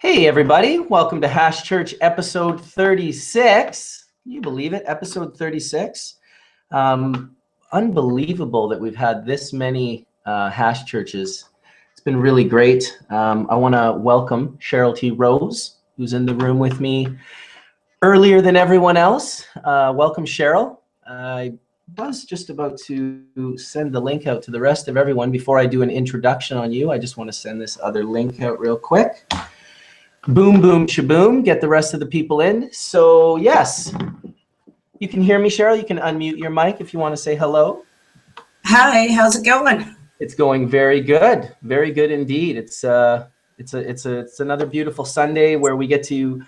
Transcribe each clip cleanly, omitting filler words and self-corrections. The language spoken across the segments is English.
Hey everybody, welcome to Hash Church episode 36. Can you believe it? Episode 36. Unbelievable that we've had this many Hash Churches. It's been really great. I want to welcome Cheryl T. Rose, who's in the room with me earlier than everyone else. Welcome, Cheryl. I was just about to send the link out to the rest of everyone. Before I do an introduction on you, I just want to send this other link out real quick. Boom, boom, shaboom. Get the rest of the people in. So, yes, you can hear me, Cheryl. You can unmute your mic if you want to say hello. Hi, how's it going? It's going very good. Very good indeed. It's another beautiful Sunday where we get to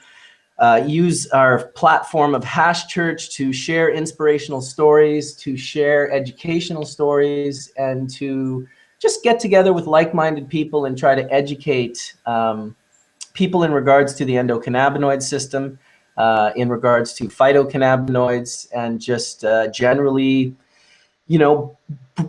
use our platform of Hash Church to share inspirational stories, to share educational stories, and to just get together with like-minded people and try to educate people in regards to the endocannabinoid system, in regards to phytocannabinoids, and just generally, you know,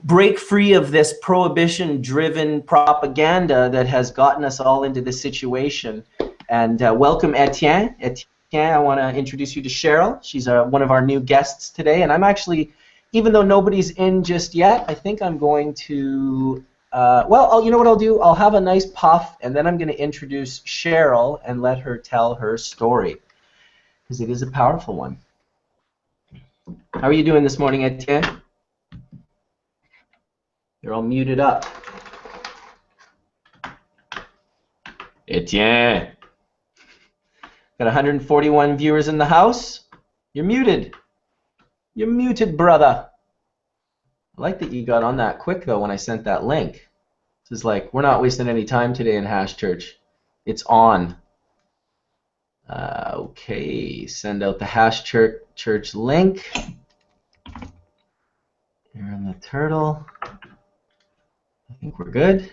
break free of this prohibition-driven propaganda that has gotten us all into this situation. And welcome, Etienne. Etienne, I want to introduce you to Cheryl. She's one of our new guests today, and I'm actually, even though nobody's in just yet, I think I'm going to you know what I'll do? I'll have a nice puff, and then I'm going to introduce Cheryl and let her tell her story, because it is a powerful one. How are you doing this morning, Etienne? You're all muted up. Etienne. Got 141 viewers in the house. You're muted. You're muted, brother. I like that you got on that quick, though, when I sent that link. This is like, we're not wasting any time today in Hash Church. It's on. Okay, send out the Hash Church link. Here on the turtle. I think we're good.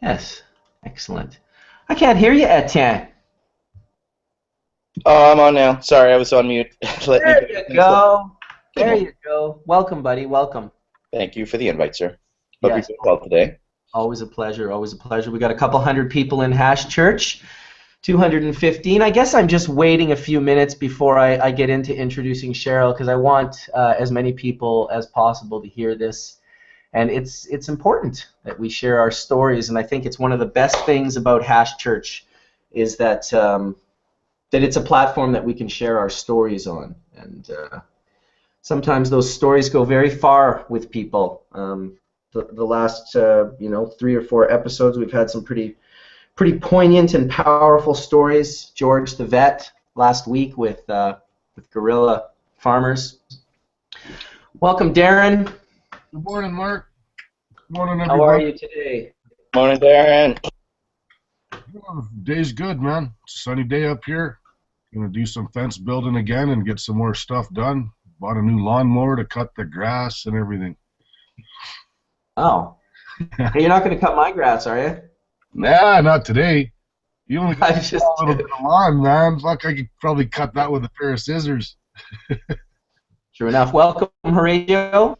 Yes, excellent. I can't hear you, Etienne. Oh, I'm on now. Sorry, I was on mute. There you go. There you go. Welcome, buddy. Welcome. Thank you for the invite, sir. Hope Yes. you're doing well today. Always a pleasure. Always a pleasure. We got a couple hundred people in Hash Church. 215. I guess I'm just waiting a few minutes before I get into introducing Cheryl, because I want as many people as possible to hear this. And it's important that we share our stories. And I think it's one of the best things about Hash Church is that that it's a platform that we can share our stories on. And sometimes those stories go very far with people. The last 3 or 4 episodes, we've had some pretty poignant and powerful stories. George the vet last week with guerrilla farmers. Welcome, Darrin. Good morning, Mark. Good morning, everybody. How are you today? Morning, Darrin. Oh, day's good, man. Sunny day up here. Gonna do some fence building again and get some more stuff done. Bought a new lawnmower to cut the grass and everything. Oh. Hey, you're not going to cut my grass, are you? Nah, not today. You only got I just a little bit of lawn, man. Fuck, I could probably cut that with a pair of scissors. True enough. Welcome, Horatio.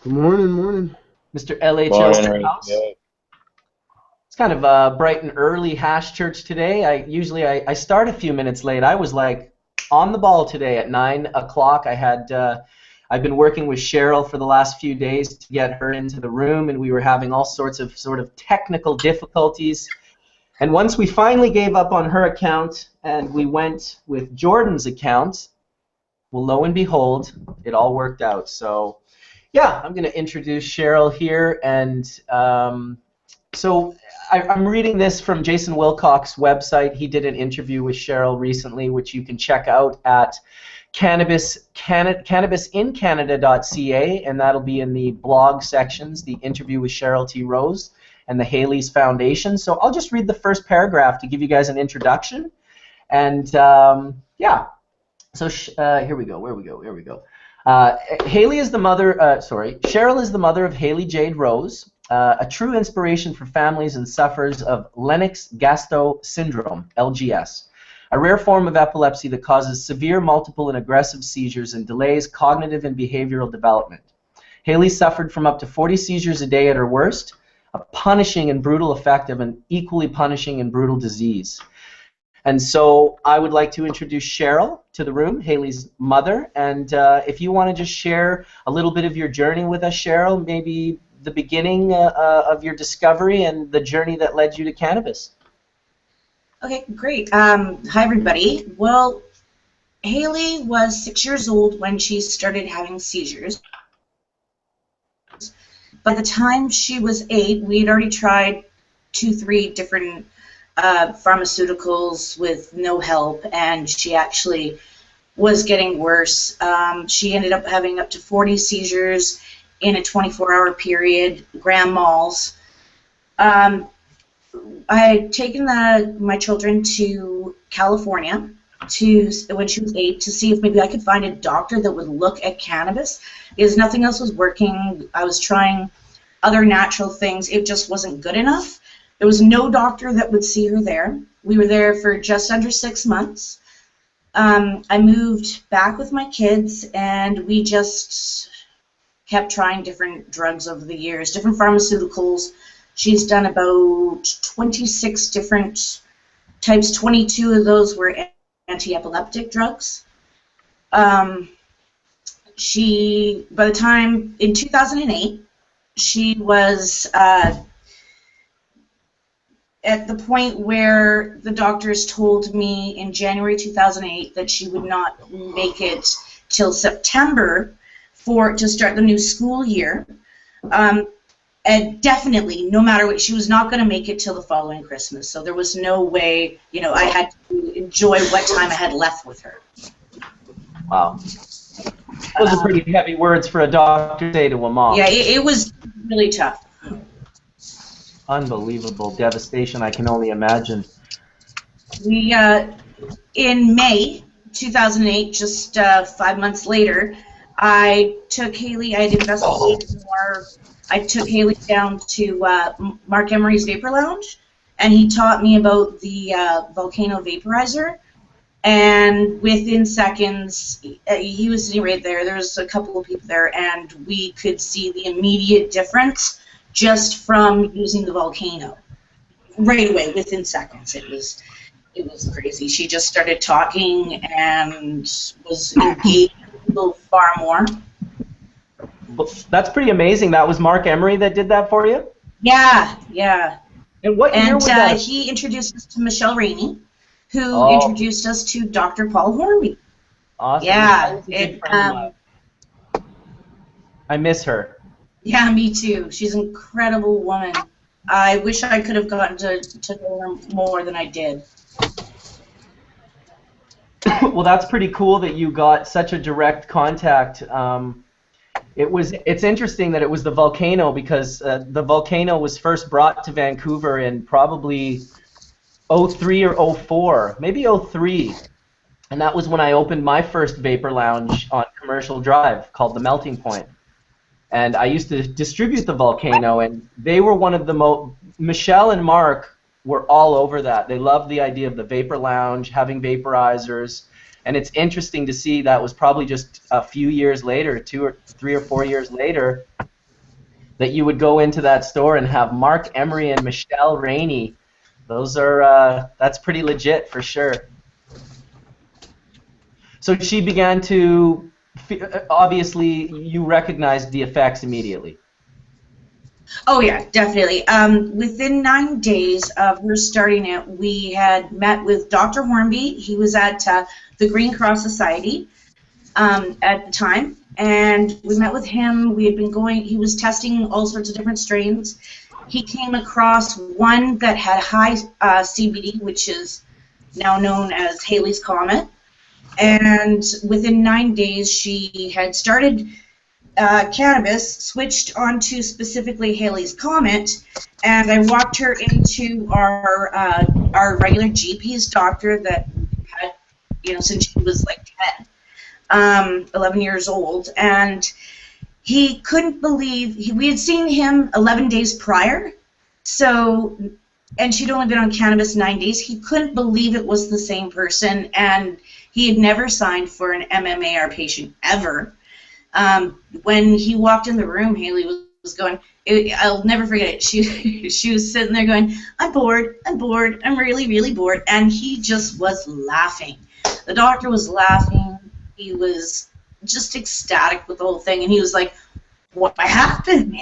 Good morning. Mr. LHL Morning, House. yeah. It's kind of a bright and early Hash Church today. I start a few minutes late. I was like on the ball today at 9 o'clock. I've been working with Cheryl for the last few days to get her into the room, and we were having all sorts of technical difficulties. And once we finally gave up on her account and we went with Jordan's account, well, lo and behold, it all worked out. So, yeah, I'm going to introduce Cheryl here. And so I'm reading this from Jason Wilcox's website. He did an interview with Cheryl recently, which you can check out at cannabisincanada.ca, and that'll be in the blog sections, the interview with Cheryl T. Rose and the Haley's Foundation. So I'll just read the first paragraph to give you guys an introduction. And yeah, so here we go. Here we go. Cheryl is the mother of Haley Jade Rose, a true inspiration for families and sufferers of Lennox-Gastaut syndrome, LGS, a rare form of epilepsy that causes severe multiple and aggressive seizures and delays cognitive and behavioral development. Haley suffered from up to 40 seizures a day at her worst, punishing and brutal effect of an equally punishing and brutal disease. And so I would like to introduce Cheryl to the room, Haley's mother. And if you want to just share a little bit of your journey with us, Cheryl, maybe the beginning of your discovery and the journey that led you to cannabis. Okay, great. Hi, everybody. Well, Haley was 6 years old when she started having seizures. By the time she was 8, we had already tried 3 different pharmaceuticals with no help, and she actually was getting worse. She ended up having up to 40 seizures in a 24-hour period, grand mals. I had taken my children to California when she was 8 to see if maybe I could find a doctor that would look at cannabis, because nothing else was working. I was trying other natural things. It just wasn't good enough. There was no doctor that would see her there. We were there for just under 6 months. I moved back with my kids, and we just kept trying different drugs over the years, different pharmaceuticals. She's done about 26 different types. 22 of those were anti-epileptic drugs. By the time, in 2008, she was at the point where the doctors told me in January 2008 that she would not make it till September to start the new school year. And definitely, no matter what, she was not going to make it till the following Christmas. So there was no way, I had to enjoy what time I had left with her. Wow. Those are pretty heavy words for a doctor to say to a mom. Yeah, it was really tough. Unbelievable devastation, I can only imagine. We, in May 2008, just 5 months later, I took Haley, I had investigated more. I took Haley down to Mark Emery's Vapor Lounge, and he taught me about the volcano vaporizer. And within seconds, he was sitting right there. There was a couple of people there, and we could see the immediate difference just from using the volcano. Right away, within seconds. It was crazy. She just started talking and was engaged a little far more. That's pretty amazing. That was Mark Emery that did that for you? Yeah, yeah. And what year was that? He introduced us to Michelle Rainey, who introduced us to Dr. Paul Hornby. Awesome. Yeah. I miss her. Yeah, me too. She's an incredible woman. I wish I could have gotten to know her more than I did. Well, that's pretty cool that you got such a direct contact. It's interesting that it was the volcano, because the volcano was first brought to Vancouver in probably 03 or 04, maybe 03. And that was when I opened my first vapor lounge on Commercial Drive called the Melting Point. And I used to distribute the volcano, and they were one of the Michelle and Mark were all over that. They loved the idea of the vapor lounge, having vaporizers. And it's interesting to see that was probably just a few years later, 2 or 3 or 4 years later, that you would go into that store and have Mark Emery and Michelle Rainey. Those are, that's pretty legit for sure. So she began to, obviously you recognized the effects immediately. Oh yeah, definitely. Within 9 days of her starting it, we had met with Dr. Hornby. He was at the Green Cross Society at the time, and we met with him. We had been he was testing all sorts of different strains. He came across one that had high CBD, which is now known as Haley's Comet, and within 9 days she had started cannabis, switched onto specifically Haley's Comet, and I walked her into our regular GP's doctor that had, since she was like 10, 11 years old, and he couldn't believe, we had seen him 11 days prior, and she'd only been on cannabis 9 days. He couldn't believe it was the same person, and he had never signed for an MMAR patient ever. When he walked in the room, Haley was going, I'll never forget it. She was sitting there going, I'm bored, I'm really, really bored. And he just was laughing. The doctor was laughing. He was just ecstatic with the whole thing. And he was like, what happened?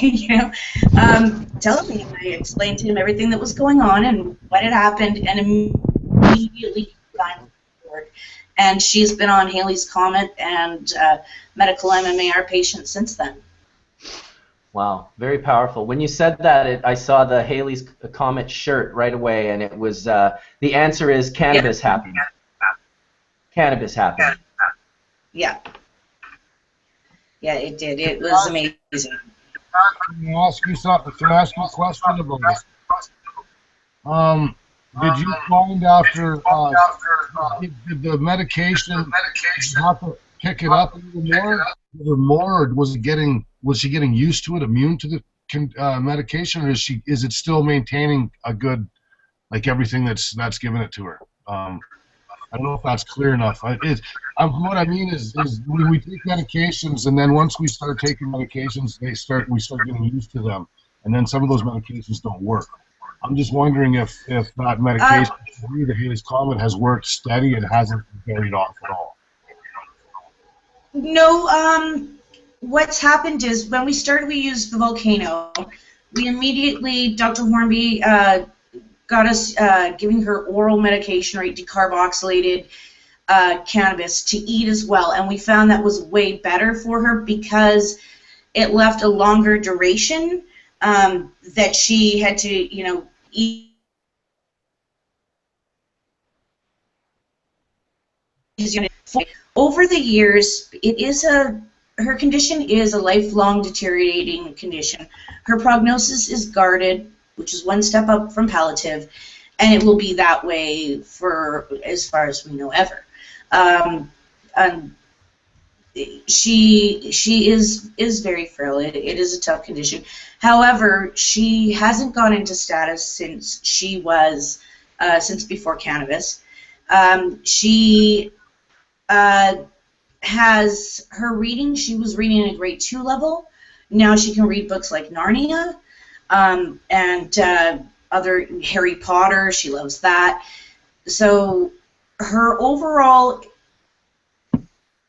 Tell me. And I explained to him everything that was going on and what had happened. And immediately got bored. And she's been on Halley's Comet and medical MMAR patient since then. Wow, very powerful. When you said that, I saw the Halley's Comet shirt right away, and it was the answer is cannabis happy. Cannabis happy. Yeah. Yeah, it did. It was amazing. Can I ask you something? Can I ask you a question about this? Did you find after did the medication, did you have to pick it up a little more, or was she getting used to it, immune to the medication, or is it still maintaining a good, like, everything that's given it to her? I don't know if that's clear enough. What I mean is when we take medications, and then once we start taking medications, we start getting used to them, and then some of those medications don't work. I'm just wondering if that medication, the Halley's Comet, has worked steady and hasn't varied off at all. No, what's happened is when we started, we used the Volcano. We immediately, Dr. Hornby got us giving her oral medication, right, decarboxylated cannabis to eat as well, and we found that was way better for her because it left a longer duration that she had to, eat. Over the years, her condition is a lifelong deteriorating condition. Her prognosis is guarded, which is one step up from palliative, and it will be that way for as far as we know ever. She is very frail. It is a tough condition. However, she hasn't gone into status since she was since before cannabis. She has her reading. She was reading at a grade 2 level. Now she can read books like Narnia and other Harry Potter. She loves that. So her overall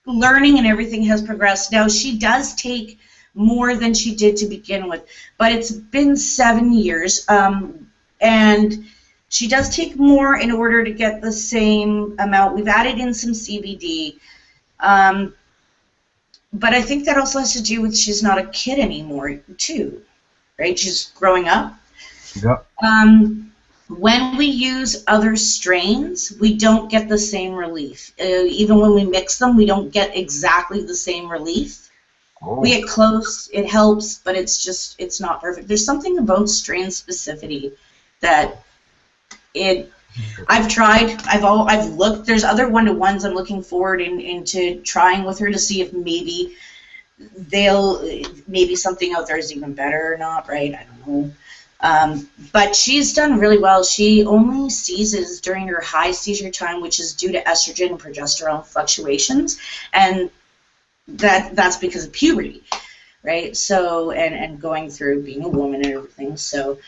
learning and everything has progressed. Now she does take more than she did to begin with, but it's been 7 years, and she does take more in order to get the same amount. We've added in some CBD, but I think that also has to do with she's not a kid anymore, too, right? She's growing up. Yep. When we use other strains, we don't get the same relief. Even when we mix them, we don't get exactly the same relief. Oh. We get close, it helps, but it's not perfect. There's something about strain specificity that I've tried, I've looked, there's other one-to-ones I'm looking forward into trying with her to see if maybe something out there is even better or not, right? I don't know. But she's done really well. She only seizes during her high seizure time, which is due to estrogen and progesterone fluctuations, and that's because of puberty, right? So, and going through being a woman and everything. So,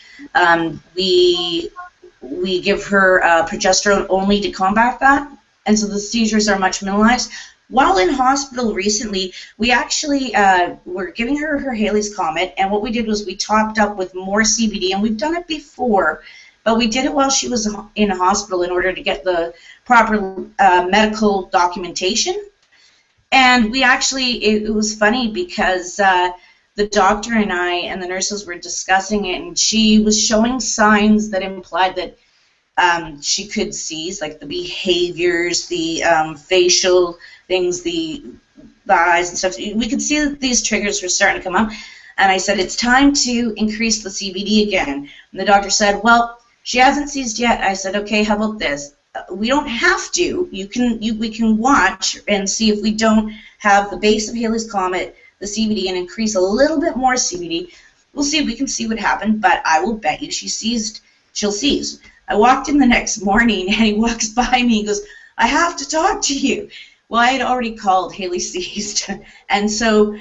we give her progesterone only to combat that, and so the seizures are much minimalized. While in hospital recently, we actually were giving her Halley's Comet, and what we did was we topped up with more CBD, and we've done it before, but we did it while she was in hospital in order to get the proper medical documentation. And we actually, it was funny because the doctor and I and the nurses were discussing it, and she was showing signs that implied that she could seize, like the behaviors, the facial things, the eyes and stuff. We could see that these triggers were starting to come up, and I said, it's time to increase the CBD again. And the doctor said, well, she hasn't seized yet. I said, okay, how about this? We don't have to. We can watch and see if we don't have the base of Halley's Comet, the CBD, and increase a little bit more CBD. We'll see if we can see what happened, but I will bet you she'll seize. I walked in the next morning, and he walks by me and goes, I have to talk to you. Well, I had already called Haley seized, and so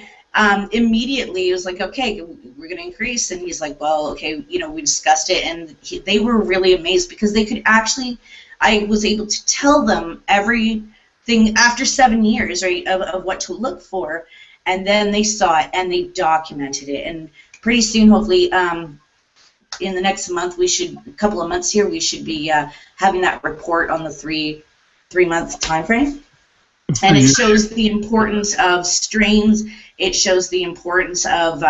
immediately it was like, okay, we're going to increase. And he's like, well, okay, we discussed it. And they were really amazed because they could actually, I was able to tell them everything after 7 years, right, of what to look for. And then they saw it and they documented it. And pretty soon, hopefully, in the next month, a couple of months here, we should be having that report on the three-month time frame. And it shows the importance of strains. It shows the importance of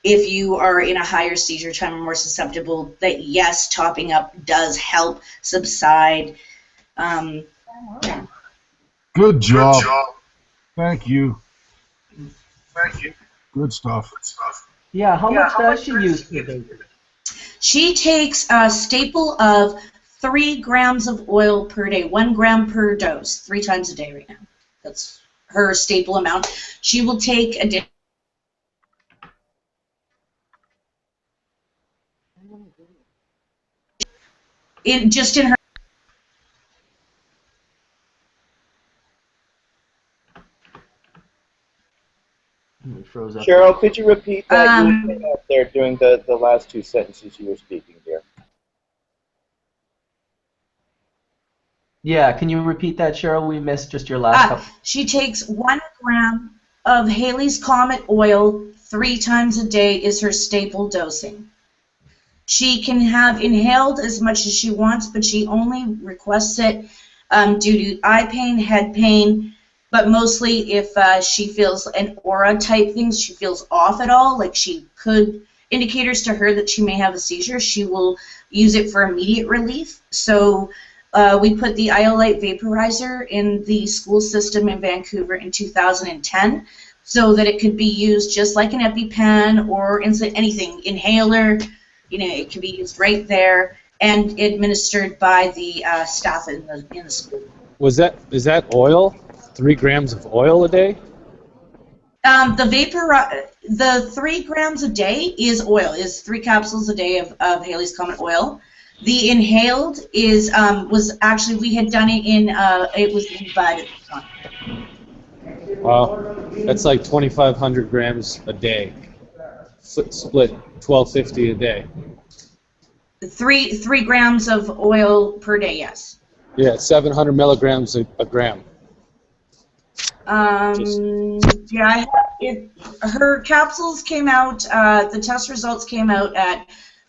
if you are in a higher seizure time or more susceptible, that yes, topping up does help subside. Yeah. Good job. Thank you. Thank you. Good stuff. Yeah, how much does she use per day? She takes a staple of 3 grams of oil per day, 1 gram per dose, 3 times a day right now. That's her staple amount. She will take a day. Just in her. Froze up. Cheryl, could you repeat that? You were up there during the last 2 sentences you were speaking there. Yeah, can you repeat that, Cheryl? We missed just your last couple. She takes 1 gram of Haley's Comet oil 3 times a day is her staple dosing. She can have inhaled as much as she wants, but she only requests it due to eye pain, head pain, but mostly if she feels an aura type things, she feels off at all, like she could, indicators to her that she may have a seizure, she will use it for immediate relief. So we put the Iolite vaporizer in the school system in Vancouver in 2010 so that it could be used just like an EpiPen or anything, inhaler, it can be used right there and administered by the staff in the school. Is that oil? 3 grams of oil a day? The 3 grams a day is oil, is 3 capsules a day of Haley's Comet oil. The inhaled was actually, we had done it it was in bud at the time. Wow, that's like 2,500 grams a day. Split 1,250 a day. 3 grams of oil per day, yes. Yeah, 700 milligrams a gram. Yeah, her capsules came out, the test results came out at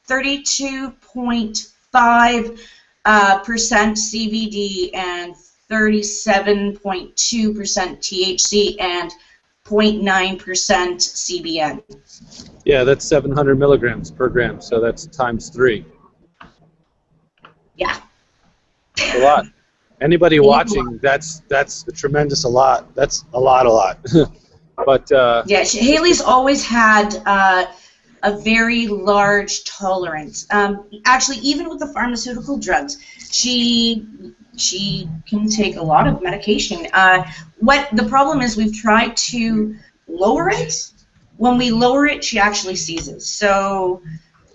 32.5% CBD and 37.2% THC and 0.9% CBN. Yeah, that's 700 milligrams per gram, so that's times 3. Yeah. That's a lot. Anybody watching, that's a tremendous a lot. That's a lot. But yeah, Haley's always had a very large tolerance. Actually, even with the pharmaceutical drugs, she can take a lot of medication. What the problem is, we've tried to lower it. When we lower it, she actually seizes. So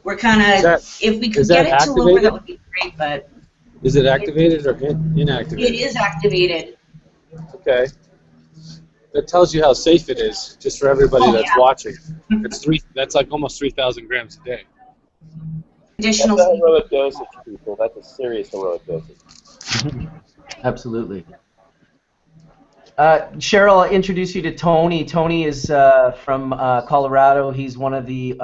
we're kind of, if we could get it to lower, that would be great. But is it activated or inactivated? It is activated. Okay. That tells you how safe it is, just for everybody that's watching. That's like almost 3,000 grams a day. Additional. That's a heroic dosage, people. That's a serious heroic dosage. Absolutely. Cheryl, I'll introduce you to Tony. Tony is from Colorado. He's one of the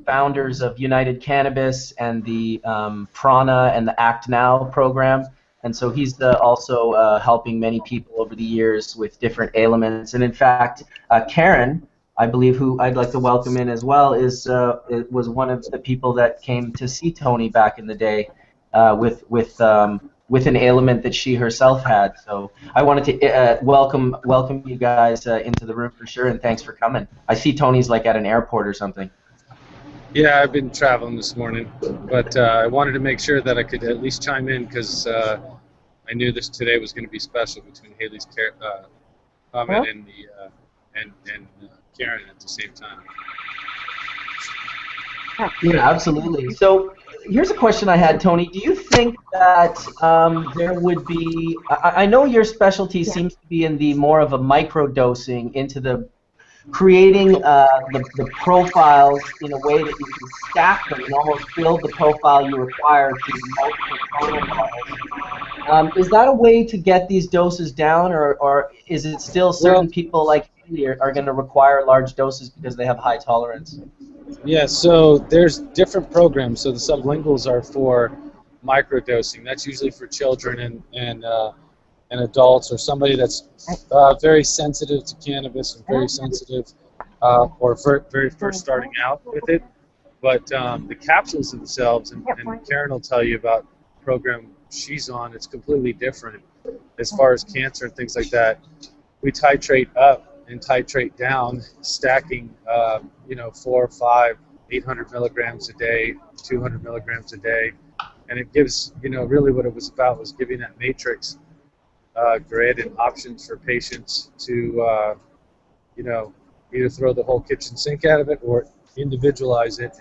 founders of United Cannabis and the Prana and the Act Now program. And so he's also helping many people over the years with different ailments. And in fact, Karen, I believe, who I'd like to welcome in as well, was one of the people that came to see Tony back in the day with an ailment that she herself had. So I wanted to welcome you guys into the room for sure, and thanks for coming. I see Tony's like at an airport or something. Yeah, I've been traveling this morning, but I wanted to make sure that I could at least chime in because I knew this today was going to be special between Haley's comment and Karen at the same time. Yeah, absolutely. So here's a question I had, Tony. Do you think that there would be? I know your specialty seems to be in the more of a micro dosing into the creating the profiles in a way that you can stack them and almost build the profile you require to multiple clonal models. Is that a way to get these doses down, or is it still certain people like Haley are going to require large doses because they have high tolerance? Yeah, so there's different programs. So the sublinguals are for microdosing. That's usually for children and adults, or somebody that's very sensitive to cannabis and very sensitive or very first starting out with it. But the capsules themselves, and Karen will tell you about the program she's on, it's completely different as far as cancer and things like that. We titrate up and titrate down, stacking, 4, 5, 800 milligrams a day, 200 milligrams a day, and it gives, really what it was about was giving that matrix grid and options for patients to, either throw the whole kitchen sink out of it or individualize it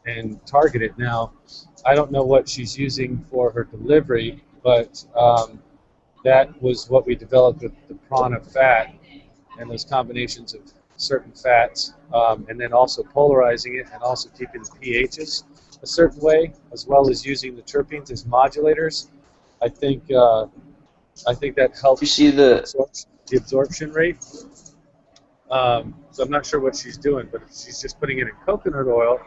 and target it. Now, I don't know what she's using for her delivery, but that was what we developed with the prana fat and those combinations of certain fats, and then also polarizing it and also keeping the pHs a certain way, as well as using the terpenes as modulators. I think that helps. You see the absorption rate. So I'm not sure what she's doing, but if she's just putting it in coconut oil,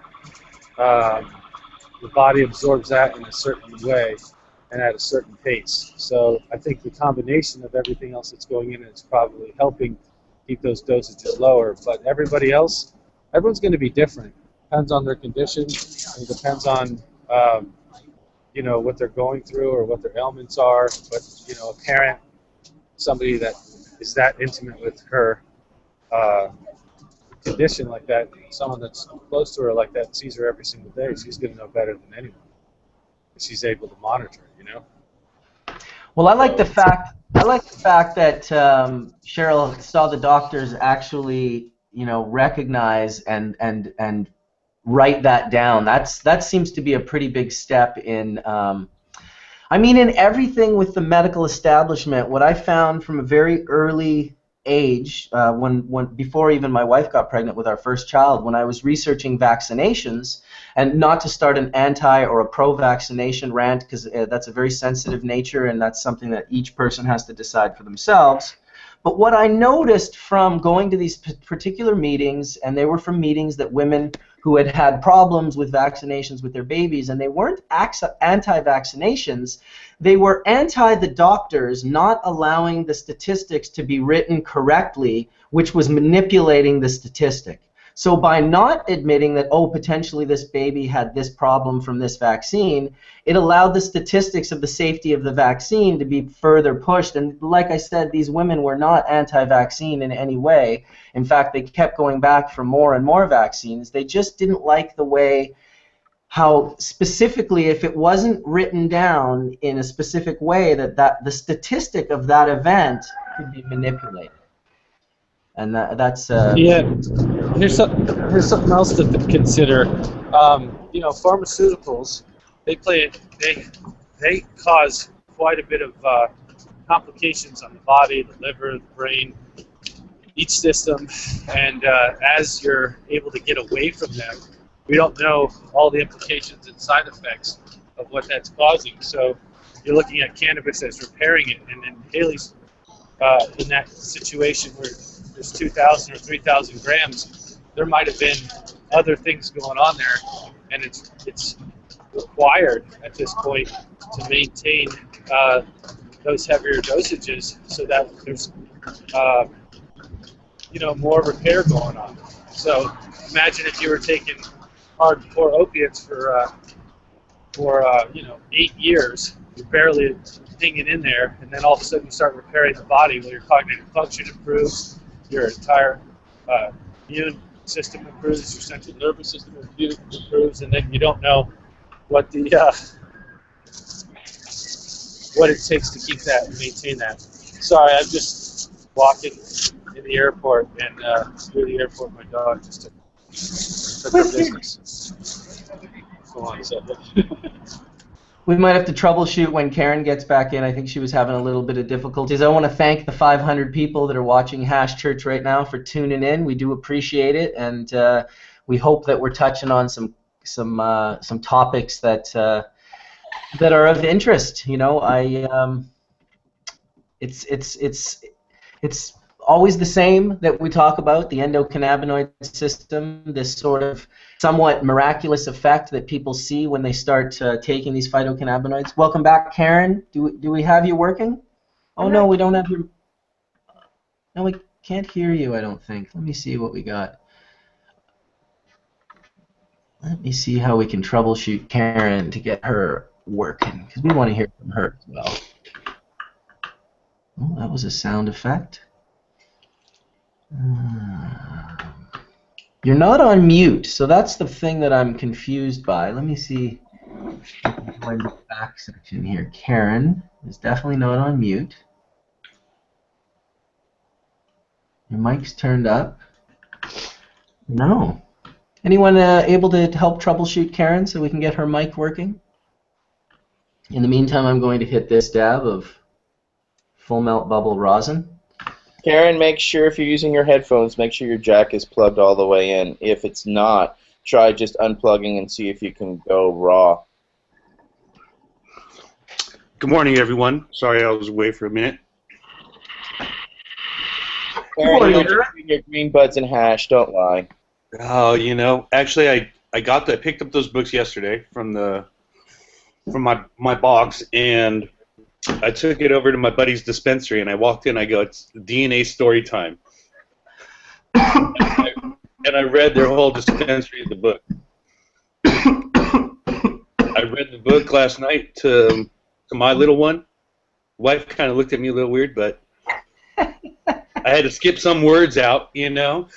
the body absorbs that in a certain way and at a certain pace. So I think the combination of everything else that's going in is probably helping keep those dosages lower. But everyone's going to be different. Depends on their condition. And it depends on what they're going through or what their ailments are. But a parent, somebody that is that intimate with her condition like that, someone that's close to her like that, sees her every single day, she's going to know better than anyone. She's able to monitor, Well, I like the fact that Cheryl saw the doctors actually, recognize and write that down. That seems to be a pretty big step in. In everything with the medical establishment, what I found from a very early age, before even my wife got pregnant with our first child, when I was researching vaccinations, and not to start an anti or a pro-vaccination rant, because that's a very sensitive nature, and that's something that each person has to decide for themselves. But what I noticed from going to these particular meetings, and they were from meetings that women who had had problems with vaccinations with their babies, and they weren't anti-vaccinations, they were anti the doctors not allowing the statistics to be written correctly, which was manipulating the statistic. So by not admitting that, potentially this baby had this problem from this vaccine, it allowed the statistics of the safety of the vaccine to be further pushed. And like I said, these women were not anti-vaccine in any way. In fact, they kept going back for more and more vaccines. They just didn't like the way how specifically, if it wasn't written down in a specific way, that the statistic of that event could be manipulated. And that's Here's something else to consider. Pharmaceuticals, they cause quite a bit of complications on the body, the liver, the brain, each system. And as you're able to get away from them, we don't know all the implications and side effects of what that's causing. So you're looking at cannabis as repairing it, and then Haley's in that situation where there's 2,000 or 3,000 grams, there might have been other things going on there, and it's required at this point to maintain those heavier dosages so that there's more repair going on. So imagine if you were taking hardcore opiates for 8 years, you're barely hanging in there, and then all of a sudden you start repairing the body where your cognitive function improves, your entire immune system improves, your central nervous system improves, and then you don't know what what it takes to keep that and maintain that. Sorry, I'm just walking in the airport, and through the airport, my dog just took her business. Go on, so. We might have to troubleshoot when Karen gets back in. I think she was having a little bit of difficulties. I want to thank the 500 people that are watching Hash Church right now for tuning in. We do appreciate it, and we hope that we're touching on some topics that are of interest. You know, it's always the same that we talk about, the endocannabinoid system, this sort of somewhat miraculous effect that people see when they start taking these phytocannabinoids. Welcome back, Karen. Do we have you working? Oh, no, we don't have you. No, we can't hear you, I don't think. Let me see what we got. Let me see how we can troubleshoot Karen to get her working, because we want to hear from her as well. Oh, that was a sound effect. You're not on mute, so that's the thing that I'm confused by. Let me see. Go into the back section here. Karen is definitely not on mute. Your mic's turned up. No. Anyone able to help troubleshoot Karen so we can get her mic working? In the meantime, I'm going to hit this dab of full melt bubble rosin. Karen, make sure if you're using your headphones, make sure your jack is plugged all the way in. If it's not, try just unplugging and see if you can go raw. Good morning, everyone. Sorry I was away for a minute. Karen, you're doing your green buds and hash, don't lie. Oh, you know, actually, I picked up those books yesterday from my box, and I took it over to my buddy's dispensary, and I walked in. I go, "It's DNA story time," and I read their whole dispensary of the book. I read the book last night to my little one. Wife kind of looked at me a little weird, but I had to skip some words out, you know.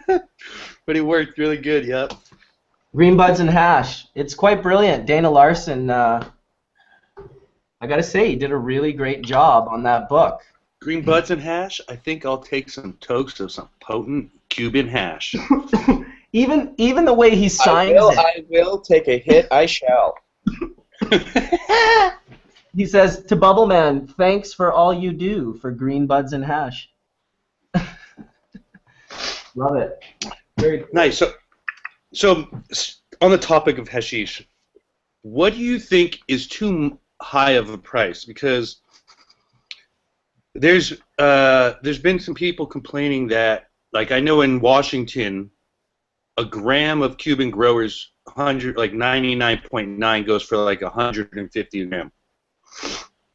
But it worked really good. Yep. Green buds and hash. It's quite brilliant. Dana Larson. I gotta say, he did a really great job on that book. Green buds and hash? I think I'll take some toast of some potent Cuban hash. even the way he signs it. I will take a hit. I shall. He says to Bubbleman, "Thanks for all you do for green buds and hash." Love it. Very cool. Nice. So on the topic of hashish, what do you think is too high of a price? Because there's been some people complaining that, like, I know in Washington, a gram of Cuban growers, 99.9 goes for like 150 a gram,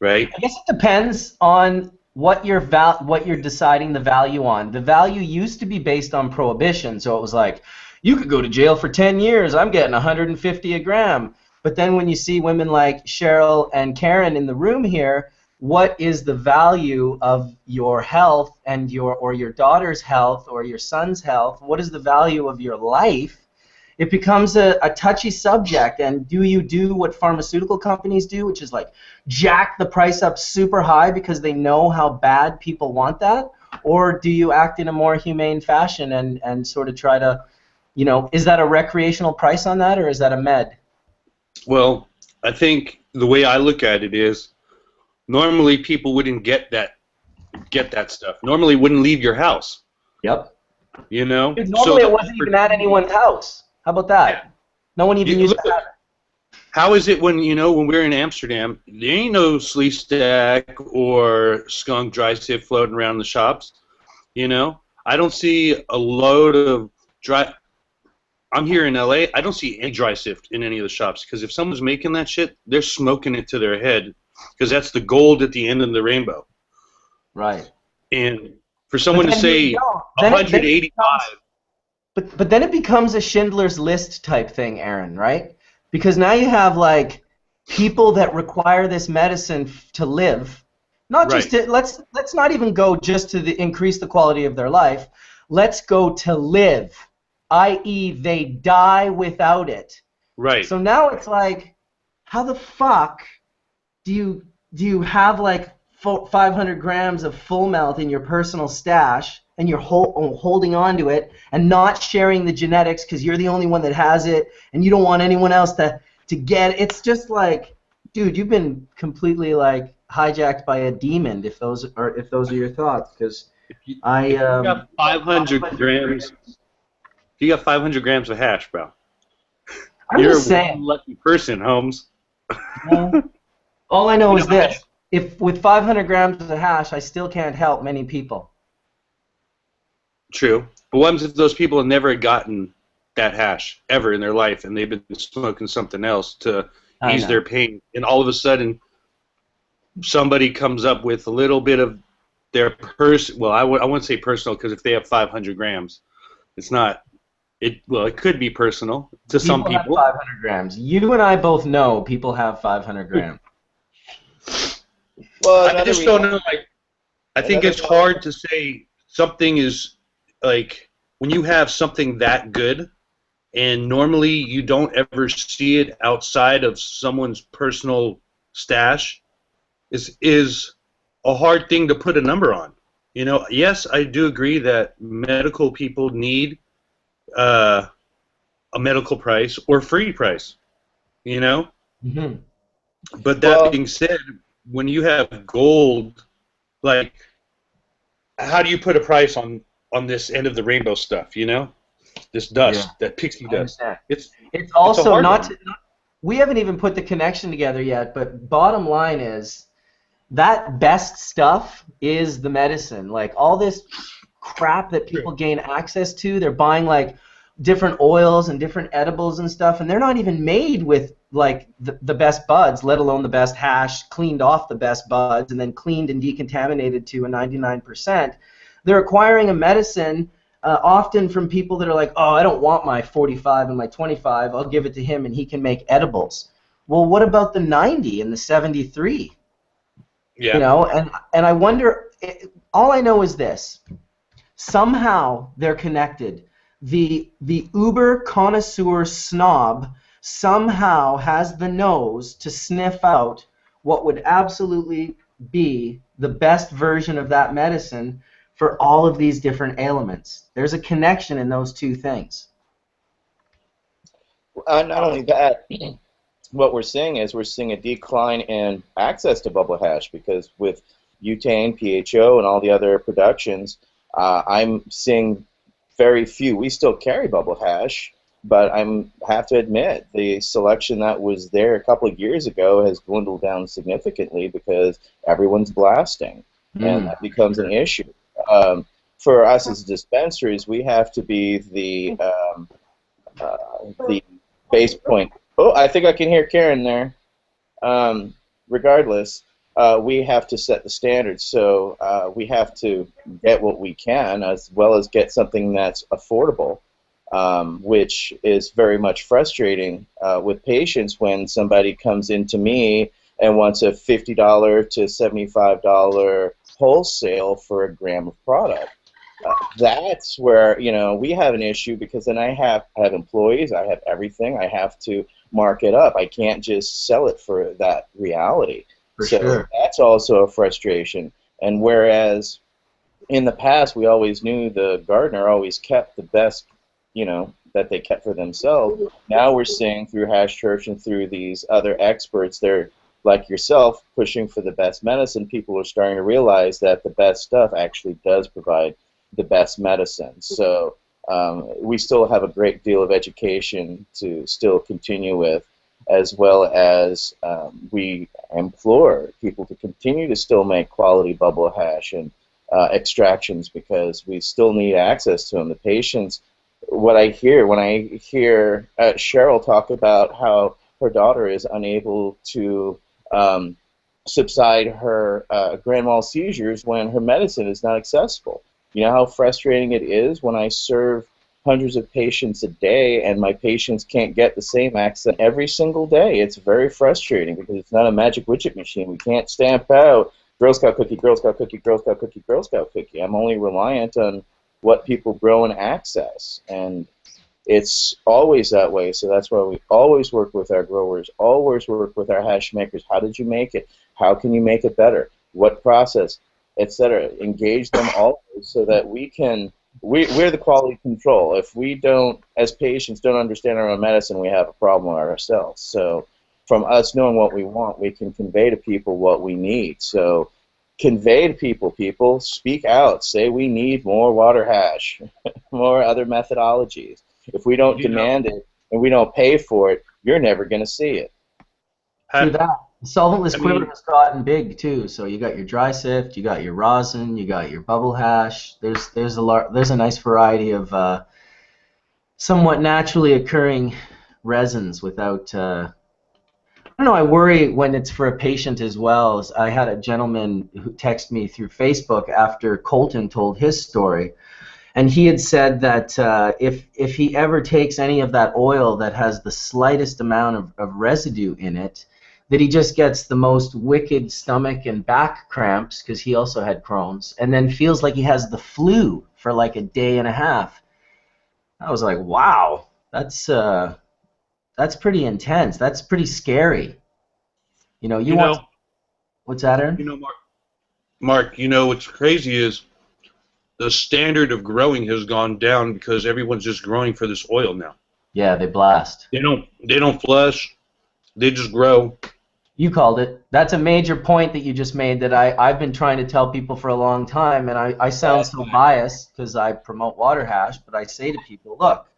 right? I guess it depends on what you're deciding the value on. The value used to be based on prohibition, so it was like, you could go to jail for 10 years. I'm getting 150 a gram. But then when you see women like Cheryl and Karen in the room here, what is the value of your health and your daughter's health or your son's health? What is the value of your life? It becomes a touchy subject. And do you do what pharmaceutical companies do, which is like jack the price up super high because they know how bad people want that? Or do you act in a more humane fashion and sort of try to, you know, is that a recreational price on that or is that a med? Well, I think the way I look at it is, normally people wouldn't get that stuff. Normally, wouldn't leave your house. Yep. You know. Dude, normally it wasn't even at anyone's house. How about that? Yeah. No one even used to have it. How is it when we're in Amsterdam? There ain't no sleeve stack or skunk dry sift floating around the shops. You know, I don't see a load of dry. I'm here in LA. I don't see any dry sift in any of the shops because if someone's making that shit, they're smoking it to their head because that's the gold at the end of the rainbow. Right. And for someone to say 185. But then it becomes a Schindler's List type thing, Aaron, right? Because now you have like people that require this medicine to live, not just to, let's not even go just to increase the quality of their life. Let's go to live. I.e., they die without it. Right. So now it's like, how the fuck do you have like 500 grams of full melt in your personal stash and you're holding on to it and not sharing the genetics because you're the only one that has it and you don't want anyone else to get it? It's just like, dude, you've been completely like hijacked by a demon. If those are your thoughts, because If you got 500 grams, if you got 500 grams of hash, bro, I'm you're just one saying. lucky person, Holmes. All I know You is know, this: if with 500 grams of hash, I still can't help many people. True. But what if those people have never gotten that hash ever in their life, and they've been smoking something else to I ease know. their pain, and all of a sudden somebody comes up with a little bit of their well, I wouldn't say personal, because if they have 500 grams, it's not. Well, it could be personal to some people. Have 500 grams. You and I both know people have 500 grams. Well, I just don't know. Like, I think it's hard to say something is like when you have something that good, and normally you don't ever see it outside of someone's personal stash. Is a hard thing to put a number on. You know, yes, I do agree that medical people need a medical price or free price. You know, Mm-hmm. but that being said, when you have gold, like, how do you put a price on this end of the rainbow stuff? You know, this dust, that pixie dust. It's also not. We haven't even put the connection together yet, but bottom line is that best stuff is the medicine. Like all this crap that people gain access to, they're buying like different oils and different edibles and stuff, and they're not even made with like the best buds, let alone the best hash, cleaned off the best buds and then cleaned and decontaminated to a 99%. They're acquiring a medicine often from people that are like, oh, I don't want my 45 and my 25, I'll give it to him and he can make edibles. Well, what about the 90 and the 73? Yeah. You know, and I wonder, all I know is this. Somehow they're connected. The uber connoisseur snob somehow has the nose to sniff out what would absolutely be the best version of that medicine for all of these different ailments. There's a connection in those two things. Not only that, what we're seeing is a decline in access to bubble hash, because with butane, PHO, and all the other productions, I'm seeing very few. We still carry bubble hash, but I have to admit the selection that was there a couple of years ago has dwindled down significantly because everyone's blasting, and that becomes an issue. For us as dispensaries, we have to be the base point. Oh, I think I can hear Karen there. Regardless, we have to set the standards, so we have to get what we can, as well as get something that's affordable, which is very much frustrating with patients when somebody comes into me and wants a $50 to $75 wholesale for a gram of product. That's where, you know, we have an issue, because then I have employees, I have everything, I have to mark it up. I can't just sell it for that reality. So that's also a frustration. And whereas in the past we always knew the gardener always kept the best, you know, that they kept for themselves, now we're seeing through Hash Church and through these other experts, they're like yourself, pushing for the best medicine. People are starting to realize that the best stuff actually does provide the best medicine. So we still have a great deal of education to still continue with, as well as we implore people to continue to still make quality bubble hash and extractions, because we still need access to them. The patients, what I hear when I hear Cheryl talk about how her daughter is unable to subside her grand mal seizures when her medicine is not accessible. You know how frustrating it is when I serve hundreds of patients a day and my patients can't get the same access every single day. It's very frustrating because it's not a magic widget machine. We can't stamp out Girl Scout cookie, Girl Scout cookie, Girl Scout cookie, Girl Scout cookie. I'm only reliant on what people grow and access, and it's always that way. So that's why we always work with our growers, always work with our hash makers. How did you make it? How can you make it better? What process, etc. Engage them always so that we can. We're the quality control. If we don't, as patients, don't understand our own medicine, we have a problem ourselves. So from us knowing what we want, we can convey to people what we need. So convey to people, speak out, say we need more water hash, more other methodologies. If we don't demand it and we don't pay for it, you're never going to see it. True that. The solventless quiver has gotten big too. So you got your dry sift, you got your rosin, you got your bubble hash. There's a nice variety of somewhat naturally occurring resins without. I don't know. I worry when it's for a patient as well. I had a gentleman who texted me through Facebook after Colton told his story, and he had said that if he ever takes any of that oil that has the slightest amount of residue in it, that he just gets the most wicked stomach and back cramps, because he also had Crohn's, and then feels like he has the flu for like a day and a half. I was like, wow, that's pretty intense. That's pretty scary. What's that, Aaron? Mark, what's crazy is the standard of growing has gone down because everyone's just growing for this oil now. Yeah, they blast. They don't flush. They just grow. You called it. That's a major point that you just made that I've been trying to tell people for a long time, and I sound so biased because I promote water hash, but I say to people, look,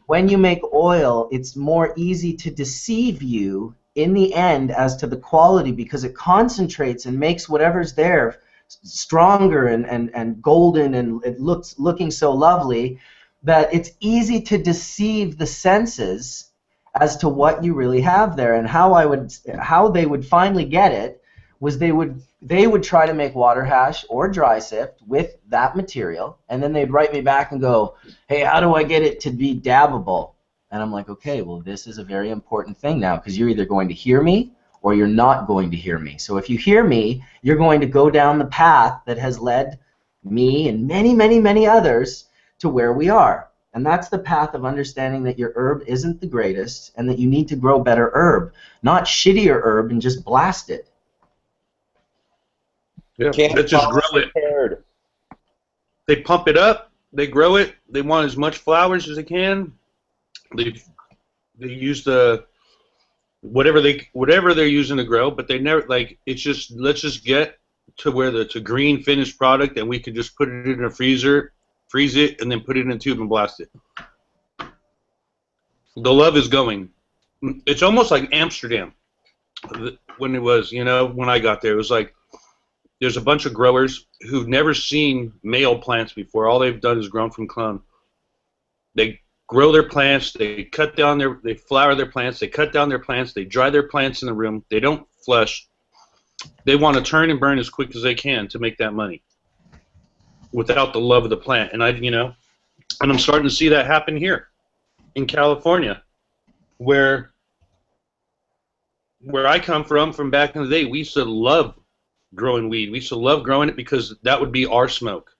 when you make oil, it's more easy to deceive you in the end as to the quality because it concentrates and makes whatever's there stronger and golden, and it looking so lovely that it's easy to deceive the senses as to what you really have there. And how they would finally get it was they would try to make water hash or dry sift with that material, and then they'd write me back and go, hey, how do I get it to be dabbable? And I'm like, okay, well, this is a very important thing now, because you're either going to hear me or you're not going to hear me. So if you hear me, you're going to go down the path that has led me and many, many, many others to where we are. And that's the path of understanding that your herb isn't the greatest and that you need to grow better herb, not shittier herb and just blast it. Yeah, let's just grow it. They pump it up, they grow it, they want as much flowers as they can. They use the whatever they're using to grow, but they never it's just let's just get to where it's a green finished product and we can just put it in a freezer, freeze it, and then put it in a tube and blast it. The love is going. It's almost like Amsterdam when it was, when I got there. It was like there's a bunch of growers who've never seen male plants before. All they've done is grown from clone. They grow their plants, they flower their plants, they cut down their plants, they dry their plants in the room, they don't flush. They want to turn and burn as quick as they can to make that money without the love of the plant. And and I'm starting to see that happen here in California, where I come from back in the day. We used to love growing weed. We used to love growing it because that would be our smoke.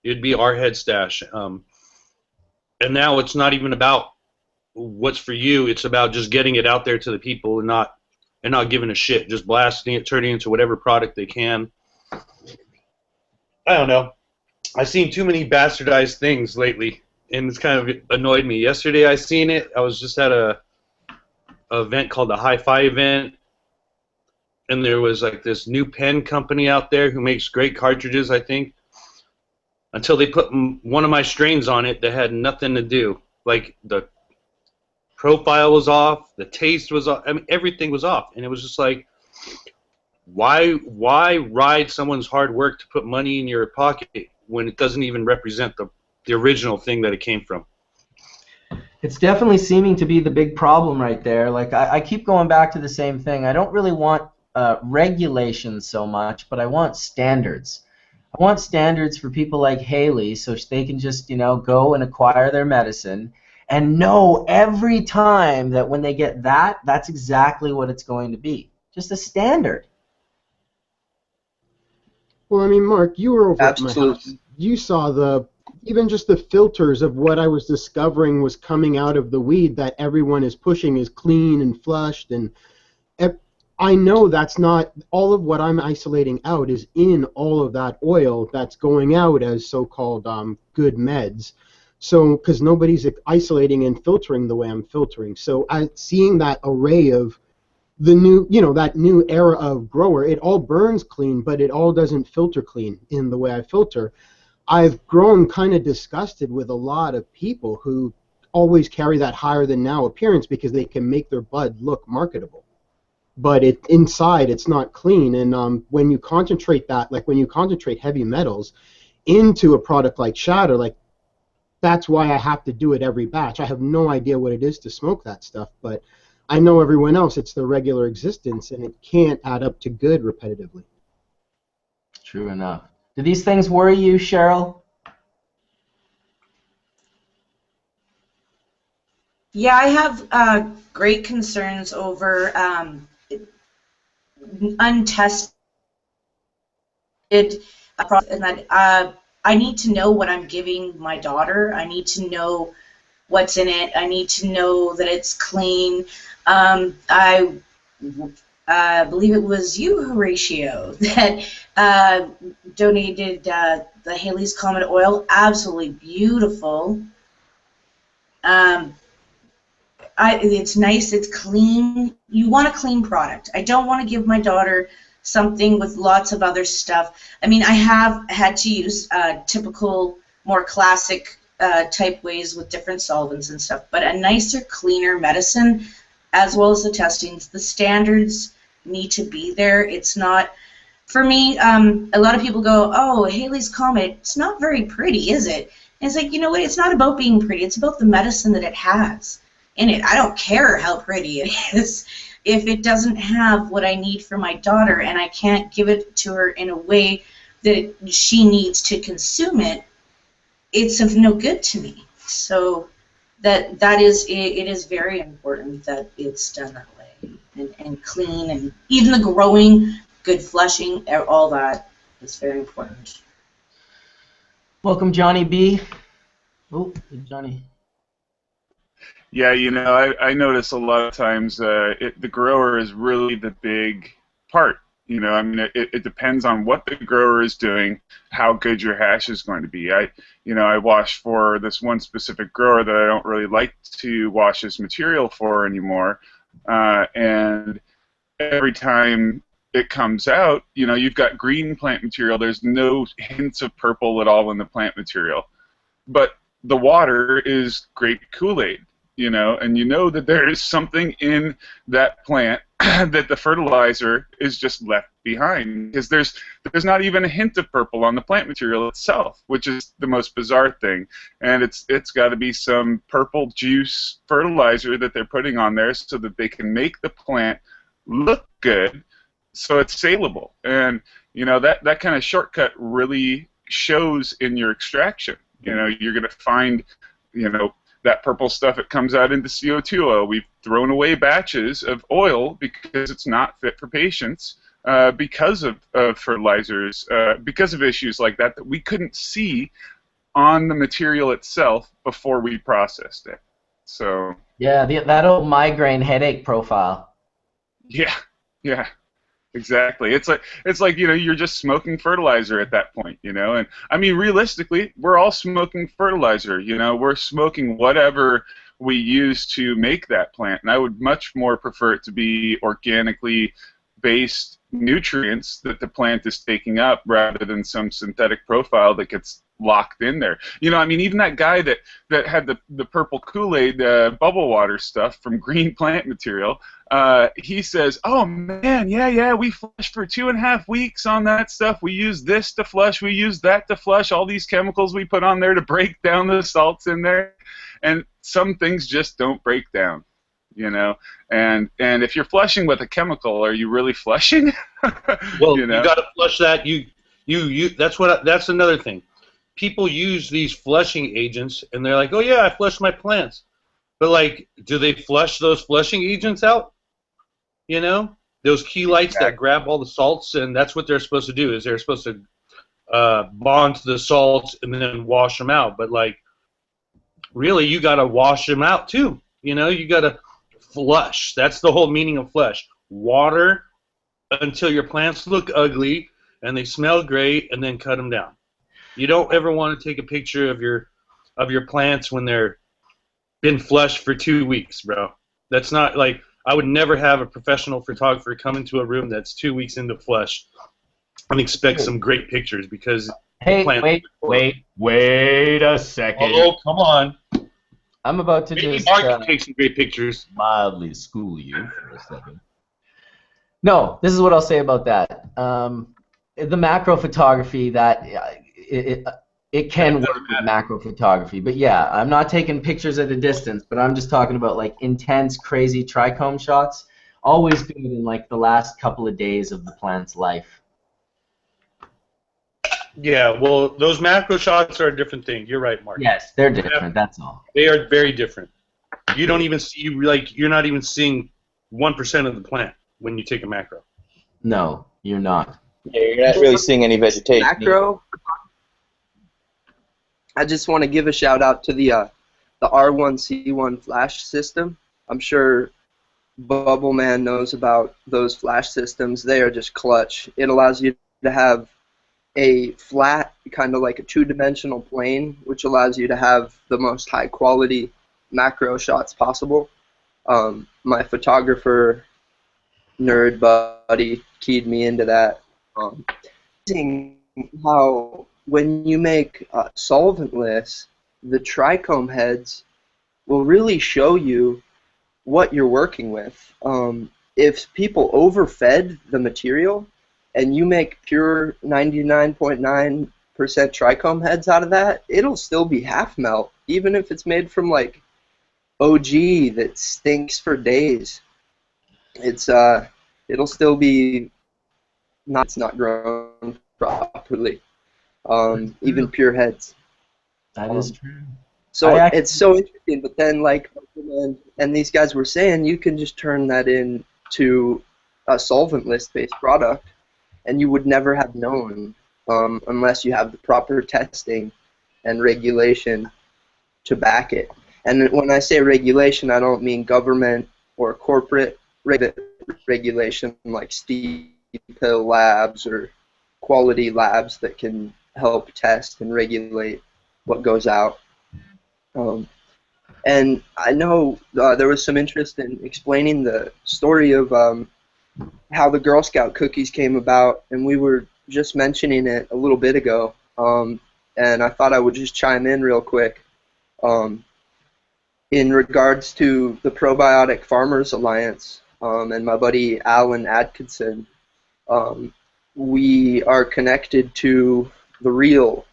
It'd be our head stash. And now it's not even about what's for you. It's about just getting it out there to the people and not giving a shit. Just blasting it, turning it into whatever product they can. I don't know. I've seen too many bastardized things lately, and it's kind of annoyed me. Yesterday I seen it. I was just at a event called the Hi-Fi event, and there was like this new pen company out there who makes great cartridges, I think, until they put one of my strains on it that had nothing to do. Like the profile was off, the taste was off, everything was off, and it was just like, why ride someone's hard work to put money in your pocket when it doesn't even represent the original thing that it came from? It's definitely seeming to be the big problem right there. Like I keep going back to the same thing. I don't really want regulations so much, but I want standards. I want standards for people like Haley so they can just, go and acquire their medicine and know every time that when they get that's exactly what it's going to be. Just a standard. Well, Mark, you were over at my house. You saw even just the filters of what I was discovering was coming out of the weed that everyone is pushing is clean and flushed, and I know that's not all of what I'm isolating out is in all of that oil that's going out as so-called good meds. So, because nobody's isolating and filtering the way I'm filtering. So, seeing that array of the new, that new era of grower, it all burns clean, but it all doesn't filter clean in the way I filter. I've grown kind of disgusted with a lot of people who always carry that higher than now appearance because they can make their bud look marketable. But inside, it's not clean. And when you concentrate that, like when you concentrate heavy metals into a product like shatter, like that's why I have to do it every batch. I have no idea what it is to smoke that stuff, but I know everyone else, it's their regular existence, and it can't add up to good repetitively. True enough. Do these things worry you, Cheryl? Yeah, I have great concerns over untested, and that I need to know what I'm giving my daughter. I need to know what's in it. I need to know that it's clean. I believe it was you, Horatio, that donated the Haley's Comet oil. Absolutely beautiful. It's nice. It's clean. You want a clean product. I don't want to give my daughter something with lots of other stuff. I mean, I have had to use typical, more classic type ways with different solvents and stuff, but a nicer, cleaner medicine, as well as the testings. The standards need to be there. It's not, for me, a lot of people go, oh, Haley's Comet, it's not very pretty, is it? And it's like, you know what, it's not about being pretty, it's about the medicine that it has in it. I don't care how pretty it is. If it doesn't have what I need for my daughter and I can't give it to her in a way that she needs to consume it, it's of no good to me. So that is, it is very important that it's done that way and clean, and even the growing, good flushing, all that is very important. Welcome, Johnny B. Oh, Johnny. Yeah, I notice a lot of times the grower is really the big part. I mean, it depends on what the grower is doing, how good your hash is going to be. I wash for this one specific grower that I don't really like to wash his material for anymore, and every time it comes out, you've got green plant material. There's no hints of purple at all in the plant material, but the water is grape Kool-Aid. And that there is something in that plant that the fertilizer is just left behind, because there's not even a hint of purple on the plant material itself, which is the most bizarre thing. And it's got to be some purple juice fertilizer that they're putting on there so that they can make the plant look good, so it's saleable. And that kind of shortcut really shows in your extraction. You're going to find that purple stuff, it comes out into CO2 oil. We've thrown away batches of oil because it's not fit for patients because of fertilizers, because of issues like that we couldn't see on the material itself before we processed it. So yeah, that old migraine headache profile. Yeah. Exactly. It's like you're just smoking fertilizer at that point, And I mean, realistically, we're all smoking fertilizer. We're smoking whatever we use to make that plant, and I would much more prefer it to be organically based nutrients that the plant is taking up rather than some synthetic profile that gets locked in there. I mean, even that guy that had the purple Kool-Aid bubble water stuff from green plant material, he says, oh man, yeah, we flushed for 2.5 weeks on that stuff. We use this to flush, we use that to flush, all these chemicals we put on there to break down the salts in there, and some things just don't break down. And if you're flushing with a chemical, are you really flushing? Well, you got to flush that. That's another thing. People use these flushing agents, and they're like, "Oh yeah, I flushed my plants," but like, do they flush those flushing agents out? Those key lights that grab all the salts, and that's what they're supposed to do. Is they're supposed to bond to the salts and then wash them out. But like, really, you got to wash them out too. You got to flush. That's the whole meaning of flush. Water until your plants look ugly and they smell great, and then cut them down. You don't ever want to take a picture of your plants when they're been flushed for 2 weeks, bro. That's not like, I would never have a professional photographer come into a room that's 2 weeks into flush and expect some great pictures because. Hey, wait a second. Oh, come on. I'm about to Maybe just Mark can take some great pictures. Mildly school you for a second. No, this is what I'll say about that. The macro photography, that it can work with macro photography, but yeah, I'm not taking pictures at a distance, but I'm just talking about like intense, crazy trichome shots. Always good in like the last couple of days of the plant's life. Yeah, well, those macro shots are a different thing. You're right, Mark. Yes, they're different. That's all. They are very different. You don't even see you're not even seeing 1% of the plant when you take a macro. No, you're not. Yeah, you're not really seeing any vegetation. Macro. I just want to give a shout out to the R1C1 flash system. I'm sure Bubbleman knows about those flash systems. They are just clutch. It allows you to have a flat, kind of like a two-dimensional plane, which allows you to have the most high-quality macro shots possible. My photographer nerd buddy keyed me into that. Seeing how when you make solventless, the trichome heads will really show you what you're working with. If people overfed the material and you make pure 99.9% trichome heads out of that, it'll still be half melt, even if it's made from like OG that stinks for days. It'll still be it's not grown properly. Even pure heads. That is true. So it's so interesting, but then like and these guys were saying, you can just turn that into a solventless based product, and you would never have known unless you have the proper testing and regulation to back it. And when I say regulation, I don't mean government or corporate regulation like Steve Pill Labs or quality labs that can help test and regulate what goes out. And I know there was some interest in explaining the story of how the Girl Scout cookies came about, and we were just mentioning it a little bit ago, and I thought I would just chime in real quick. In regards to the Probiotic Farmers Alliance and my buddy Alan Atkinson, we are connected to the real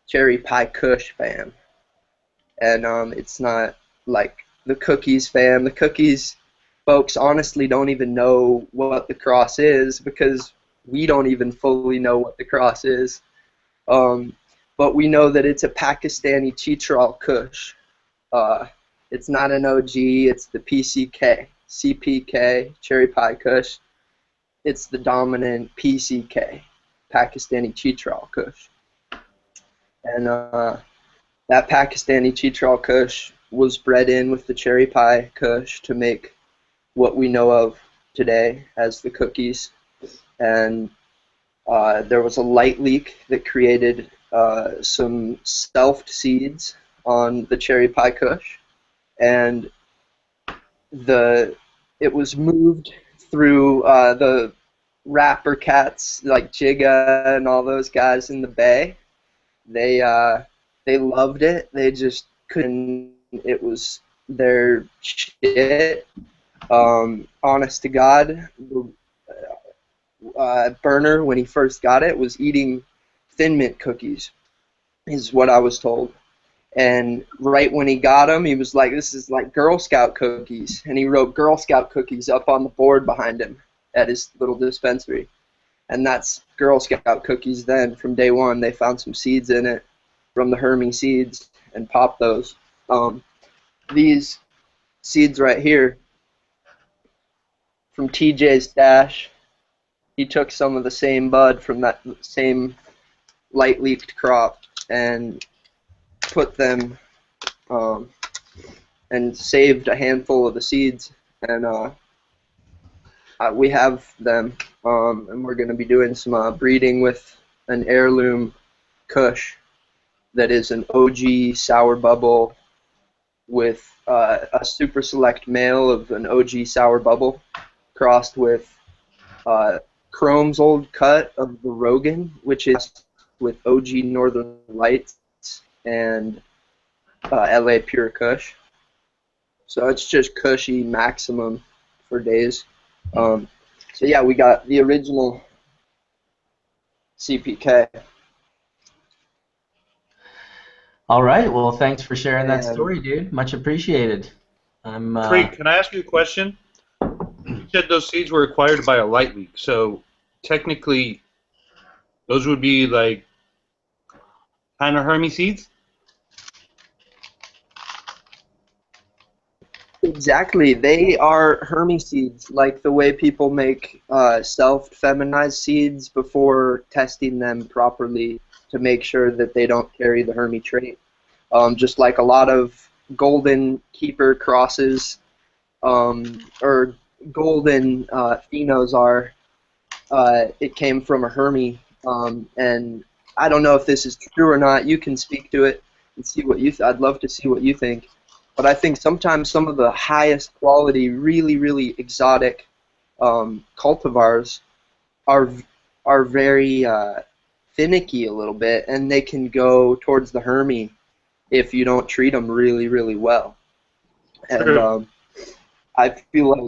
Cherry Pie Kush fam. And it's not like the Cookies fam. The Cookies folks honestly don't even know what the cross is because we don't even fully know what the cross is. But we know that it's a Pakistani Chitral Kush. It's not an OG, it's the PCK. CPK, Cherry Pie Kush. It's the dominant PCK, Pakistani Chitral Kush. And that Pakistani Chitral Kush was bred in with the Cherry Pie Kush to make what we know of today as the cookies. And there was a light leak that created some selfed seeds on the Cherry Pie Kush, and it was moved through the rapper cats like Jigga and all those guys in the Bay. They loved it. They just couldn't. It was their shit. Honest to God, Burner, when he first got it, was eating Thin Mint cookies, is what I was told. And right when he got them, he was like, this is like Girl Scout cookies. And he wrote Girl Scout cookies up on the board behind him at his little dispensary. And that's Girl Scout cookies then. From day one, they found some seeds in it from the Hermie seeds and popped those. These seeds right here from TJ's stash, he took some of the same bud from that same light leaked crop and put them and saved a handful of the seeds, and we have them, and we're going to be doing some breeding with an heirloom Kush that is an OG sour bubble with a super select male of an OG sour bubble, crossed with Chrome's old cut of the Rogan, which is with OG Northern Lights and LA Pure Kush. So it's just cushy maximum for days. So yeah, we got the original CPK. All right. Well, thanks for sharing that story, dude. Much appreciated. Creek, can I ask you a question? You said those seeds were acquired by a light leak, so technically those would be like kind of Hermy seeds? Exactly. They are Hermy seeds, like the way people make self-feminized seeds before testing them properly to make sure that they don't carry the Hermy trait. Just like a lot of golden keeper crosses or golden phenos are, it came from a Hermy. And I don't know if this is true or not. You can speak to it and see what you I'd love to see what you think. But I think sometimes some of the highest quality, really, really exotic cultivars are very finicky a little bit, and they can go towards the Hermy if you don't treat them really, really well. And I feel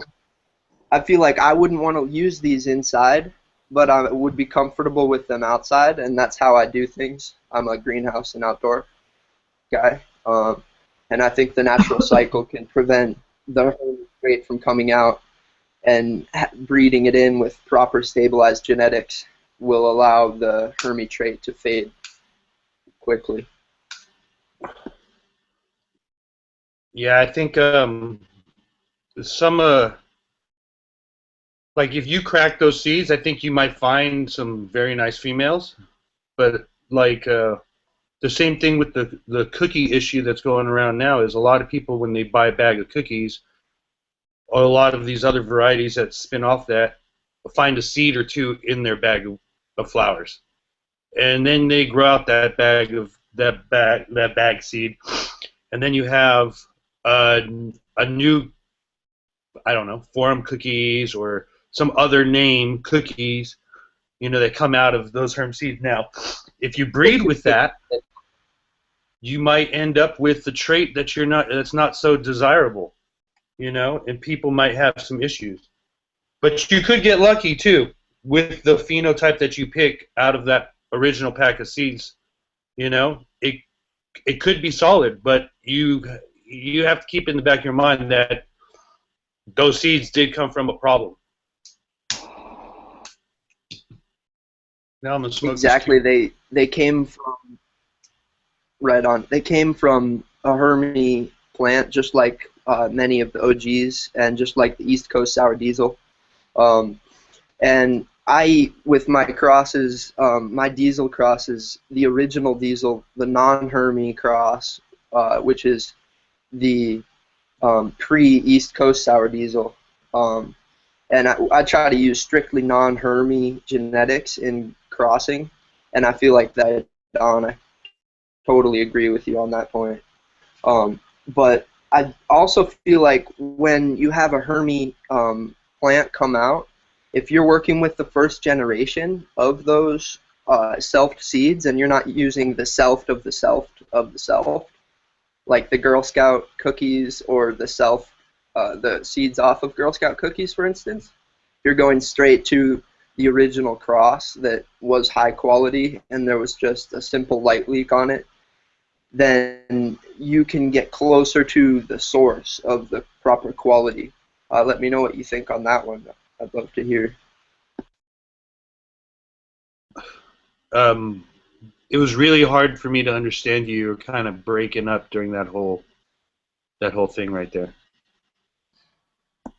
like I wouldn't want to use these inside, but I would be comfortable with them outside, and that's how I do things. I'm a greenhouse and outdoor guy. And I think the natural cycle can prevent the Hermy trait from coming out, and breeding it in with proper stabilized genetics will allow the Hermy trait to fade quickly. Yeah, I think some like if you crack those seeds, I think you might find some very nice females, but like the same thing with the cookie issue that's going around now is a lot of people, when they buy a bag of cookies, or a lot of these other varieties that spin off that, find a seed or two in their bag of flowers, and then they grow out that bag seed, and then you have a new, I don't know, Forum cookies or some other name cookies, you know, that come out of those Herm seeds. Now, if you breed with that, you might end up with the trait that's not so desirable, you know, and people might have some issues. But you could get lucky too with the phenotype that you pick out of that original pack of seeds. You know, it could be solid, but you have to keep in the back of your mind that those seeds did come from a problem. Now I'm gonna smoke. Exactly. They came from right on. They came from a Hermy plant, just like many of the OGs, and just like the East Coast Sour Diesel. And I, with my crosses, my diesel crosses, the original diesel, the non-Hermy cross, which is the pre-East Coast Sour Diesel, and I try to use strictly non-Hermy genetics in crossing, and I feel like that I totally agree with you on that point. But I also feel like when you have a Hermy plant come out, if you're working with the first generation of those self seeds, and you're not using the self of the self of the self, like the Girl Scout cookies or the seeds off of Girl Scout cookies, for instance, you're going straight to the original cross that was high quality and there was just a simple light leak on it, then you can get closer to the source of the proper quality. Let me know what you think on that one. I'd love to hear. It was really hard for me to understand you. You were kind of breaking up during that whole thing right there.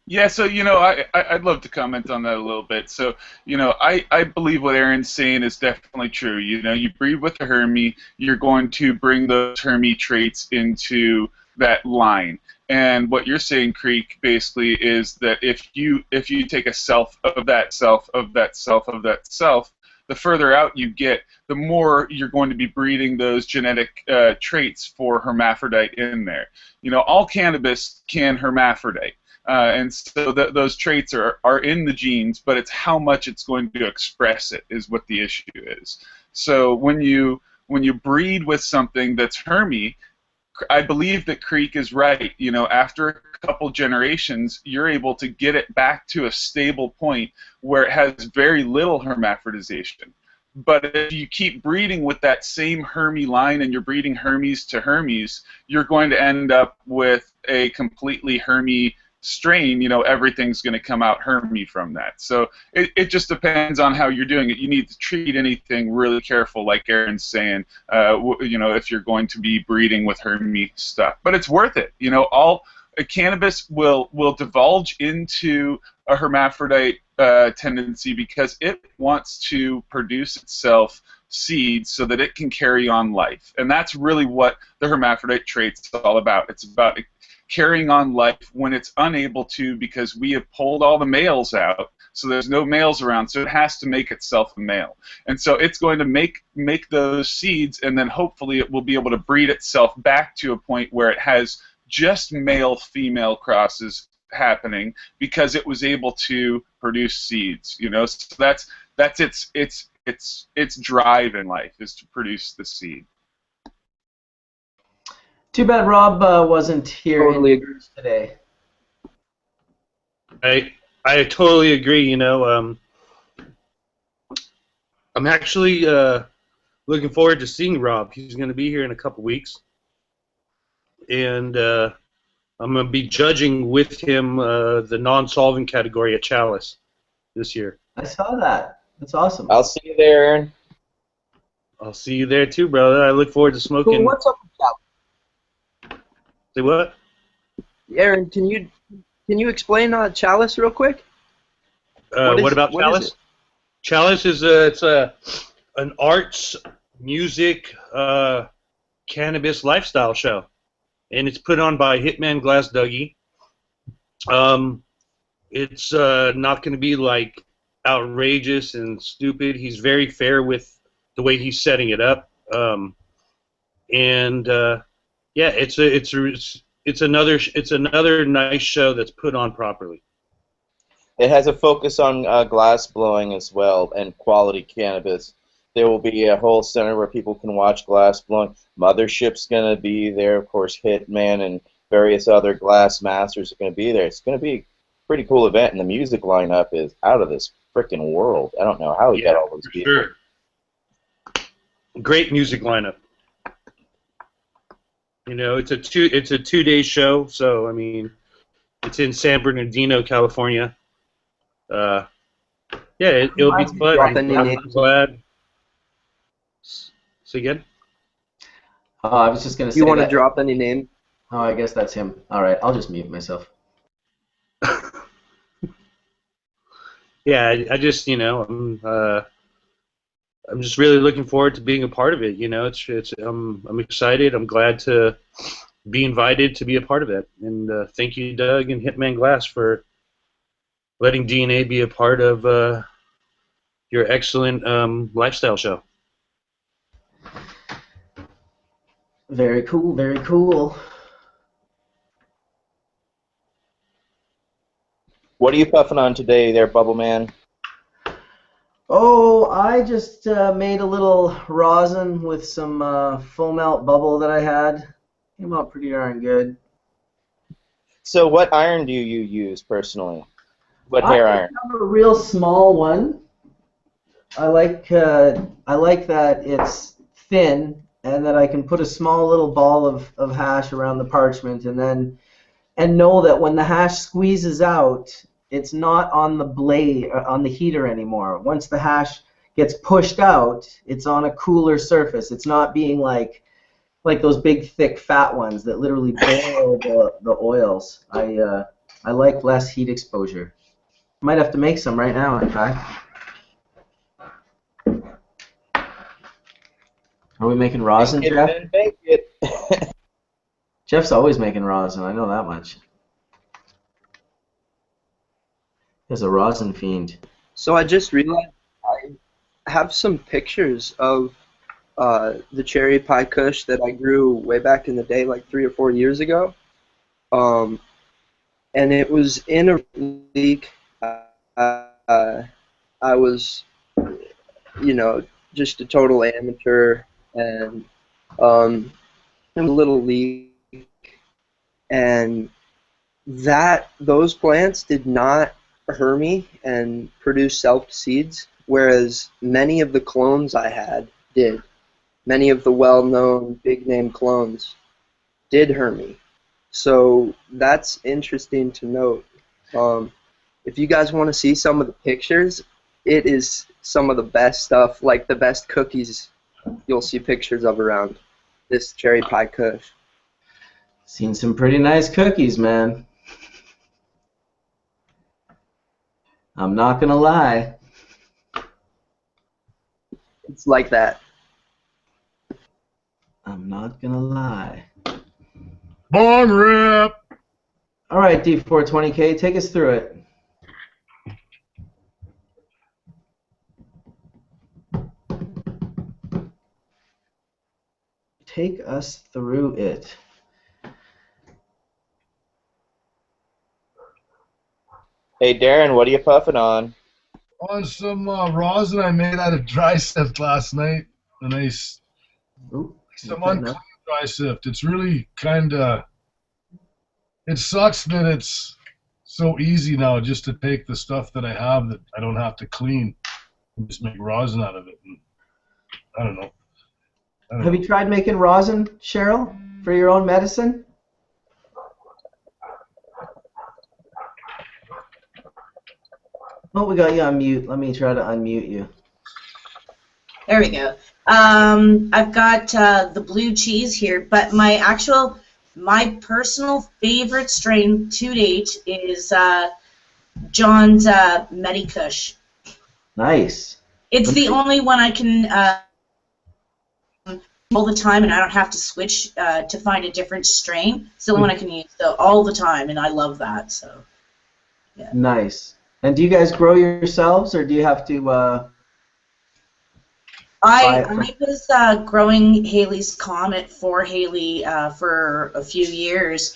Yeah, so, you know, I'd love to comment on that a little bit. So, you know, I believe what Aaron's saying is definitely true. You know, you breed with a Hermy, you're going to bring those Hermy traits into that line. And what you're saying, Creek, basically is that if you take a self of that self of that self of that self, the further out you get, the more you're going to be breeding those genetic traits for hermaphrodite in there. All cannabis can hermaphrodite. And so those traits are in the genes, but it's how much it's going to express it is what the issue is. So when you breed with something that's Hermy, I believe that Creek is right. After a couple generations, you're able to get it back to a stable point where it has very little hermaphrodization. But if you keep breeding with that same Hermy line and you're breeding Hermes to Hermes, you're going to end up with a completely Hermy strain. Everything's going to come out Hermy from that. So it just depends on how you're doing it. You need to treat anything really careful, like Aaron's saying, if you're going to be breeding with Hermy stuff. But it's worth it. All cannabis will divulge into a hermaphrodite tendency because it wants to produce itself seeds so that it can carry on life. And that's really what the hermaphrodite trait's all about. It's about carrying on life when it's unable to because we have pulled all the males out, so there's no males around, so it has to make itself a male. And so it's going to make those seeds, and then hopefully it will be able to breed itself back to a point where it has just male-female crosses happening because it was able to produce seeds. So that's its drive in life, is to produce the seed. Too bad Rob wasn't here today. I totally agree. I'm actually looking forward to seeing Rob. He's going to be here in a couple weeks, and I'm going to be judging with him the non-solvent category at Chalice this year. I saw that. That's awesome. I'll see you there, Aaron. I'll see you there too, brother. I look forward to smoking. Cool. What's up with Chalice? Say what? Aaron, can you explain Chalice real quick? What about Chalice? Chalice is an arts, music, cannabis lifestyle show, and it's put on by Hitman Glass Dougie. It's not going to be like outrageous and stupid. He's very fair with the way he's setting it up, yeah, it's another nice show that's put on properly. It has a focus on glass blowing as well and quality cannabis. There will be a whole center where people can watch glass blowing. Mothership's going to be there, of course. Hitman and various other glass masters are going to be there. It's going to be a pretty cool event, and the music lineup is out of this freaking world. I don't know how he got all those people. Sure. Great music lineup. It's a 2-day show, so I mean, it's in San Bernardino, California. Yeah, it'll be fun. I'm glad. Say again? I was just gonna say. You want to drop any name? Oh, I guess that's him. All right, I'll just mute myself. Yeah, I just I'm just really looking forward to being a part of it. I'm excited. I'm glad to be invited to be a part of it. And thank you, Doug and Hitman Glass, for letting DNA be a part of your excellent lifestyle show. Very cool. Very cool. What are you puffing on today, there, Bubbleman? Oh, I just made a little rosin with some full melt bubble that I had. Came out pretty darn good. So what iron do you use personally? What hair iron? I have a real small one. I like that it's thin and that I can put a small little ball of hash around the parchment and know that when the hash squeezes out, it's not on the blade, on the heater anymore. Once the hash gets pushed out, it's on a cooler surface. It's not being like those big, thick, fat ones that literally boil the oils. I like less heat exposure. Might have to make some right now, in fact. Are we making rosin, Jeff? Make it. Jeff's always making rosin. I know that much. He's a rosin fiend. So I just realized have some pictures of the cherry pie kush that I grew way back in the day, like 3 or 4 years ago. And it was in a league. I was, just a total amateur, and it was a little league, and those plants did not hermy and produce self-seeds, whereas many of the clones I had did. Many of the well-known big-name clones did hermy. So that's interesting to note. If you guys want to see some of the pictures, it is some of the best stuff, like the best cookies you'll see pictures of around this cherry pie kush. Seen some pretty nice cookies, man. I'm not gonna lie. It's like that. I'm not gonna lie. Bong rip! All right, D420K, take us through it. Take us through it. Hey, Darrin, what are you puffing on? On some rosin I made out of dry sift last night. A nice, some unclean dry sift. It's really kind of, it sucks that it's so easy now just to take the stuff that I have that I don't have to clean and just make rosin out of it. And I don't know. Have you tried making rosin, Cheryl, for your own medicine? Oh, we got you on mute. Let me try to unmute you. There we go. I've got the blue cheese here, but my personal favorite strain to date is John's Medikush. Nice. It's the only one I can all the time, and I don't have to switch to find a different strain. It's the only one I can use all the time, and I love that. So, yeah. Nice. And do you guys grow yourselves, or do you have to? I was growing Haley's Comet for Haley for a few years,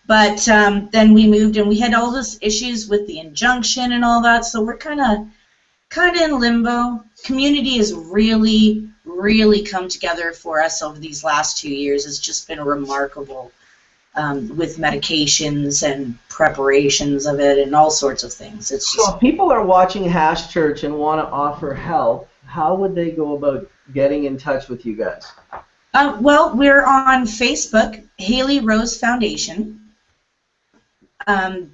but then we moved and we had all those issues with the injunction and all that, so we're kind of in limbo. Community has really come together for us over these last 2 years. It's just been remarkable with medications and preparations of it and all sorts of things. It's just, so if people are watching Hash Church and want to offer help, how would they go about getting in touch with you guys? Well, we're on Facebook, Haley Rose Foundation. I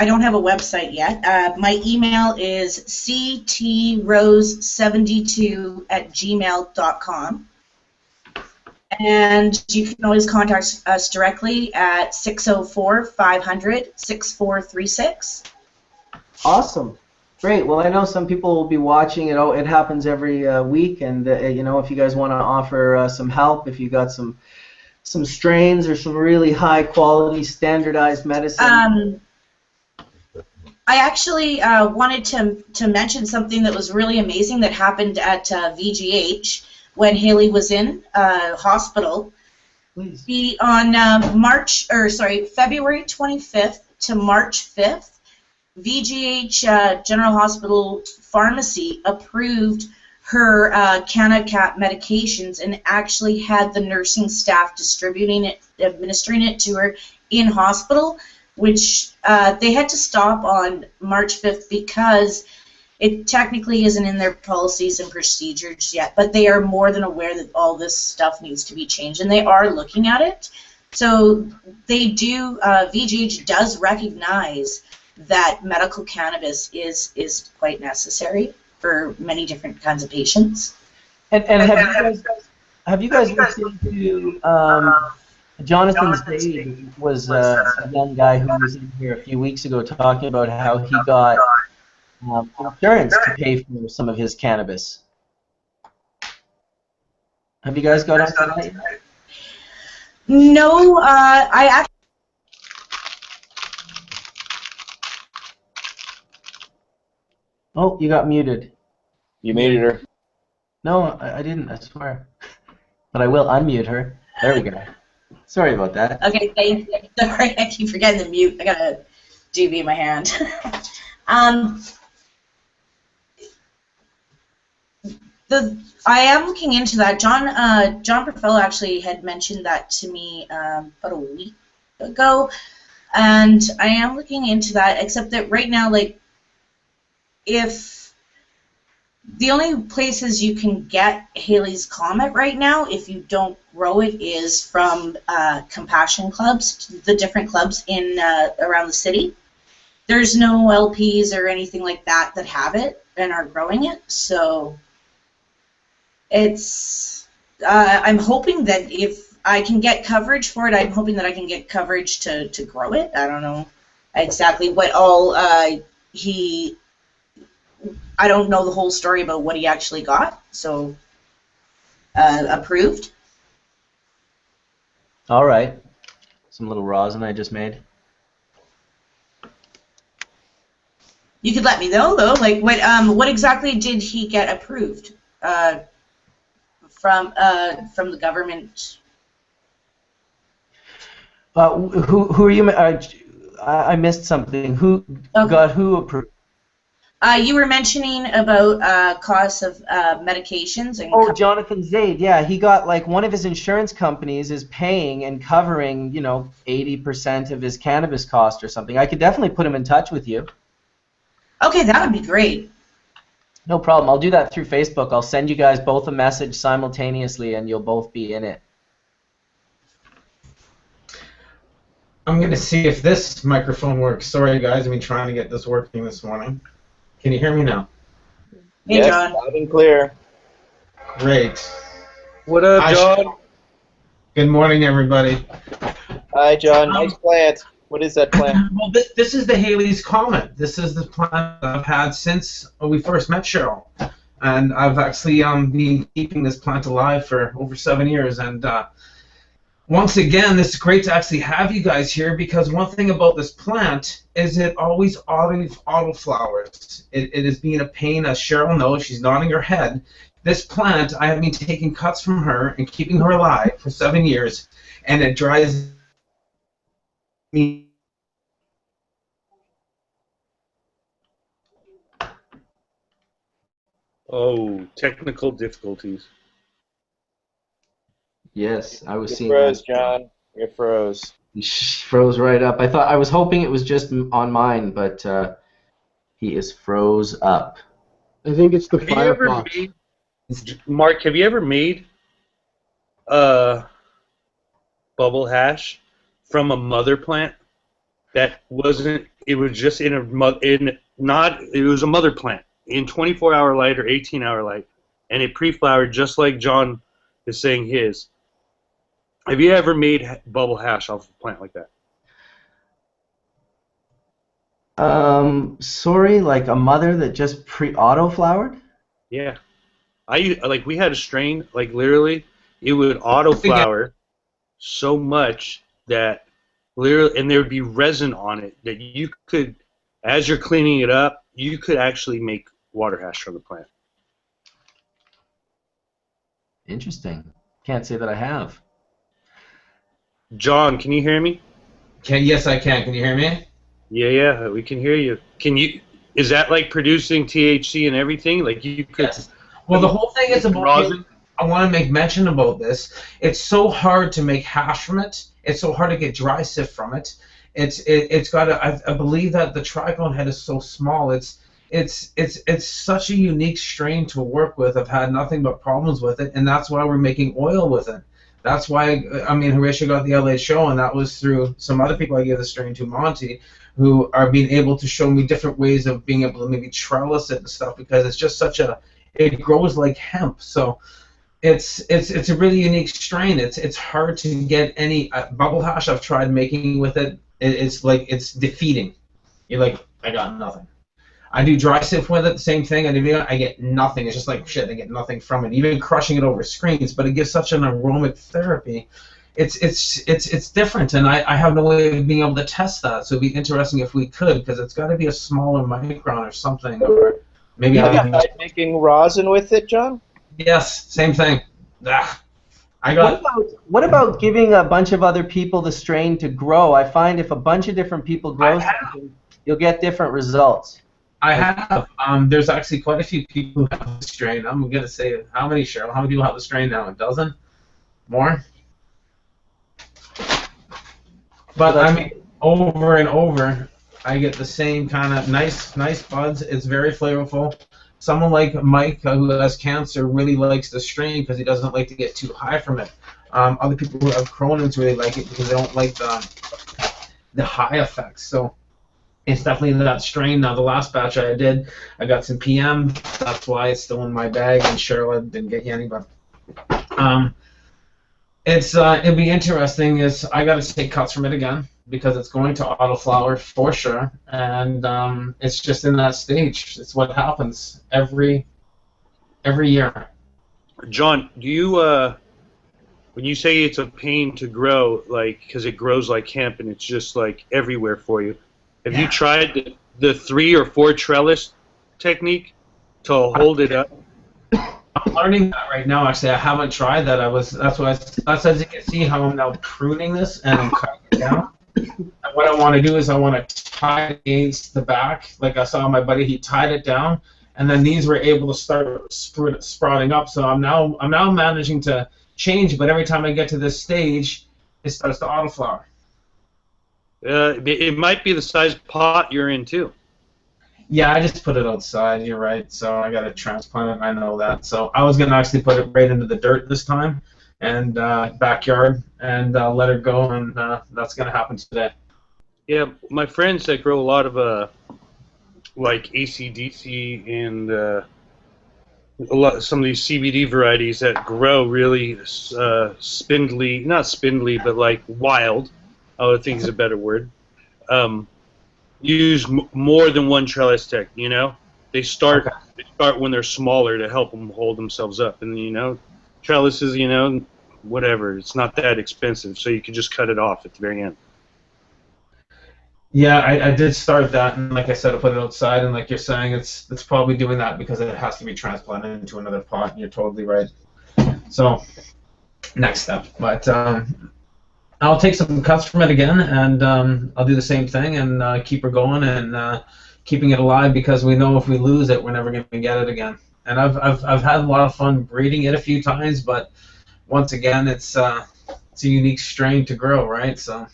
don't have a website yet. My email is ctrose72@gmail.com. And you can always contact us directly at 604-500-6436. Awesome. Great. Well, I know some people will be watching it. It happens every week, and if you guys want to offer some help, if you got some strains or some really high quality standardized medicine. I actually wanted to mention something that was really amazing that happened at VGH when Haley was in hospital. Please. On February 25th to March 5th, VGH General Hospital Pharmacy approved her CanaCap medications and actually had the nursing staff administering it to her in hospital, which they had to stop on March 5th because it technically isn't in their policies and procedures yet, but they are more than aware that all this stuff needs to be changed, and they are looking at it. So they do, VGH does recognize that medical cannabis is quite necessary for many different kinds of patients. And have you guys listened to Jonathan Spade was a young guy who was in here a few weeks ago talking about how he got insurance to pay for some of his cannabis. Have you guys got onto that yet? No, I actually. Oh, you got muted. You muted her. No, I didn't, I swear. But I will unmute her. There we go. Sorry about that. Okay, thank you. Sorry, I keep forgetting to mute. I got a GB in my hand. I am looking into that. John Berfelo actually had mentioned that to me about a week ago, and I am looking into that. Except that right now, like, if the only places you can get Halley's Comet right now, if you don't grow it, is from compassion clubs, the different clubs in around the city. There's no LPs or anything like that that have it and are growing it, so it's. I'm hoping that if I can get coverage for it, I'm hoping that I can get coverage to grow it. I don't know exactly what all he. I don't know the whole story about what he actually got, so approved. All right. Some little rosin I just made. You could let me know though, like what exactly did he get approved from the government? Who are you? I missed something. Who got who approved? You were mentioning about costs of medications and. Oh, Jonathan Zaid. Yeah, he got, like, one of his insurance companies is paying and covering, 80% of his cannabis cost or something. I could definitely put him in touch with you. Okay, that would be great. No problem. I'll do that through Facebook. I'll send you guys both a message simultaneously, and you'll both be in it. I'm going to see if this microphone works. Sorry, guys. I've been trying to get this working this morning. Can you hear me now? Hey, yes, John. loud and clear. Great. What up, John? Good morning, everybody. Hi, John. Nice plant. What is that plant? Well, this is the Halley's Comet. This is the plant that I've had since we first met Cheryl. And I've actually been keeping this plant alive for over 7 years. And once again, it's great to actually have you guys here, because one thing about this plant is it always auto flowers. It is being a pain, as Cheryl knows. She's nodding her head. This plant, I have been taking cuts from her and keeping her alive for 7 years, and it dries me. Oh, technical difficulties. Yes, I was You seeing froze, that. John. You froze. He froze right up. I was hoping it was just on mine, but he is froze up. I think it's the Have you ever Firefox. made, Mark, have you ever made bubble hash from a mother plant that wasn't? It was just it was a mother plant in 24-hour light or 18-hour light, and it pre-flowered just like John is saying his. Have you ever made bubble hash off a plant like that? Sorry, like a mother that just auto flowered? Yeah. We had a strain, like literally, it would auto flower so much that literally, and there would be resin on it that you could, as you're cleaning it up, you could actually make water hash from the plant. Interesting. Can't say that I have. John, can you hear me? Yes, I can. Can you hear me? Yeah, we can hear you. Is that like producing THC and everything? Like you could. Yes. Well, the whole thing is about rosin. I want to make mention about this. It's so hard to make hash from it. It's so hard to get dry sift from it. It's got I believe that the trichome head is so small. It's such a unique strain to work with. I've had nothing but problems with it, and that's why we're making oil with it. That's why, I mean, Horatio got the LA show, and that was through some other people I gave the strain to, Monty, who are being able to show me different ways of being able to maybe trellis it and stuff, because it's just it grows like hemp. So it's a really unique strain. It's hard to get any bubble hash I've tried making with it. It's defeating. You're like, I got nothing. I do dry sift with it, the same thing. I get nothing. It's just like shit. I get nothing from it. Even crushing it over screens, but it gives such an aromatic therapy. It's different, and I have no way of being able to test that. So it'd be interesting if we could, because it's got to be a smaller micron or something, or maybe Have you tried making rosin with it, John? Yes, same thing. I got. What about giving a bunch of other people the strain to grow? I find if a bunch of different people grow something, you'll get different results. I have. There's actually quite a few people who have the strain. I'm gonna say, how many, Cheryl? How many people have the strain now? A dozen? More? But I mean, over and over, I get the same kind of nice buds. It's very flavorful. Someone like Mike, who has cancer, really likes the strain because he doesn't like to get too high from it. Other people who have Crohn's really like it because they don't like the high effects. So it's definitely that strain. Now, the last batch I did, I got some PM. That's why it's still in my bag, and Cheryl didn't get you any, but it'll be interesting. Is I got to take cuts from it again because it's going to autoflower for sure, and it's just in that stage. It's what happens every year. John, do you when you say it's a pain to grow, like because it grows like hemp and it's just like everywhere for you? Have you tried the 3 or 4 trellis technique to hold it up? I'm learning that right now. Actually, I haven't tried that. That's as you can see how I'm now pruning this and I'm cutting it down. And what I want to do is I want to tie it against the back. Like I saw my buddy, he tied it down, and then these were able to start sprouting up. So I'm now managing to change, but every time I get to this stage, it starts to autoflower. It might be the size pot you're in too. Yeah, I just put it outside. You're right. So I got to transplant it. I know that. So I was gonna actually put it right into the dirt this time, and backyard, and let her go, and that's gonna happen today. Yeah, my friends that grow a lot of like ACDC and some of these CBD varieties that grow really spindly, not spindly, but like wild. I think is a better word. Use more than one trellis tech. You know, they start when they're smaller to help them hold themselves up, and you know, trellises, you know, whatever. It's not that expensive, so you can just cut it off at the very end. Yeah, I did start that, and like I said, I put it outside, and like you're saying, it's probably doing that because it has to be transplanted into another pot, and you're totally right. So, next step. But I'll take some cuts from it again, and I'll do the same thing and keep her going and keeping it alive because we know if we lose it, we're never going to get it again. And I've had a lot of fun breeding it a few times, but once again, it's a unique strain to grow, right? So.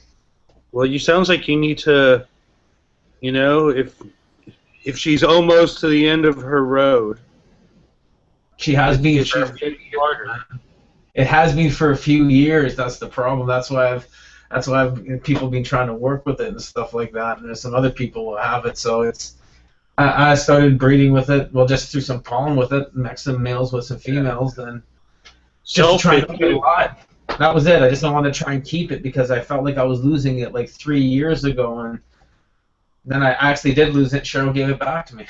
Well, you sounds like you need to, you know, if she's almost to the end of her road. She has been. It has been for a few years. That's the problem. That's why people been trying to work with it and stuff like that. And there's some other people who have it. So I started breeding with it. Well, just threw some pollen with it, mixed some males with some females, and just to try to keep it alive. That was it. I just don't want to try and keep it because I felt like I was losing it like 3 years ago, and then I actually did lose it. Cheryl gave it back to me.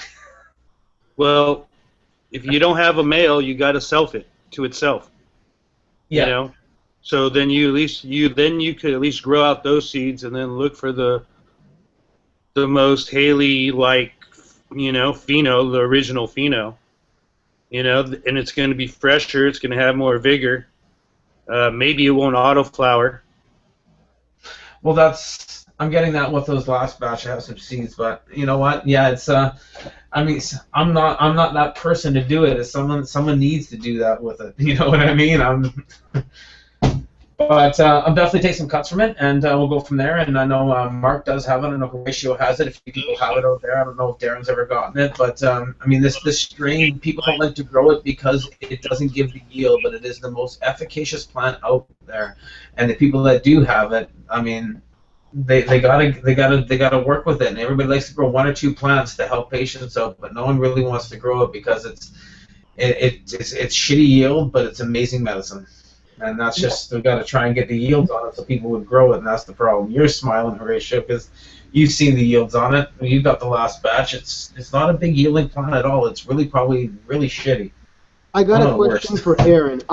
Well, if you don't have a male, you got to self it to itself. Yeah. You know, so then you could at least grow out those seeds and then look for the most Haley like, you know, pheno, the original pheno. You know, and it's going to be fresher. It's going to have more vigor. Maybe it won't autoflower. Well, I'm getting that with those last batch. I have some seeds, but you know what? Yeah, it's I mean, I'm not that person to do it. It's someone needs to do that with it. You know what I mean? But I'm definitely taking some cuts from it, and we'll go from there. And I know Mark does have it. I know Horatio has it. A few people have it out there. I don't know if Darrin's ever gotten it, but I mean, this strain, people don't like to grow it because it doesn't give the yield, but it is the most efficacious plant out there. And the people that do have it, I mean, they gotta work with it. And everybody likes to grow 1 or 2 plants to help patients out, but no one really wants to grow it because it's shitty yield, but it's amazing medicine. And that's just, we've got to try and get the yields on it so people would grow it, and that's the problem. You're smiling, Horatio, because you've seen the yields on it. You've got the last batch. It's not a big yielding plant at all. It's probably really shitty. I got a question for Darrin.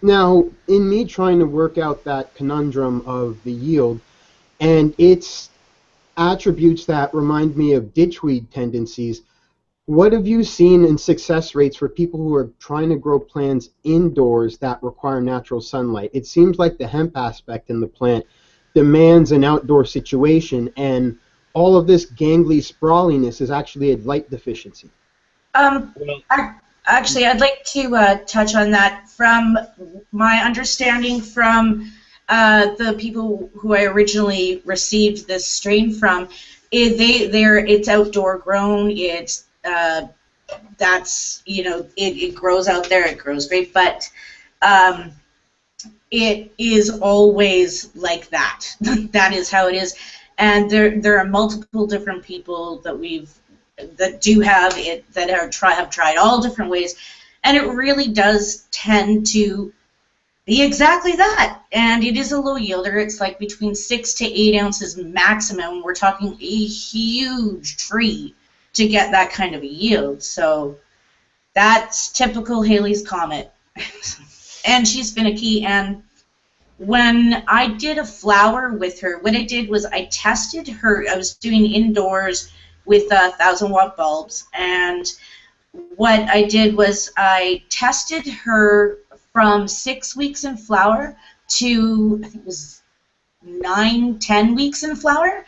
Now, in me trying to work out that conundrum of the yield, and its attributes that remind me of ditchweed tendencies, What have you seen in success rates for people who are trying to grow plants indoors that require natural sunlight? It seems like the hemp aspect in the plant demands an outdoor situation, and all of this gangly sprawliness is actually a light deficiency. Actually, I'd like to touch on that. From my understanding from the people who I originally received this strain from, it's outdoor grown. It's it grows out there. It grows great, but it is always like that. That is how it is. And there are multiple different people that do have it, that have tried all different ways, and it really does tend to be exactly that. And it is a low yielder. It's like between 6 to 8 ounces maximum. We're talking a huge tree to get that kind of a yield. So that's typical Haley's Comet. And she's finicky. And when I did a flower with her, what I did was I tested her. I was doing indoors with 1,000-watt bulbs, and what I did was I tested her from 6 weeks in flower to, I think it was 9-10 weeks in flower.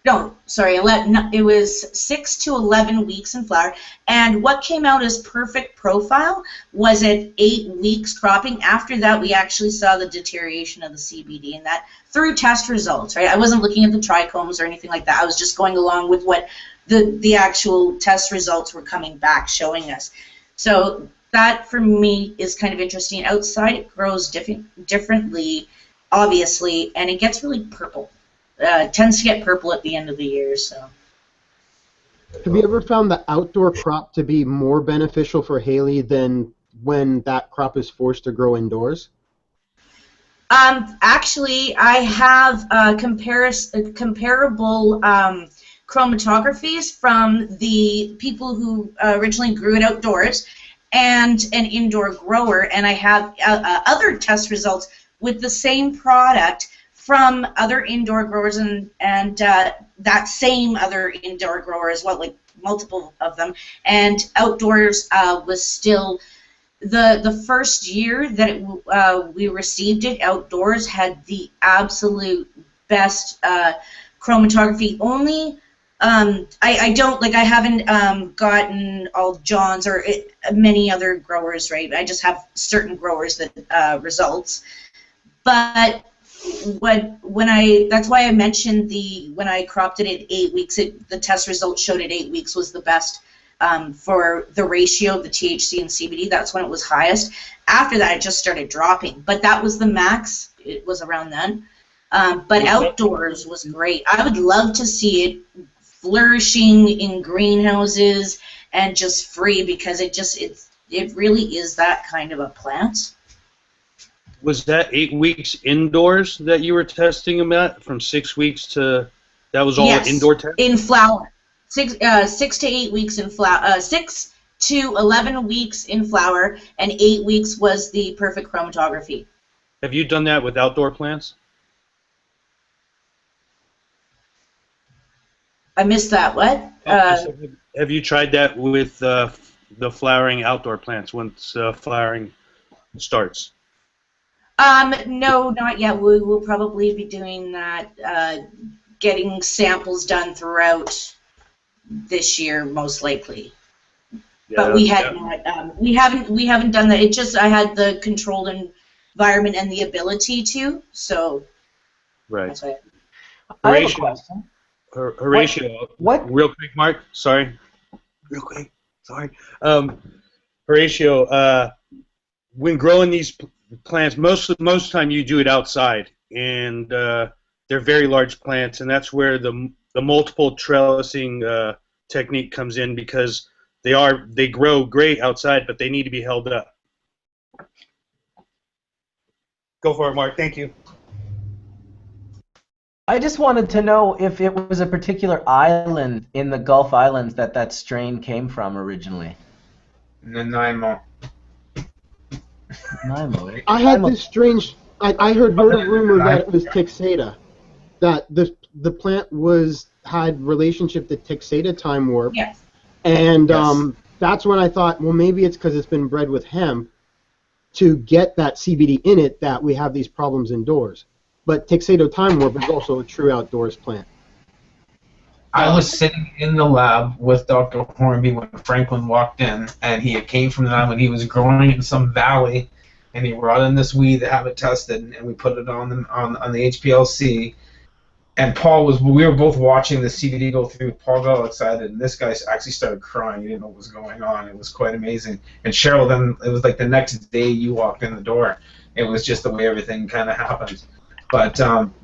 No, sorry, it was 6 to 11 weeks in flower, and what came out as perfect profile was at 8 weeks cropping. After that, we actually saw the deterioration of the CBD, and that through test results, right? I wasn't looking at the trichomes or anything like that. I was just going along with what the actual test results were coming back showing us. So that, for me, is kind of interesting. Outside, it grows differently, obviously, and it gets really purple. It tends to get purple at the end of the year. So, have you ever found the outdoor crop to be more beneficial for Haley than when that crop is forced to grow indoors? Actually, I have comparable chromatographies from the people who originally grew it outdoors and an indoor grower, and I have other test results with the same product from other indoor growers and that same other indoor grower as well, like multiple of them. And outdoors was still the first year that we received it. Outdoors had the absolute best chromatography. Only I haven't gotten all John's or many other growers, right? I just have certain growers that results, but. That's why I mentioned when I cropped it at 8 weeks, the test results showed at 8 weeks was the best for the ratio of the THC and CBD. That's when it was highest. After that, it just started dropping, but that was the max. It was around then. But outdoors was great. I would love to see it flourishing in greenhouses and just free, because it really is that kind of a plant. Was that 8 weeks indoors that you were testing them at? From 6 weeks to, that was all yes, indoor test? In flower. 6 to 8 weeks in flower. 6 to 11 weeks in flower, and 8 weeks was the perfect chromatography. Have you done that with outdoor plants? I missed that. What? Have you tried that with the flowering outdoor plants once flowering starts? No, not yet. We will probably be doing that, getting samples done throughout this year, most likely. Yeah, but we had not. We haven't done that. It just I had the controlled environment and the ability to. So. Right. That's why I have a question. Horatio. What? Real quick, Mark. Sorry. Real quick. Sorry. Horatio. When growing these plants, most of the time you do it outside, and they're very large plants, and that's where the multiple trellising technique comes in, because they grow great outside, but they need to be held up. Go for it, Mark. Thank you. I just wanted to know if it was a particular island in the Gulf Islands that strain came from originally. Nanaimo. I had this strange. I heard a rumor that it was Texada, that the plant had relationship to Texada time warp. Yes. And Yes. that's when I thought, well, maybe it's because it's been bred with hemp to get that CBD in it that we have these problems indoors. But Tuxedo Time Warp is also a true outdoors plant. I was sitting in the lab with Dr. Hornby when Franklin walked in, and he came from that when he was growing in some valley, and he brought in this weed to have it tested, and we put it on the HPLC. And we were both watching the CBD go through. Paul got all excited, and this guy actually started crying. He didn't know what was going on. It was quite amazing. And Cheryl, then it was like the next day you walked in the door. It was just the way everything kind of happened. But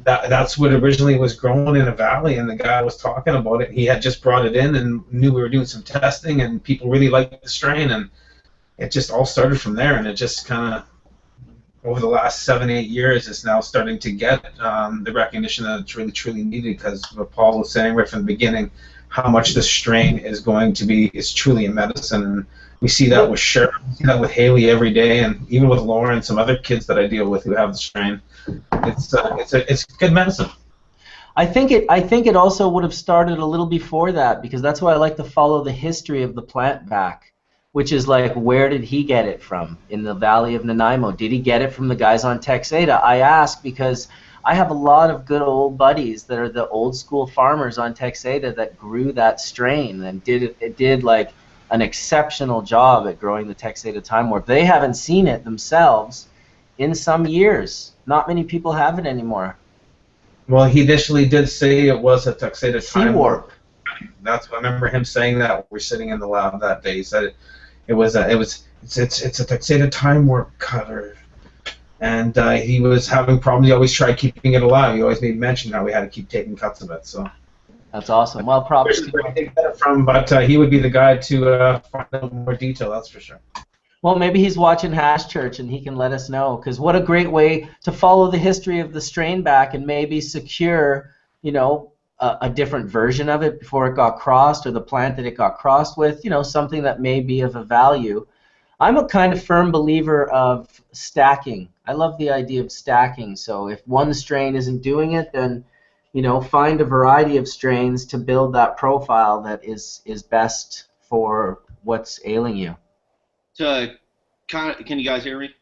that's what originally was grown in a valley, and the guy was talking about it. He had just brought it in and knew we were doing some testing, and people really liked the strain, and it just all started from there. And it just kind of, over the last 7-8 years, it's now starting to get the recognition that it's really, truly needed, because what Paul was saying right from the beginning, how much this strain is going to be, is truly a medicine. And we see that with Cheryl, we see that with Haley every day, and even with Lauren and some other kids that I deal with who have the strain. It's good medicine. I think it also would have started a little before that, because that's why I like to follow the history of the plant back, which is like, where did he get it from in the Valley of Nanaimo? Did he get it from the guys on Texada? I ask because I have a lot of good old buddies that are the old school farmers on Texada that grew that strain and did like an exceptional job at growing the Texada Time Warp. They haven't seen it themselves in some years. Not many people have it anymore. Well, he initially did say it was a Texada Time Warp. That's I remember him saying that. We're sitting in the lab that day. He said it's a Texada Time Warp cutter, and he was having problems. He always tried keeping it alive. He always made mention how we had to keep taking cuts of it. So that's awesome. Well, props to him. But he would be the guy to find out more detail. That's for sure. Well, maybe he's watching Hash Church and he can let us know, because what a great way to follow the history of the strain back and maybe secure, a different version of it before it got crossed, or the plant that it got crossed with, something that may be of a value. I'm a kind of firm believer of stacking. I love the idea of stacking. So if one strain isn't doing it, then find a variety of strains to build that profile that is best for what's ailing you. Can you guys hear me?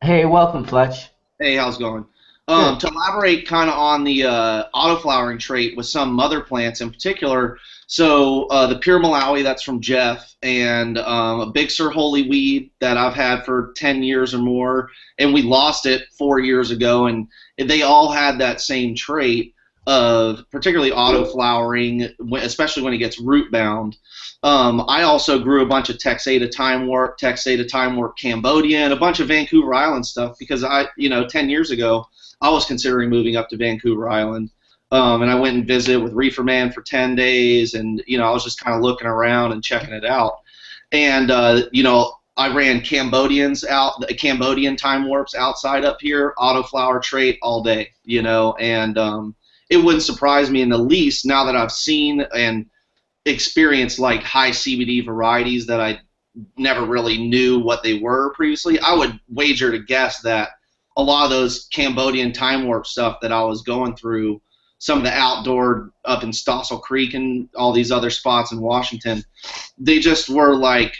Hey, welcome, Fletch. Hey, how's it going? To elaborate kind of on the autoflowering trait with some mother plants in particular, so the pure Malawi, that's from Jeff, and a big Sir Holy weed that I've had for 10 years or more, and we lost it 4 years ago, and they all had that same trait of particularly autoflowering, especially when it gets root bound. I also grew a bunch of Texada Time Warp Cambodian, a bunch of Vancouver Island stuff, because 10 years ago, I was considering moving up to Vancouver Island, and I went and visited with Reefer Man for 10 days, and I was just kind of looking around and checking it out, and I ran Cambodian Time Warps outside up here, autoflower trait all day, and it wouldn't surprise me in the least now that I've seen and experienced like high CBD varieties that I never really knew what they were previously. I would wager to guess that a lot of those Cambodian Time Warp stuff that I was going through, some of the outdoor up in Stossel Creek and all these other spots in Washington, they just were like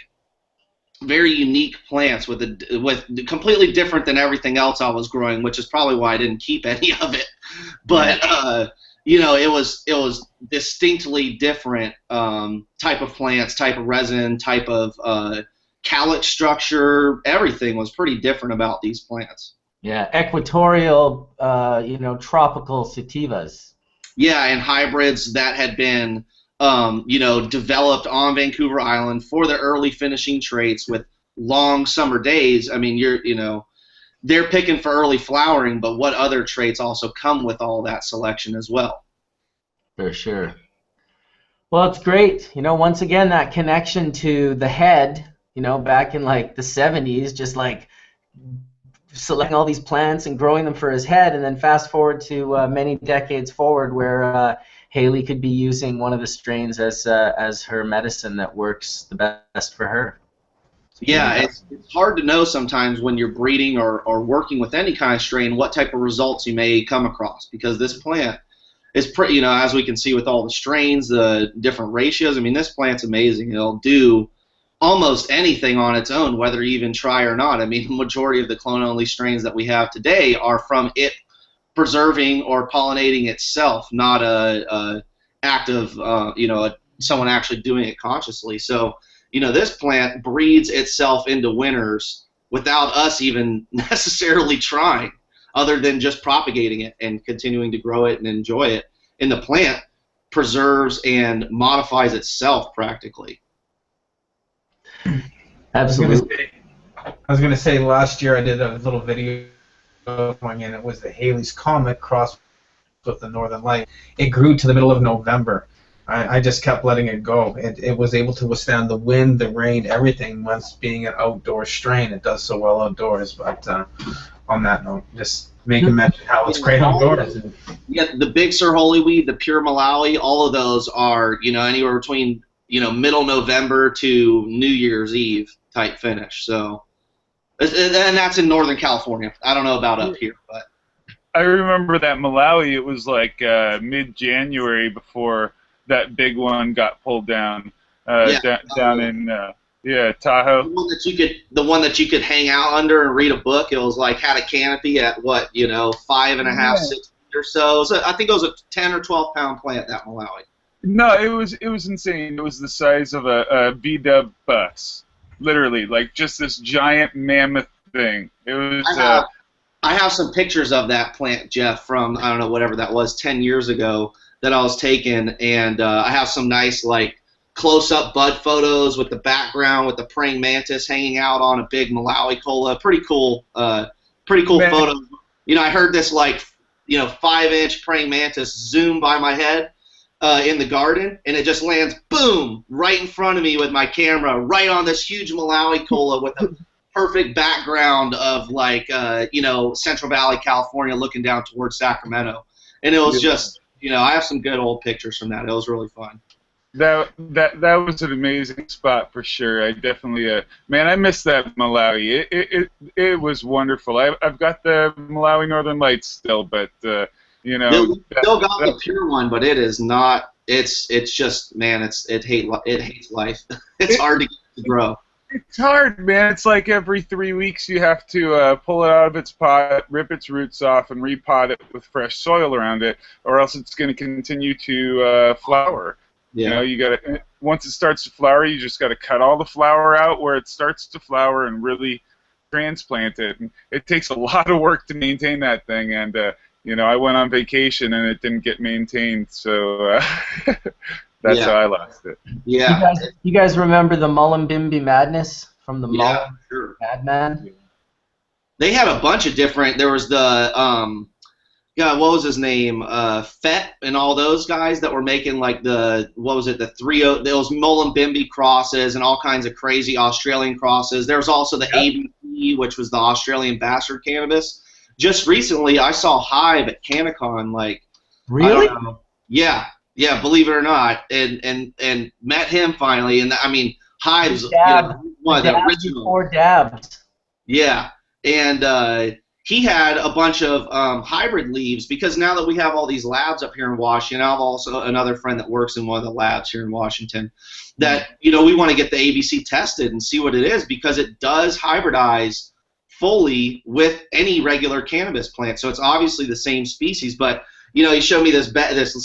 very unique plants with completely different than everything else I was growing, which is probably why I didn't keep any of it. But it was distinctly different type of plants, type of resin, type of calyx structure. Everything was pretty different about these plants. Yeah, equatorial, tropical sativas. Yeah, and hybrids that had been, developed on Vancouver Island for the early finishing traits with long summer days. I mean, they're picking for early flowering, but what other traits also come with all that selection as well? For sure. Well, it's great. Once again, that connection to the head, back in like the 70s, just like selecting all these plants and growing them for his head, and then fast forward to many decades forward where Haley could be using one of the strains as her medicine that works the best for her. Yeah, it's hard to know sometimes when you're breeding or working with any kind of strain what type of results you may come across, because this plant, it's pretty, you know, as we can see with all the strains, the different ratios. I mean, this plant's amazing. It'll do almost anything on its own, whether you even try or not. I mean, the majority of the clone-only strains that we have today are from it preserving or pollinating itself, not a act of, you know, someone actually doing it consciously. So, you know, this plant breeds itself into winners without us even necessarily trying, other than just propagating it and continuing to grow it and enjoy it. And the plant preserves and modifies itself practically. Absolutely. I was going to say last year I did a little video and it was the Halley's Comet crossed with the Northern Light. It grew to the middle of November. I just kept letting it go. It was able to withstand the wind, the rain, everything, once being an outdoor strain. It does so well outdoors. But on that note, just making mention how it's great outdoors. Yeah, the Big Sur Holyweed, the Pure Malawi, all of those are, you know, anywhere between, you know, middle November to New Year's Eve type finish. So, and that's in Northern California. I don't know about up here, but I remember that Malawi. It was like mid-January before that big one got pulled down. Down in Tahoe. The one that you could hang out under and read a book. It was like had a canopy at what, you know, 5.5, 6 feet or so. So I think it was a 10 or 12 pound plant, that Malawi. No, it was insane. It was the size of a VW bus, literally, like just this giant mammoth thing. It was. I have some pictures of that plant, Jeff, from I don't know whatever that was 10 years ago that I was taking, and I have some nice like close-up bud photos with the background with the praying mantis hanging out on a big Malawi cola. Pretty cool photo. You know, I heard this like, you know, 5-inch praying mantis zoom by my head in the garden, and it just lands, boom, right in front of me with my camera, right on this huge Malawi cola with a perfect background of like, you know, Central Valley, California, looking down towards Sacramento, and it was just, you know, I have some good old pictures from that. It was really fun. That was an amazing spot for sure. I definitely, man, I miss that Malawi. It was wonderful. I've got the Malawi Northern Lights still, but you know, still got the pure one, but it is not. It's just, man, it hates life. It's hard to get to grow. It's hard, man. It's like every 3 weeks you have to pull it out of its pot, rip its roots off, and repot it with fresh soil around it, or else it's going to continue to flower. Yeah. You know, you got once it starts to flower, you just got to cut all the flower out where it starts to flower and really transplant it. And it takes a lot of work to maintain that thing, and you know, I went on vacation and it didn't get maintained, so that's how I lost it. Yeah. You guys remember the Mullumbimby Madness from the sure. Madman? They had a bunch of different. There was the what was his name? Fett and all those guys that were making like the those Mullumbimby crosses and all kinds of crazy Australian crosses. There was also the ABC, which was the Australian bastard cannabis. Just recently, I saw Hive at CannaCon. Like, really? Yeah, believe it or not, and met him finally. And I mean, Hive's one of the original. Before dabs. Yeah, and he had a bunch of hybrid leaves, because now that we have all these labs up here in Washington, I have also another friend that works in one of the labs here in Washington, that, you know, we want to get the ABC tested and see what it is, because it does hybridize fully with any regular cannabis plant. So it's obviously the same species, but, you know, he showed me this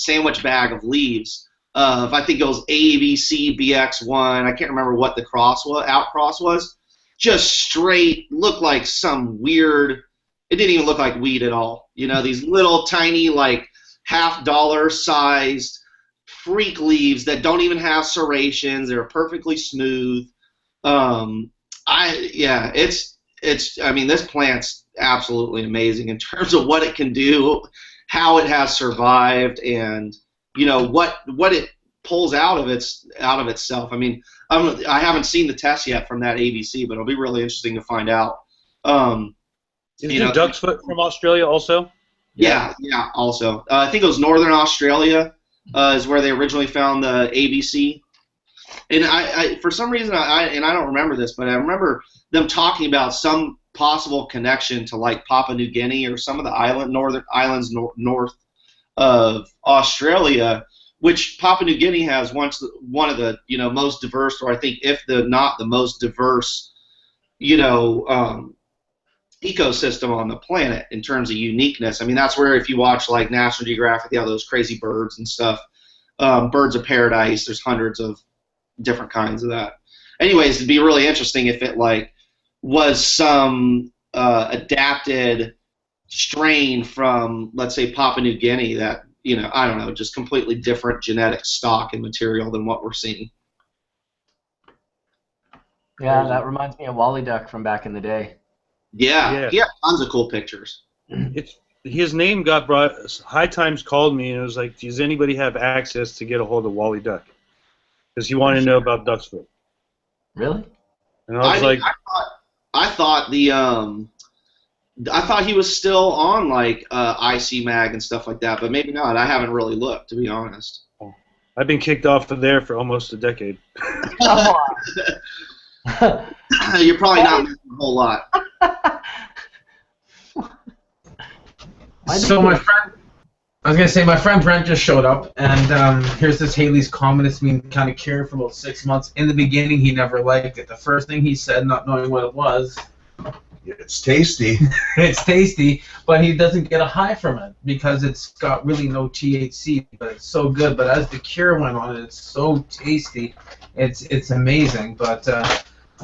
sandwich bag of leaves. I think it was ABC BX1. I can't remember what the outcross was. Just straight, looked like some weird. It didn't even look like weed at all. You know, these little tiny, like $50 sized freak leaves that don't even have serrations. They're perfectly smooth. I mean, this plant's absolutely amazing in terms of what it can do, how it has survived, and, you know, what it pulls out of itself. I mean, I haven't seen the test yet from that ABC, but it'll be really interesting to find out. Isn't Duck's Foot from Australia also? Yeah, also. I think it was Northern Australia is where they originally found the ABC. And I for some reason, I don't remember this, but I remember them talking about some possible connection to like Papua New Guinea or some of the northern islands north of Australia, which Papua New Guinea has one of the most diverse, or I think if not the most diverse, ecosystem on the planet in terms of uniqueness. I mean, that's where if you watch like National Geographic, they have those crazy birds and stuff, birds of paradise. There's hundreds of different kinds of that. Anyways, it'd be really interesting if it like was some adapted strain from, let's say, Papua New Guinea that, I don't know, just completely different genetic stock and material than what we're seeing. Yeah, that reminds me of Wally Duck from back in the day. Yeah, he had tons of cool pictures. His name got brought. High Times called me and it was like, does anybody have access to get a hold of Wally Duck? Because he wanted to know about duck's foot. Really? And I was like, I thought he was still on like IC Mag and stuff like that, but maybe not. I haven't really looked, to be honest. I've been kicked off of there for almost a decade. You're probably not missing a whole lot. So my friend, I was gonna say my friend Brent just showed up, and here's this Haley's Comet. It's been kind of cured for about 6 months. In the beginning, he never liked it. The first thing he said, not knowing what it was, it's tasty. It's tasty, but he doesn't get a high from it because it's got really no THC. But it's so good. But as the cure went on, it's so tasty. It's amazing. But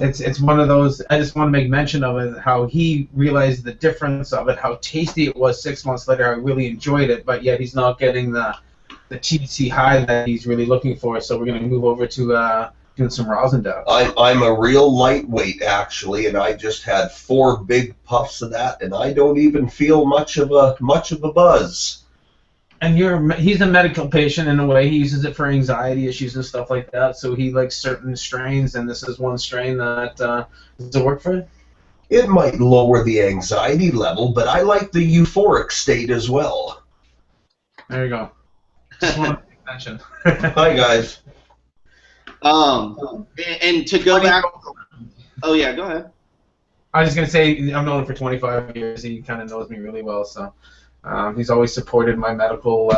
it's one of those. I just want to make mention of it. How he realized the difference of it. How tasty it was 6 months later. I really enjoyed it, but yet he's not getting the THC high that he's really looking for. So we're gonna move over to doing some rosin dab. I'm a real lightweight actually, and I just had 4 big puffs of that, and I don't even feel much of a buzz. And he's a medical patient in a way. He uses it for anxiety issues and stuff like that. So he likes certain strains, and this is one strain that does it work for you? It might lower the anxiety level, but I like the euphoric state as well. There you go. Just want to mention. Hi guys. And to go back. Oh yeah, go ahead. I was just gonna say I've known him for 25 years. He kind of knows me really well, so he's always supported my medical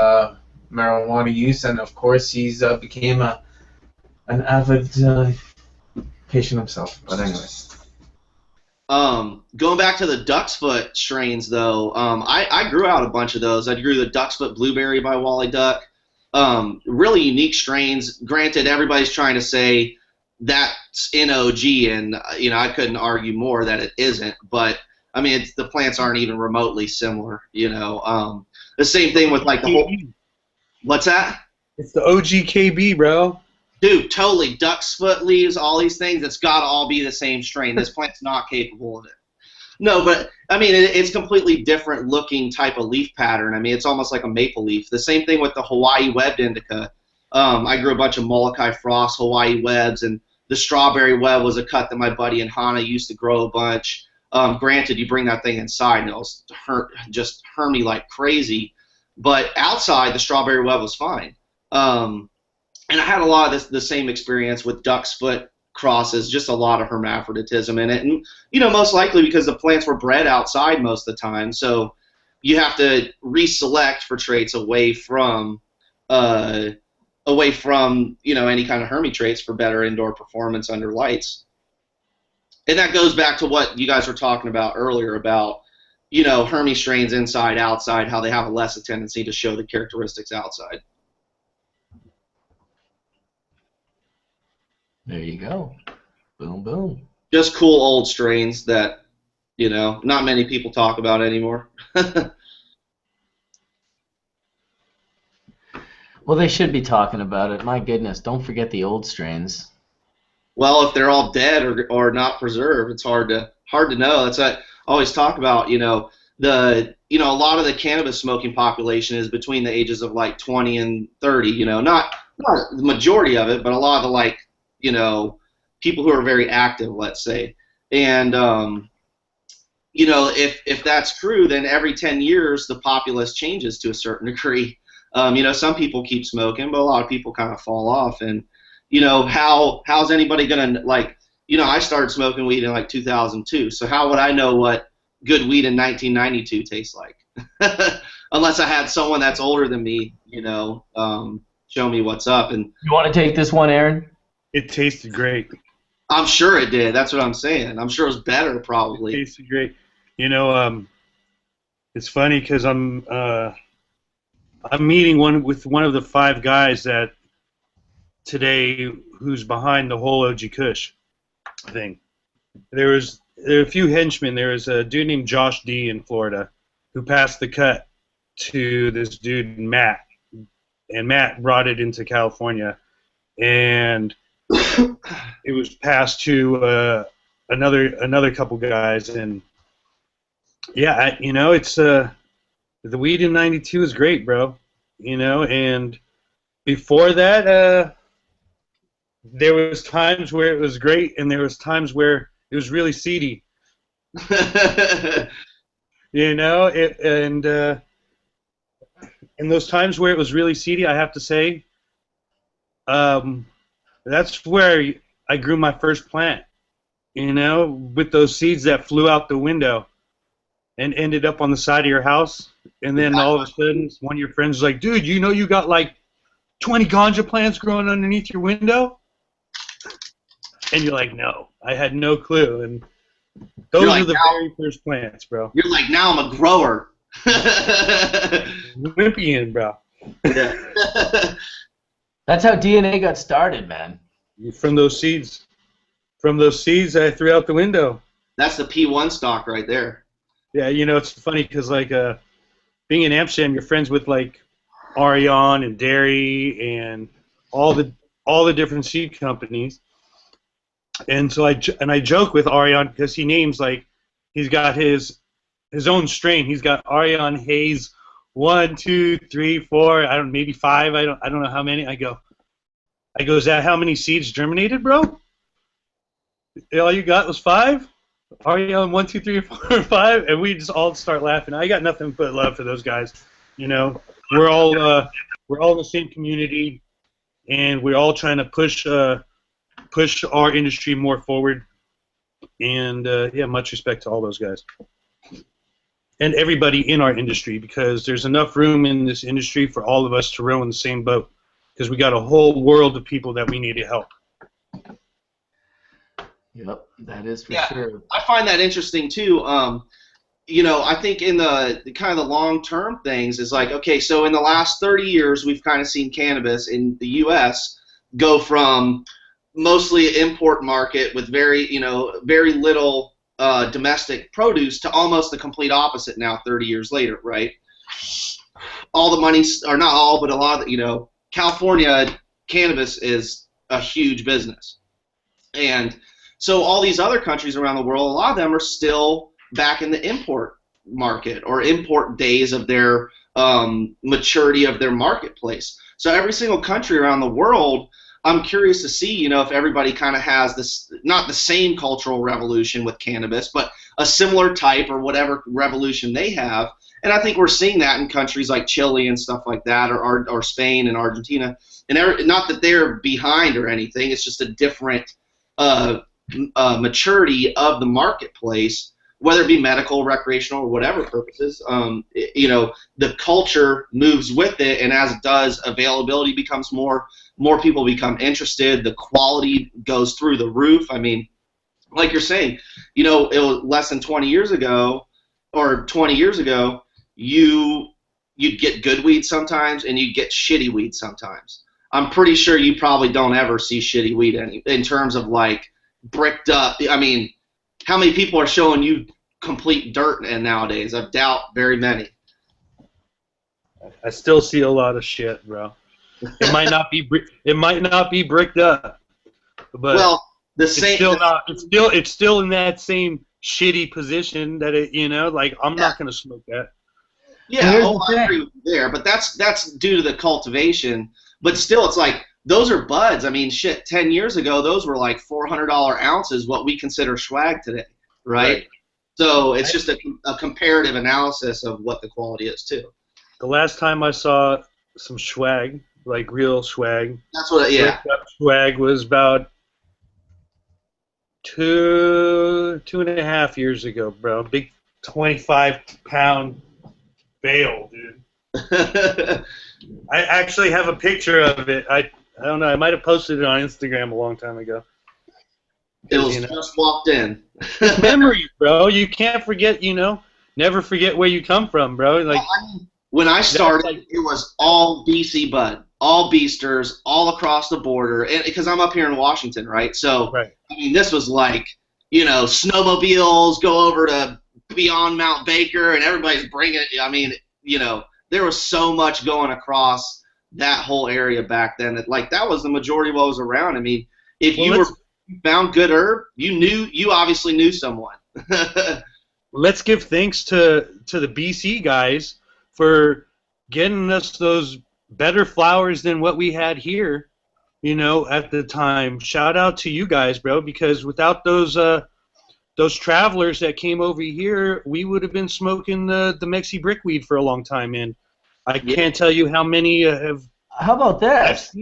marijuana use, and of course he's became an avid patient himself. But anyways. Going back to the duck's foot strains, though, I grew out a bunch of those. I grew the duck's foot blueberry by Wally Duck. Really unique strains. Granted, everybody's trying to say that's NOG, and I couldn't argue more that it isn't. But I mean, the plants aren't even remotely similar. The same thing with like the whole. What's that? It's the OGKB, bro. Dude, totally. Duck's foot leaves, all these things. It's got to all be the same strain. This plant's not capable of it. No, but I mean, it's completely different looking type of leaf pattern. I mean, it's almost like a maple leaf. The same thing with the Hawaii webbed indica. I grew a bunch of Molokai Frost Hawaii webs, and the strawberry web was a cut that my buddy and Hana used to grow a bunch. Granted, you bring that thing inside, and it'll just hurt me like crazy. But outside, the strawberry web was fine. And I had a lot of the same experience with duck's foot crosses, just a lot of hermaphroditism in it. And, most likely because the plants were bred outside most of the time. So you have to reselect for traits away from any kind of Hermy traits for better indoor performance under lights. And that goes back to what you guys were talking about earlier about, Hermy strains inside, outside, how they have a less tendency to show the characteristics outside. There you go. Boom, boom. Just cool old strains that, not many people talk about anymore. Well, they should be talking about it. My goodness, don't forget the old strains. Well, if they're all dead or not preserved, it's hard to know. That's what I always talk about. A lot of the cannabis smoking population is between the ages of like 20 and 30. Not the majority of it, but a lot of the people who are very active, let's say. And if that's true, then every 10 years the populace changes to a certain degree. Some people keep smoking, but a lot of people kind of fall off. And how's anybody gonna I started smoking weed in like 2002. So how would I know what good weed in 1992 tastes like. Unless I had someone that's older than me, show me what's up. And you want to take this one, Aaron? It tasted great. I'm sure it did. That's what I'm saying. I'm sure it was better, probably. It tasted great. It's funny because I'm meeting with one of the 5 guys that today who's behind the whole OG Kush thing. There are a few henchmen. There was a dude named Josh D in Florida who passed the cut to this dude Matt, and Matt brought it into California, and it was passed to another couple guys, and yeah, it's the weed in '92 is great, bro. And before that, there was times where it was great, and there was times where it was really seedy. In those times where it was really seedy, I have to say, that's where I grew my first plant. With those seeds that flew out the window and ended up on the side of your house, and then all of a sudden, one of your friends was like, "Dude, you got like 20 ganja plants growing underneath your window?" And you're like, "No, I had no clue." And those are the very first plants, bro. You're like, now I'm a grower. Olympian, bro. Yeah. That's how DNA got started, man. From those seeds. From those seeds I threw out the window. That's the P1 stock right there. Yeah, it's funny because, like, being in Amsterdam, you're friends with, like, Ariane and Dairy and all the different seed companies. And so I joke with Ariane because he names, like, he's got his own strain. He's got Ariane Hayes 1, 2, 3, 4, maybe 5. I don't know how many. I go, is that how many seeds germinated, bro? All you got was 5? Ariane 1, 2, 3, 4, 5, and we just all start laughing. I got nothing but love for those guys. We're all in the same community, and we're all trying to push our industry more forward. And yeah, much respect to all those guys. And everybody in our industry, because there's enough room in this industry for all of us to row in the same boat, because we got a whole world of people that we need to help. Yep, that is for sure. I find that interesting too. I think in the kind of the long-term things is like, okay, so in the last 30 years, we've kind of seen cannabis in the U.S. go from mostly import market with very little domestic produce to almost the complete opposite now 30 years later, right? All the money, or not all, but a lot of, California cannabis is a huge business. And so all these other countries around the world, a lot of them are still back in the import market or import days of their maturity of their marketplace. So every single country around the world, I'm curious to see, if everybody kind of has this, not the same cultural revolution with cannabis, but a similar type or whatever revolution they have. And I think we're seeing that in countries like Chile and stuff like that, or Spain and Argentina. And not that they're behind or anything, it's just a different maturity of the marketplace, whether it be medical, recreational, or whatever purposes. The culture moves with it, and as it does, availability becomes more people become interested, the quality goes through the roof. I mean, like you're saying, it was less than 20 years ago, or 20 years ago, you'd get good weed sometimes, and you'd get shitty weed sometimes. I'm pretty sure you probably don't ever see shitty weed in terms of, like, bricked up. I mean, how many people are showing you complete dirt nowadays? I doubt very many. I still see a lot of shit, bro. It might not be bricked up, but it's still in that same shitty position that I'm not gonna smoke that. Yeah, I agree with you there, but that's due to the cultivation. But still, it's like, those are buds. I mean, shit, 10 years ago, those were like $400 ounces, what we consider swag today, right? So it's just a comparative analysis of what the quality is, too. The last time I saw some swag, like real swag, that's what, swag was about 2.5 years ago, bro. 25-pound bale, dude. I actually have a picture of it. I don't know. I might have posted it on Instagram a long time ago. It was just walked in. Memories, bro. You can't forget. Never forget where you come from, bro. Like when I started, it was all BC bud, all beasters, all across the border, and because I'm up here in Washington, right? So I mean, this was like snowmobiles go over to beyond Mount Baker, and everybody's bringing. I mean, there was so much going across that whole area back then. That was the majority of what was around. I mean, if you found good herb, you obviously knew someone. Let's give thanks to the BC guys for getting us those better flowers than what we had here, at the time. Shout out to you guys, bro, because without those travelers that came over here, we would have been smoking the Mexi brickweed for a long time, and I can't tell you how many have. How about this?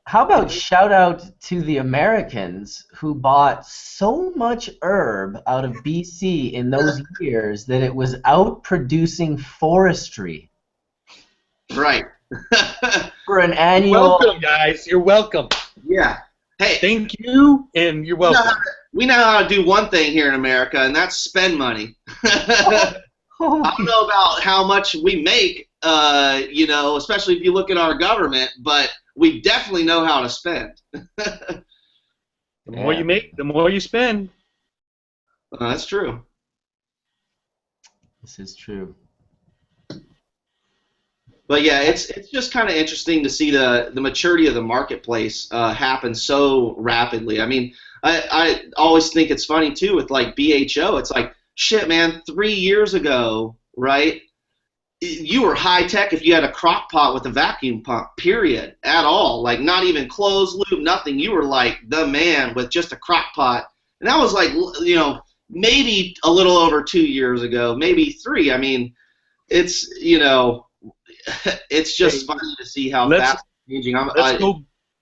How about shout out to the Americans who bought so much herb out of BC in those years that it was out producing forestry. Right. For an annual. You're welcome, guys. You're welcome. Yeah. Hey. Thank you, and you're welcome. We know how to do one thing here in America, and that's spend money. I don't know about how much we make, especially if you look at our government, but we definitely know how to spend. The more you make, the more you spend. That's true. This is true. But yeah, it's just kind of interesting to see the maturity of the marketplace happen so rapidly. I mean, I always think it's funny too with like BHO. It's like, shit, man, 3 years ago, right? You were high tech if you had a crock pot with a vacuum pump, period, at all. Like not even closed loop, nothing. You were like the man with just a crock pot. And that was like, maybe a little over 2 years ago, maybe 3. I mean, it's, it's just funny to see how fast it's changing.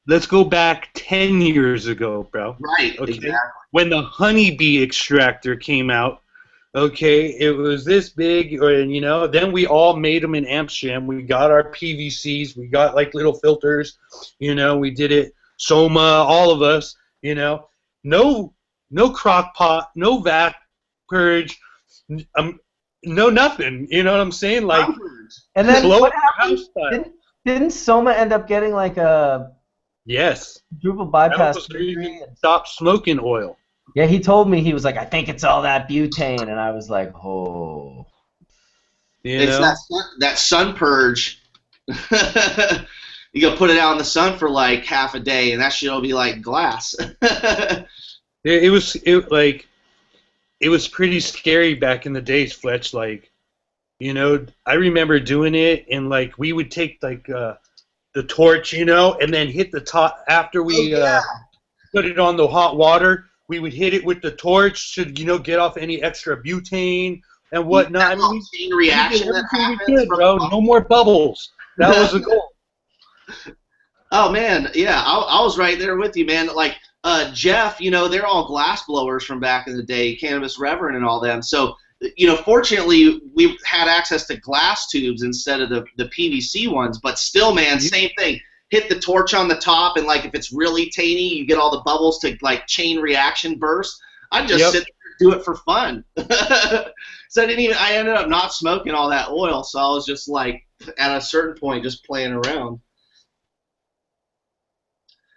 Let's go back 10 years ago, bro. Right, okay? Exactly. When the honeybee extractor came out, okay, it was this big, and then we all made them in Amsterdam. We got our PVCs, we got like little filters, we did it, Soma, all of us, no crock pot, no vac purge, no nothing, you know what I'm saying? Like, and then what happened? Didn't Soma end up getting like a quadruple bypass surgery and stop smoking oil? Yeah, he told me, he was like, I think it's all that butane, and I was like, oh. It's that sun purge. You go put it out in the sun for like half a day, and that shit will be like glass. It was pretty scary back in the days, Fletch. Like, I remember doing it, and like we would take like the torch, and then hit the top after we put it on the hot water. We would hit it with the torch to, get off any extra butane and whatnot. I mean, chain reaction that happens, bro. No more bubbles. That was the goal. Oh man, yeah, I was right there with you, man. Like Jeff, they're all glass blowers from back in the day, Cannabis Reverend and all them. So, fortunately, we had access to glass tubes instead of the PVC ones. But still, man, same thing. Hit the torch on the top, and like if it's really tainy, you get all the bubbles to like chain reaction burst. I just sit there and do it for fun. So I ended up not smoking all that oil, so I was just like at a certain point just playing around.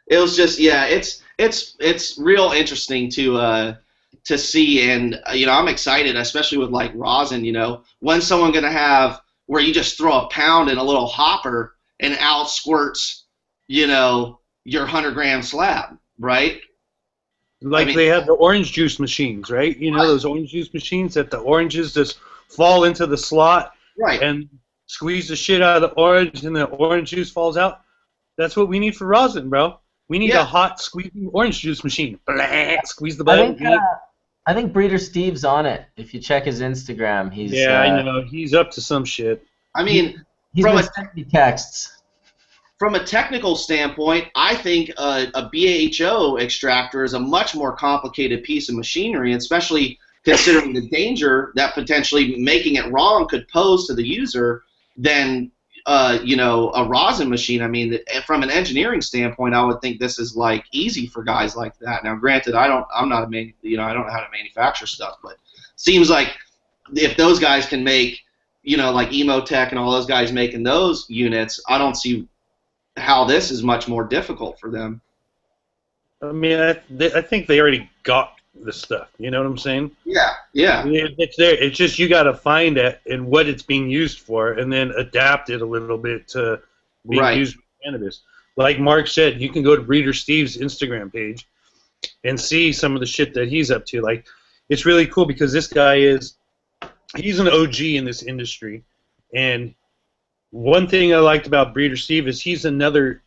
It was just it's real interesting to see, and I'm excited, especially with like rosin. When's someone gonna have where you just throw a pound in a little hopper and out squirts, your 100-gram slab, right? Like they have the orange juice machines, right? Those orange juice machines that the oranges just fall into the slot, right, and squeeze the shit out of the orange, and the orange juice falls out. That's what we need for rosin, bro. We need a hot squeezing orange juice machine. Blah, squeeze the button. I think Breeder Steve's on it. If you check his Instagram, he's I know he's up to some shit. I mean, he's been sending me texts. From a technical standpoint, I think a BHO extractor is a much more complicated piece of machinery, especially considering the danger that potentially making it wrong could pose to the user, then you know, a rosin machine. I mean, from an engineering standpoint, I would think this is like easy for guys like that. Now, granted, I don't know how to manufacture stuff, but seems like if those guys can make, you know, like Emotech and all those guys making those units, I don't see how this is much more difficult for them. I mean, I think they already got the stuff. You know what I'm saying? Yeah, yeah. It's there. It's just you got to find it and what it's being used for, and then adapt it a little bit to being used with cannabis. Like Mark said, you can go to Breeder Steve's Instagram page and see some of the shit that he's up to. Like, it's really cool because this guy he's an OG in this industry, and one thing I liked about Breeder Steve is he's another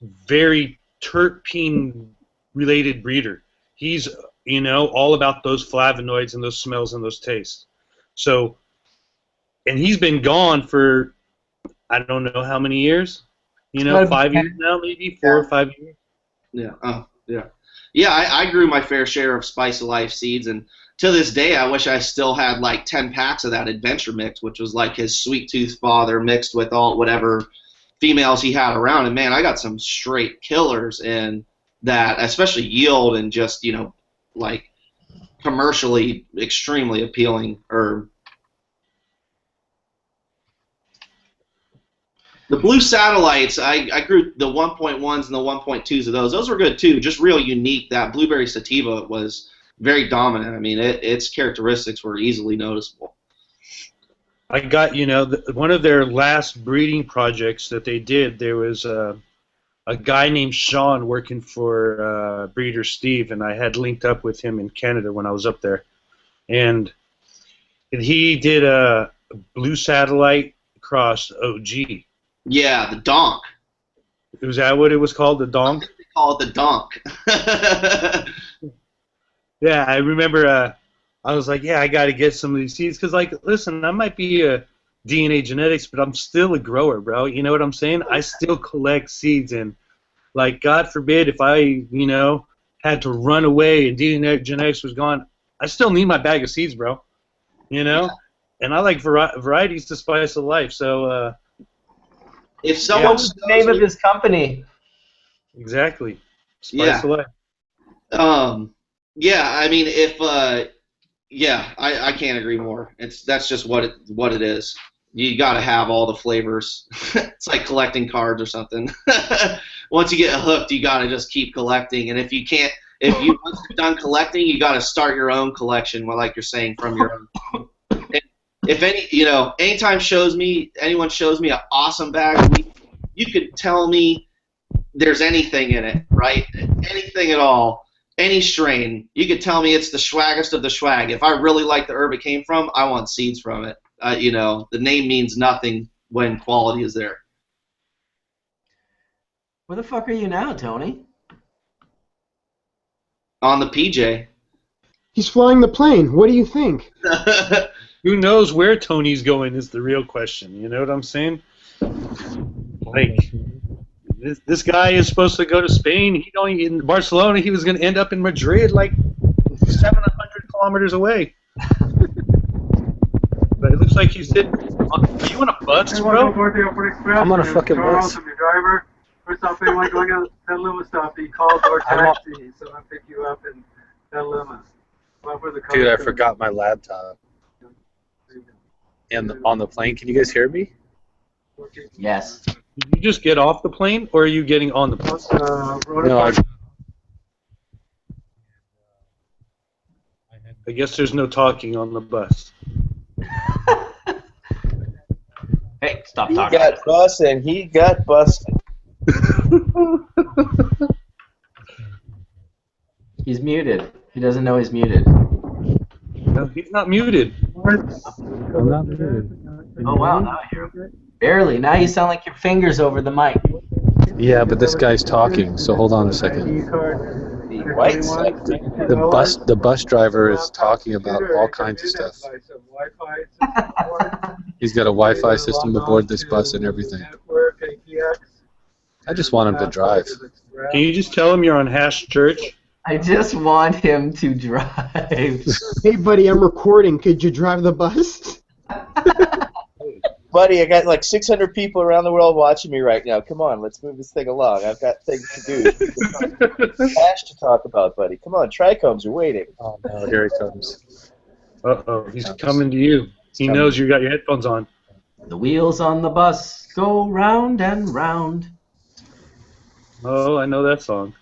very terpene-related breeder. He's, you know, all about those flavonoids and those smells and those tastes. So, and he's been gone for, I don't know how many years. You know, 5 years now, maybe 4 or 5 years. Yeah. Yeah. I grew my fair share of Spice of Life seeds, and to this day, I wish I still had like 10 packs of that Adventure Mix, which was like his Sweet Tooth father mixed with all whatever females he had around. And man, I got some straight killers in that, especially yield and just, you know, like commercially extremely appealing herb. The Blue Satellites, I grew the 1.1s and the 1.2s of those. Those were good too, just real unique. That Blueberry Sativa was very dominant. I mean, its characteristics were easily noticeable. I got, you know, one of their last breeding projects that they did, there was a guy named Sean working for Breeder Steve, and I had linked up with him in Canada when I was up there. And he did a Blue Satellite cross OG. Yeah, the Donk. Was that what it was called, the Donk? I think they call it the Donk. Yeah, I remember I was like, yeah, I got to get some of these seeds. Because, like, listen, I might be a DNA genetics, but I'm still a grower, bro. You know what I'm saying? I still collect seeds. And, like, God forbid if I, you know, had to run away and DNA genetics was gone, I still need my bag of seeds, bro. You know? Yeah. And I like varieties to spice of life. So, if someone what's the name of his company? Exactly. Spice of life. Yeah, I mean, if yeah, I can't agree more. That's just what it is. You got to have all the flavors. It's like collecting cards or something. Once you get hooked, you got to just keep collecting. And if you once you're done collecting, you got to start your own collection. Well, like you're saying, from your own. And if anytime anyone shows me an awesome bag of weed, you could tell me there's anything in it, right? Anything at all. Any strain, you could tell me it's the swaggest of the swag. If I really like the herb it came from, I want seeds from it. You know, the name means nothing when quality is there. Where the fuck are you now, Tony? On the PJ. He's flying the plane. What do you think? Who knows where Tony's going is the real question. You know what I'm saying? Like, this guy is supposed to go to Spain. In Barcelona. He was going to end up in Madrid, like 700 kilometers away. But it looks like he's sitting. Are you on a bus, bro? I'm on a fucking bus. I'm your driver. First off, anyone going out Petaluma stop, he calls our taxi, so I'll pick you up in Petaluma. Dude, I forgot my laptop. And on the plane, can you guys hear me? Yes. Did you just get off the plane, or are you getting on the plane? No, I guess there's no talking on the bus. Hey, stop He talking. got busted. He got busted. He's muted. He doesn't know he's muted. No, he's not muted. I'm not muted. Oh, wow, now I hear him. Barely. Now you sound like your fingers over the mic. Yeah, but this guy's talking, so hold on a second. The bus driver is talking about all kinds of stuff. He's got a Wi-Fi system aboard this bus and everything. I just want him to drive. Can you just tell him you're on Hash Church? I just want him to drive. Hey, buddy, I'm recording. Could you drive the bus? Buddy, I got like 600 people around the world watching me right now. Come on, let's move this thing along. I've got things to do. Cash to talk about, buddy. Come on, trichomes are waiting. Oh, no, here he comes. Uh-oh, he's coming to you. He knows you got your headphones on. The wheels on the bus go round and round. Oh, I know that song.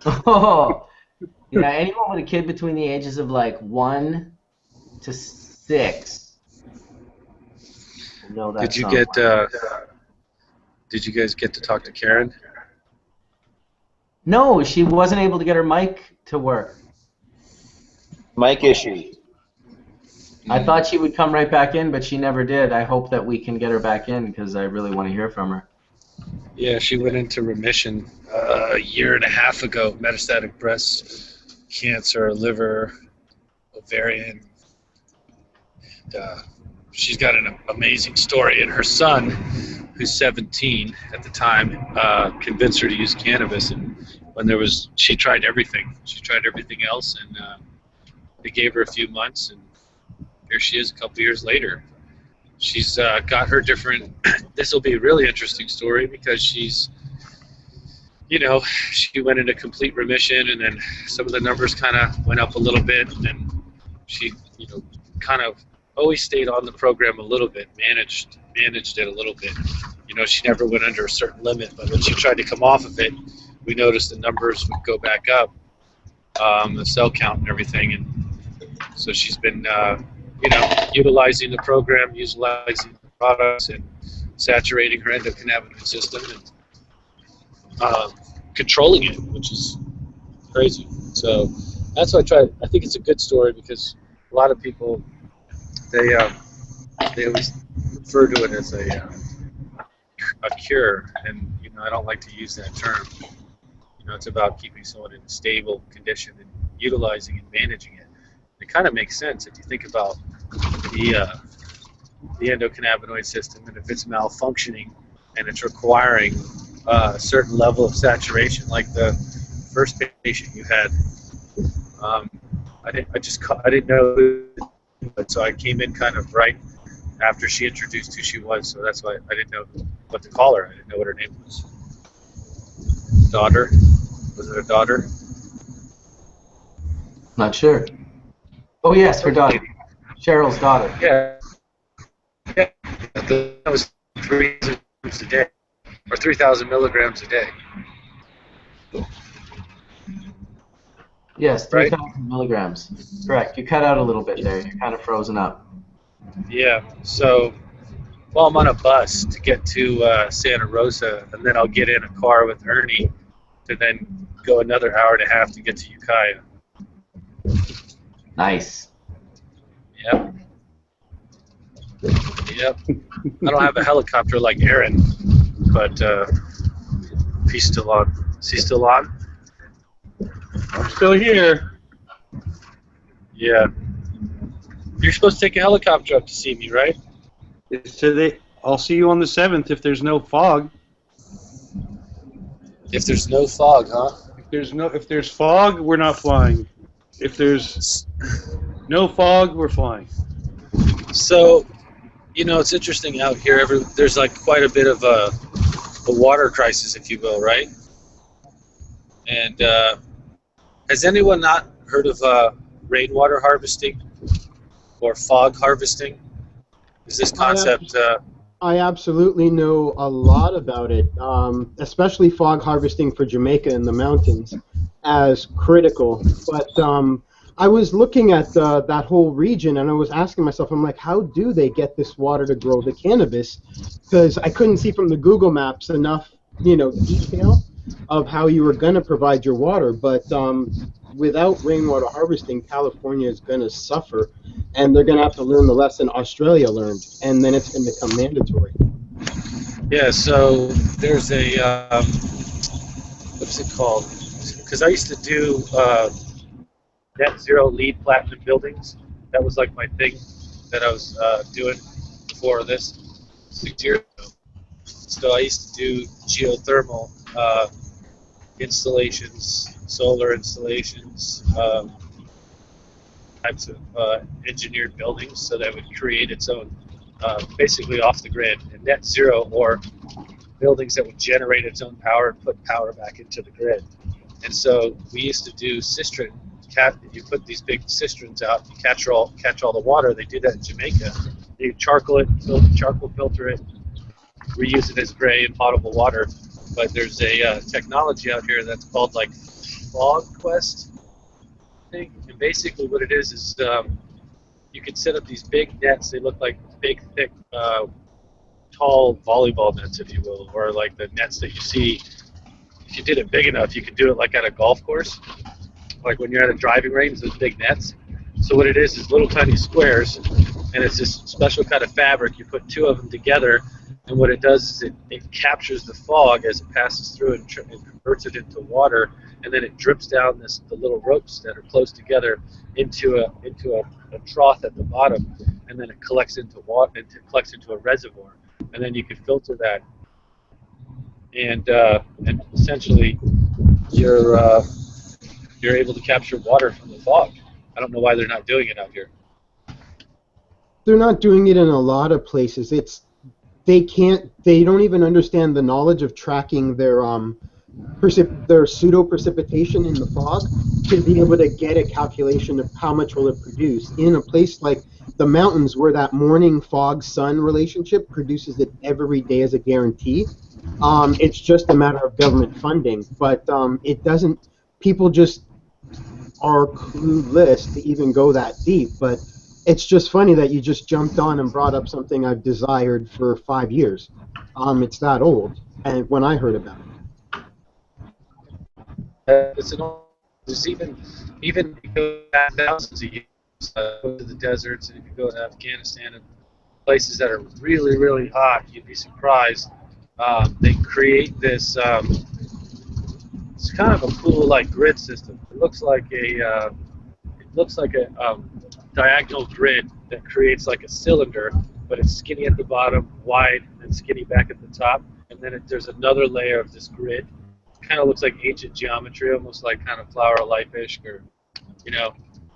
Oh, yeah, anyone with a kid between the ages of like 1 to 6. Know that Did you song. Did you guys get to talk to Karen? No, she wasn't able to get her mic to work. Mic issue. I thought she would come right back in, but she never did. I hope that we can get her back in because I really want to hear from her. Yeah, she went into remission a year and a half ago. Metastatic breast cancer, liver, ovarian. She's got an amazing story, and her son, who's 17 at the time, convinced her to use cannabis. And when she tried everything. She tried everything else, and they gave her a few months, and here she is a couple years later. She's got her different. This will be a really interesting story because she's, she went into complete remission, and then some of the numbers kind of went up a little bit, and then she, kind of always stayed on the program a little bit, managed it a little bit. She never went under a certain limit, but when she tried to come off of it, we noticed the numbers would go back up, the cell count and everything, and so she's been, utilizing the program, utilizing the products, and saturating her endocannabinoid system and controlling it, which is crazy. So that's why I think it's a good story because a lot of people, they always refer to it as a cure, and I don't like to use that term. It's about keeping someone in a stable condition and utilizing and managing it. It kind of makes sense if you think about the endocannabinoid system, and if it's malfunctioning and it's requiring a certain level of saturation, like the first patient you had. I didn't know, so I came in kind of right after she introduced who she was, so that's why I didn't know what to call her. I didn't know what her name was. Daughter? Was it a daughter? Not sure. Oh yes, her daughter. Cheryl's daughter. Yeah. That was 3,000 milligrams a day, or 3,000 milligrams a day. Yes, 3,000 milligrams. Correct. You cut out a little bit there. You're kind of frozen up. Yeah. So, I'm on a bus to get to Santa Rosa, and then I'll get in a car with Ernie to then go another hour and a half to get to Ukiah. Nice. Yep. I don't have a helicopter like Aaron, but he's still on. Is he still on? I'm still here. Yeah. You're supposed to take a helicopter up to see me, right? I'll see you on the 7th if there's no fog. If there's no fog, huh? If there's fog, we're not flying. If there's no fog, we're flying. So, it's interesting out here. There's like quite a bit of a water crisis, if you will, right? And has anyone not heard of rainwater harvesting or fog harvesting? Is this concept? I absolutely know a lot about it, especially fog harvesting for Jamaica in the mountains as critical. But I was looking at that whole region, and I was asking myself, I'm like, how do they get this water to grow the cannabis? Because I couldn't see from the Google Maps enough, detail of how you were going to provide your water. But without rainwater harvesting, California is going to suffer, and they're going to have to learn the lesson Australia learned, and then it's going to become mandatory. Yeah, so there's a, what's it called? Because I used to do net zero LEED platinum buildings. That was like my thing that I was doing before this 6 years ago. So I used to do geothermal installations, solar installations, types of engineered buildings, so that it would create its own, basically off the grid, and net zero, or buildings that would generate its own power and put power back into the grid. And so we used to do cistern. You put these big cisterns out, you catch all the water. They do that in Jamaica. You charcoal filter it, reuse it as gray and potable water. But there's a technology out here that's called like Fog Quest thing. And basically what it is you can set up these big nets. They look like big, thick, tall volleyball nets, if you will, or like the nets that you see. If you did it big enough, you could do it like at a golf course, like when you're at a driving range, those big nets. So what it is little tiny squares, and it's this special kind of fabric. You put two of them together, and what it does is it captures the fog as it passes through and converts it into water, and then it drips down the little ropes that are close together into a trough at the bottom, and then it collects into water, and it collects into a reservoir, and then you can filter that, and essentially you're able to capture water from the fog. I don't know why they're not doing it out here. They're not doing it in a lot of places. They don't even understand the knowledge of tracking their pseudo precipitation in the fog to be able to get a calculation of how much will it produce in a place like the mountains, where that morning fog sun relationship produces it every day as a guarantee. It's just a matter of government funding, but it doesn't. People just are clueless to even go that deep. But it's just funny that you just jumped on and brought up something I've desired for 5 years. It's that old, and when I heard about it. There's even if you go back thousands of years, go to the deserts, and if you go to Afghanistan and places that are really, really hot, you'd be surprised. They create this. It's kind of a cool like grid system. It looks like a diagonal grid that creates like a cylinder, but it's skinny at the bottom, wide, and skinny back at the top. And then there's another layer of this grid. It kind of looks like ancient geometry, almost like kind of Flower of Life-ish, or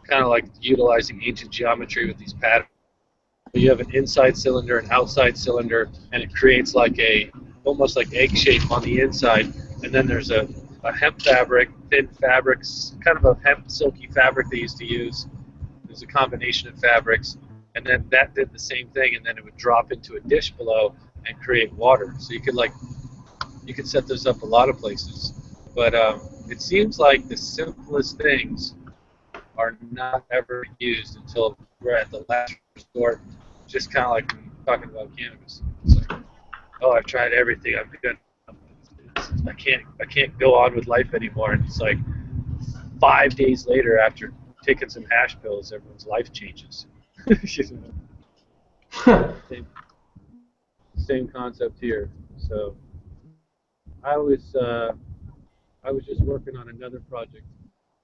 kind of like utilizing ancient geometry with these patterns. You have an inside cylinder, an outside cylinder, and it creates like almost like egg shape on the inside. And then there's a hemp fabric, thin fabrics, kind of a hemp silky fabric they used to use. There's a combination of fabrics, and then that did the same thing, and then it would drop into a dish below and create water. So you could set those up a lot of places. But it seems like the simplest things are not ever used until we're at the last resort, just kind of like when you're talking about cannabis. It's like, oh, I've tried everything, I'm good. I can't go on with life anymore. And it's like 5 days later, after taking some hash pills, everyone's life changes. Same concept here. So I was just working on another project,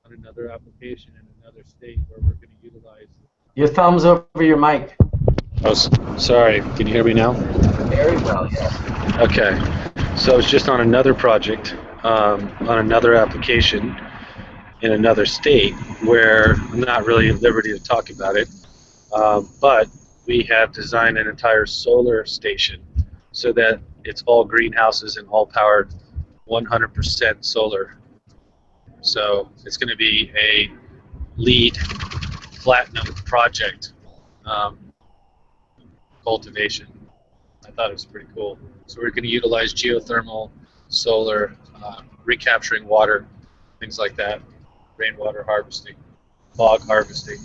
on another application in another state where we're going to utilize. Your thumb's over your mic. Oh, sorry. Can you hear me now? Very well, yeah. Okay. So I was just on another project, on another application in another state where I'm not really at liberty to talk about it, but we have designed an entire solar station so that it's all greenhouses and all powered 100% solar. So it's going to be a LEED platinum project cultivation. I thought it was pretty cool. So we're going to utilize geothermal, solar, recapturing water, things like that, rainwater harvesting, fog harvesting.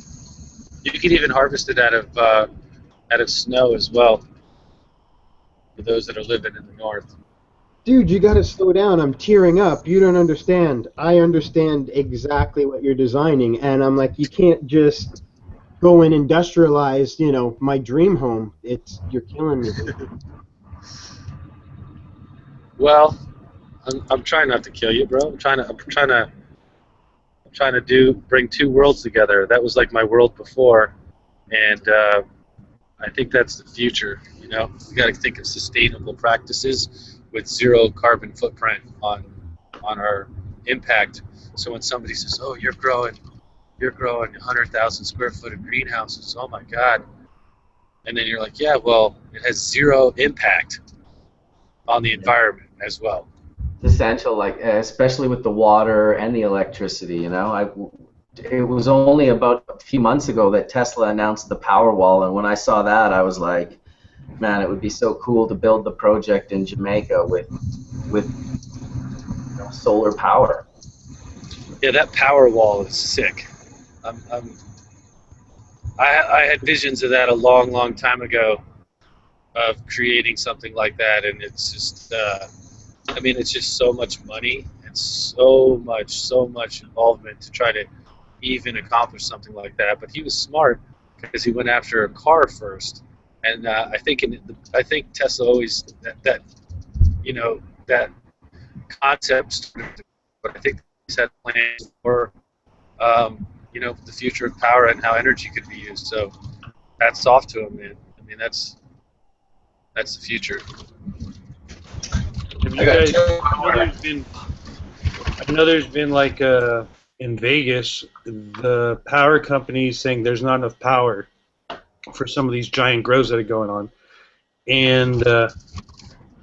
You can even harvest it out of snow as well, for those that are living in the north. Dude, you gotta slow down. I'm tearing up. You don't understand. I understand exactly what you're designing, and I'm like, you can't just go and industrialize, my dream home. You're killing me, dude. Well, I'm trying not to kill you, bro. I'm trying to bring two worlds together. That was like my world before, and I think that's the future. We got to think of sustainable practices with zero carbon footprint on our impact. So when somebody says, "Oh, you're growing 100,000 square foot of greenhouses," oh my God, and then you're like, yeah, well, it has zero impact on the environment as well. It's essential, like especially with the water and the electricity. It was only about a few months ago that Tesla announced the Powerwall, and when I saw that, I was like, man, it would be so cool to build the project in Jamaica with solar power. Yeah, that Powerwall is sick. I had visions of that a long, long time ago, of creating something like that, and it's just, it's just so much money and so much involvement to try to even accomplish something like that. But he was smart because he went after a car first, and I think Tesla always that concept. But I think he's had plans for the future of power and how energy could be used. So that's off to him, man. I mean, that's the future. Have you guys, I know there's been like in Vegas, the power companies saying there's not enough power for some of these giant grows that are going on. And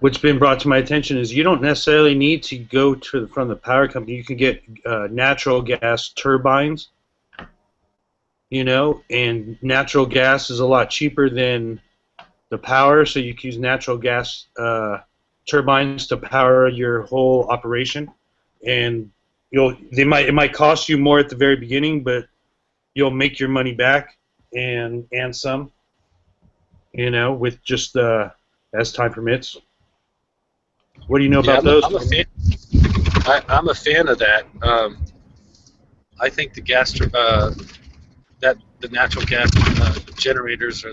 what's been brought to my attention is you don't necessarily need to go from the power company. You can get natural gas turbines, and natural gas is a lot cheaper than the power, so you can use natural gas turbines to power your whole operation, and it might cost you more at the very beginning, but you'll make your money back and some, with just as time permits. What do you know about those? I'm a fan of that. I think the the natural gas generators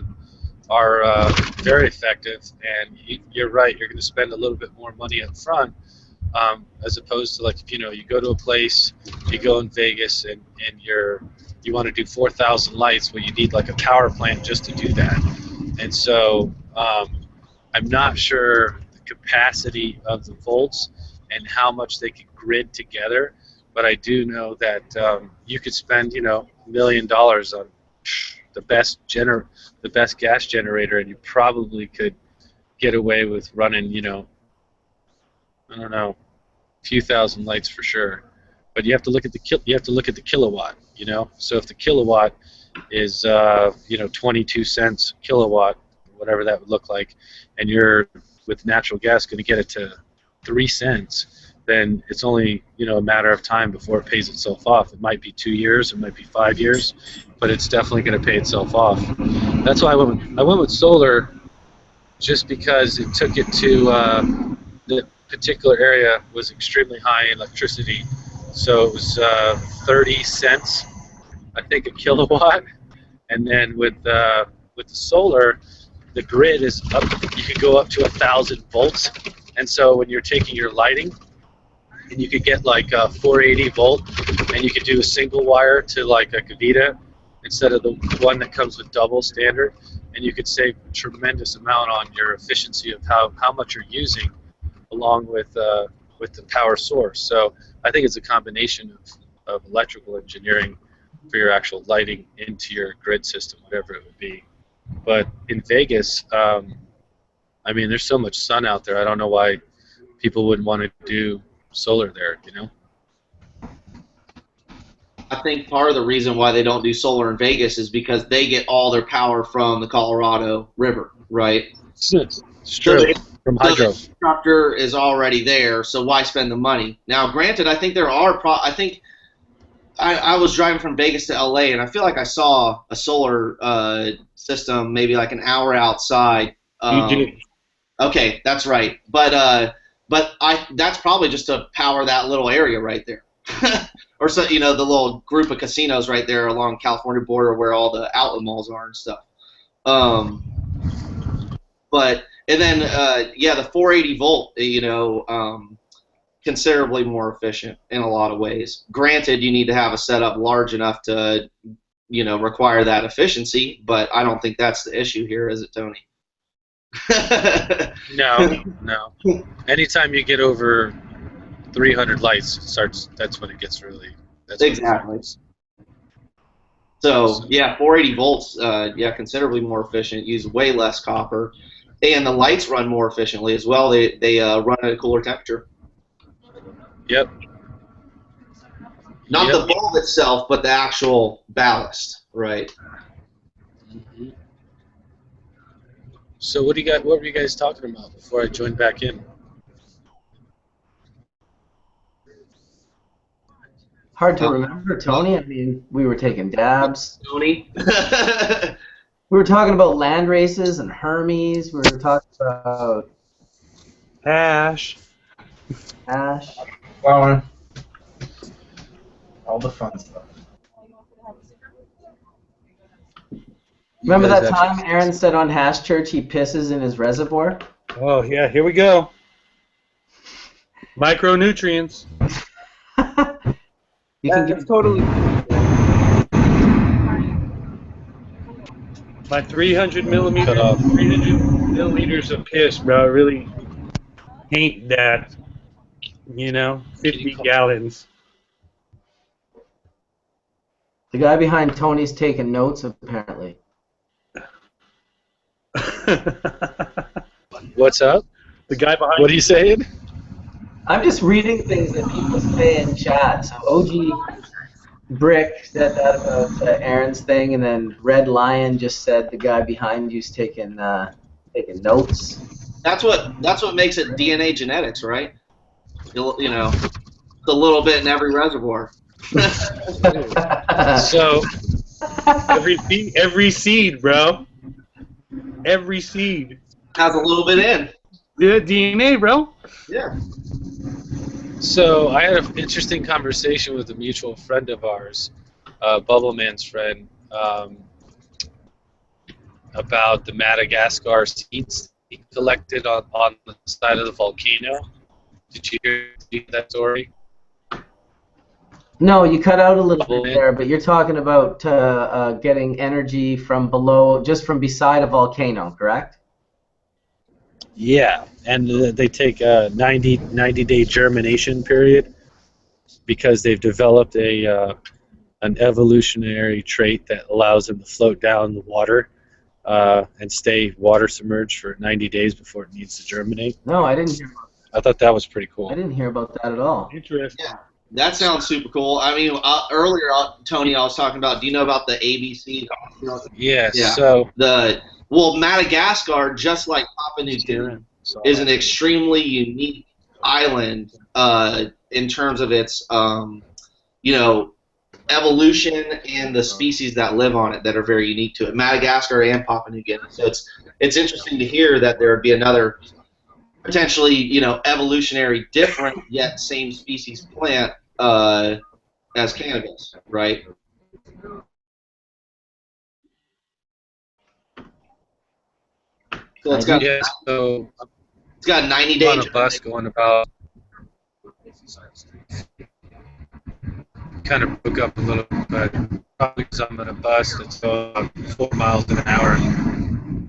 are very effective, and you're right. You're going to spend a little bit more money up front, as opposed to, like, if you go to a place, you go in Vegas, and you want to do 4,000 lights. Well, you need like a power plant just to do that, and so I'm not sure the capacity of the volts and how much they could grid together, but I do know that you could spend $1 million on the best gas generator, and you probably could get away with running I don't know, a few thousand lights for sure. But you have to look at the kilowatt. So if the kilowatt is 22 cents a kilowatt, whatever that would look like, and you're with natural gas going to get it to 3 cents, then it's only a matter of time before it pays itself off. It might be 2 years, it might be 5 years, but it's definitely going to pay itself off. That's why I went with solar, just because it took it to the particular area was extremely high in electricity, so it was 30 cents, I think, a kilowatt, and then with the solar, the grid is up. You could go up to 1,000 volts, and so when you're taking your lighting, and you could get like a 480 volt, and you could do a single wire to like a Kavita instead of the one that comes with double standard, and you could save a tremendous amount on your efficiency of how much you're using, along with the power source. So I think it's a combination of electrical engineering for your actual lighting into your grid system, whatever it would be. But in Vegas, there's so much sun out there. I don't know why people wouldn't want to do solar there, I think part of the reason why they don't do solar in Vegas is because they get all their power from the Colorado River, right? It's true. From hydro. The infrastructure is already there, so why spend the money? Now, granted, I think there are I was driving from Vegas to LA, and I feel like I saw a solar system maybe like an hour outside. You did. Okay, that's right. But that's probably just to power that little area right there. Or so, the little group of casinos right there along California border where all the outlet malls are and stuff. And then the 480 volt, considerably more efficient in a lot of ways. Granted, you need to have a setup large enough to, require that efficiency, but I don't think that's the issue here, is it, Tony? No. Anytime you get over 300 lights starts. That's when it gets really. That's exactly. So yeah, 480 volts. Yeah, considerably more efficient. Use way less copper, and the lights run more efficiently as well. They run at a cooler temperature. Yep. Not the bulb itself, but the actual ballast, right? Mm-hmm. So what were you guys talking about before I joined back in? Hard to remember, Tony. I mean, we were taking dabs. Tony. We were talking about land races and Hermes. We were talking about Hash. Well, all the fun stuff. Remember that time Aaron said on Hash Church he pisses in his reservoir? Oh yeah, here we go. Micronutrients. You can get totally. My 300 milliliters of piss, bro, really ain't that, 50 gallons. The guy behind Tony's taking notes, apparently. What's up? The guy behind. What are you saying? I'm just reading things that people say in chat. So OG Brick said that about Aaron's thing, and then Red Lion just said the guy behind you's taking notes. That's what makes it DNA genetics, right? It's a little bit in every reservoir. So every seed, bro. Every seed has a little bit in. Yeah, DNA, bro. Yeah. So I had an interesting conversation with a mutual friend of ours, Bubbleman's friend, about the Madagascar seeds he collected on the side of the volcano. Did you hear that story? No, you cut out a little bit there, but you're talking about getting energy from below, just from beside a volcano, correct? Yeah, and they take a 90-day germination period because they've developed an evolutionary trait that allows them to float down the water and stay water submerged for 90 days before it needs to germinate. No, I didn't hear about that. I thought that was pretty cool. I didn't hear about that at all. Interesting. Yeah, that sounds super cool. I mean, earlier, Tony, I was talking about, do you know about the ABC? Yes, yeah. So... Well, Madagascar, just like Papua New Guinea, is an extremely unique island in terms of its, evolution and the species that live on it that are very unique to it. Madagascar and Papua New Guinea. So it's interesting to hear that there would be another potentially, evolutionary different yet same species plant as cannabis, right? So it's got 90 days. On a bus going about, kind of broke up a little bit, probably because I'm on a bus that's going 4 miles an hour. Can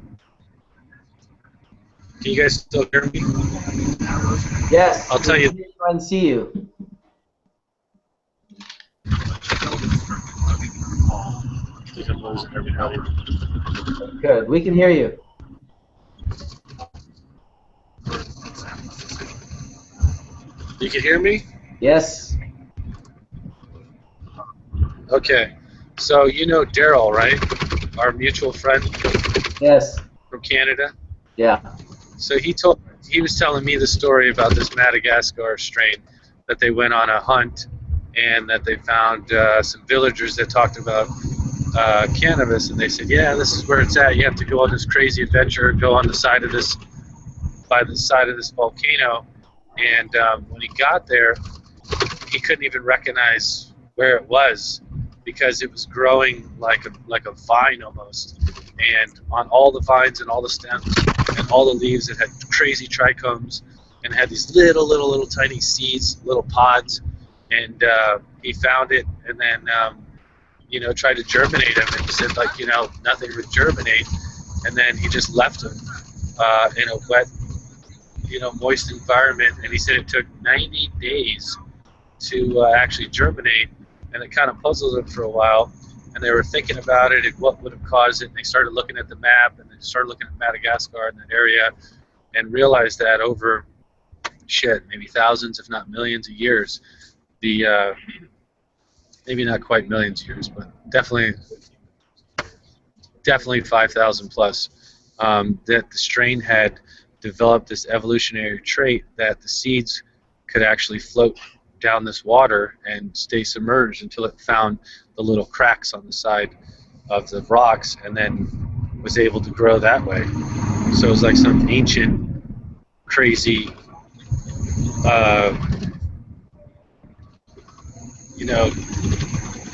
you guys still hear me? Yes. I'll tell you. Try and see you. I think I'm losing everybody. Good. We can hear you. You can hear me? Yes. Okay. So you know Darryl, right? Our mutual friend. Yes. From Canada. Yeah. So he was telling me the story about this Madagascar strain that they went on a hunt and that they found some villagers that talked about cannabis, and they said, yeah, this is where it's at. You have to go on this crazy adventure, go on the side of this, by the side of this volcano. And when he got there, he couldn't even recognize where it was because it was growing like a vine almost. And on all the vines and all the stems and all the leaves, it had crazy trichomes and had these little tiny seeds, little pods. And he found it and then, tried to germinate them. And he said, nothing would germinate. And then he just left them in a wet, moist environment, and he said it took 90 days to actually germinate, and it kind of puzzled them for a while, and they were thinking about it and what would have caused it, and they started looking at the map, and they started looking at Madagascar in that area, and realized that over, maybe thousands, if not millions of years, the maybe not quite millions of years, but definitely 5,000 plus, that the strain had developed this evolutionary trait that the seeds could actually float down this water and stay submerged until it found the little cracks on the side of the rocks, and then was able to grow that way. So it was like some ancient, crazy,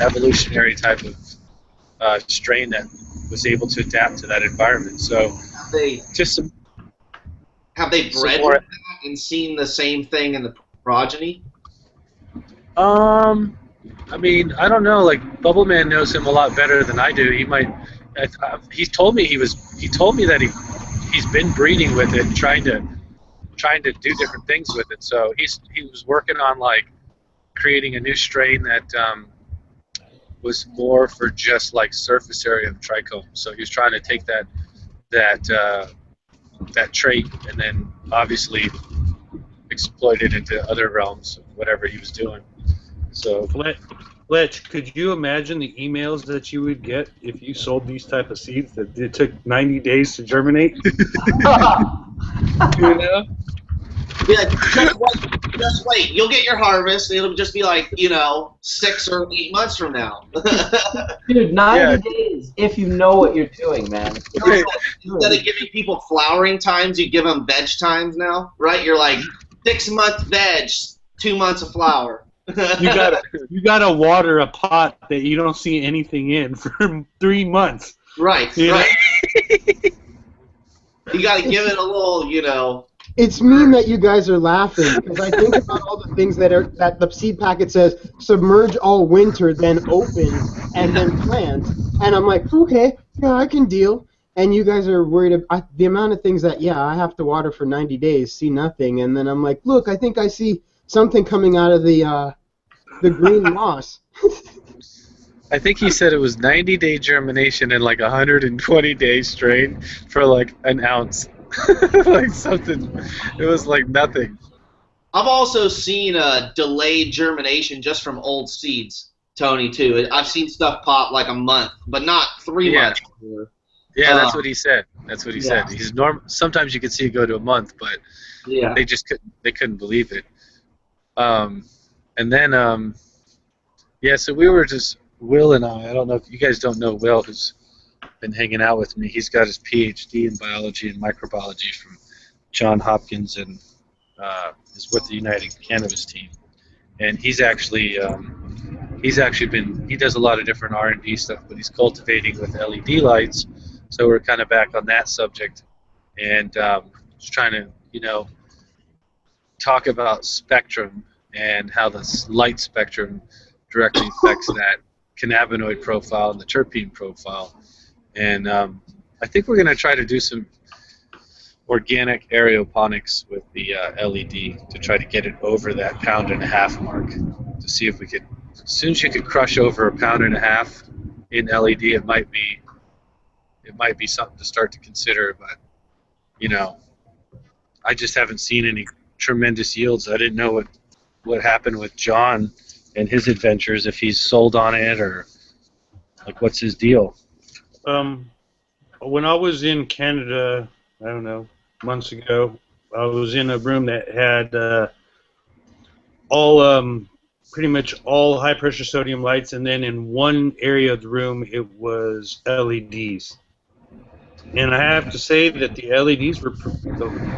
evolutionary type of strain that was able to adapt to that environment. So have they bred with that and seen the same thing in the progeny? I mean, I don't know. Like, Bubbleman knows him a lot better than I do. He might. He told me that he's been breeding with it, trying to do different things with it. So he was working on like creating a new strain that was more for just like surface area of trichome. So he was trying to take that trait and then obviously exploit it into other realms of whatever he was doing. So, Fletch, could you imagine the emails that you would get if you sold these type of seeds that it took 90 days to germinate? Yeah, just wait. You'll get your harvest. It'll just be like, 6 or 8 months from now. Dude, 90 days if you know what you're doing, man. Instead of giving people flowering times, you give them veg times now, right? You're like 6 months veg, 2 months of flower. You gotta water a pot that you don't see anything in for 3 months. Right. You gotta give it a little, It's mean that you guys are laughing because I think about all the things that the seed packet says: submerge all winter, then open, and then plant. And I'm like, okay, yeah, I can deal. And you guys are worried about the amount of things that, I have to water for 90 days, see nothing, and then I'm like, look, I think I see something coming out of the green moss. I think he said it was 90-day germination and like 120-day strain for like an ounce. Like something, it was like nothing. I've also seen a delayed germination just from old seeds, Tony, too. I've seen stuff pop like a month, but not 3 months. Yeah, that's what he said. That's what he said. He's sometimes you could see it go to a month, but they just couldn't believe it. And then so we were just, Will and I don't know if you guys don't know Will, who's been hanging out with me. He's got his PhD in biology and microbiology from Johns Hopkins, and is with the United Cannabis team. And he's actually he does a lot of different R&D stuff, but he's cultivating with LED lights. So we're kind of back on that subject, and just trying to talk about spectrum and how the light spectrum directly affects that cannabinoid profile and the terpene profile. And I think we're going to try to do some organic aeroponics with the LED to try to get it over that 1.5 pound mark, to see if we could, as soon as you could crush over 1.5 pounds in LED, it might be something to start to consider. But I just haven't seen any tremendous yields. I didn't know what happened with John and his adventures, if he's sold on it or like what's his deal. When I was in Canada, I don't know, months ago, I was in a room that had pretty much all high pressure sodium lights, and then in one area of the room it was LEDs. And I have to say that the LEDs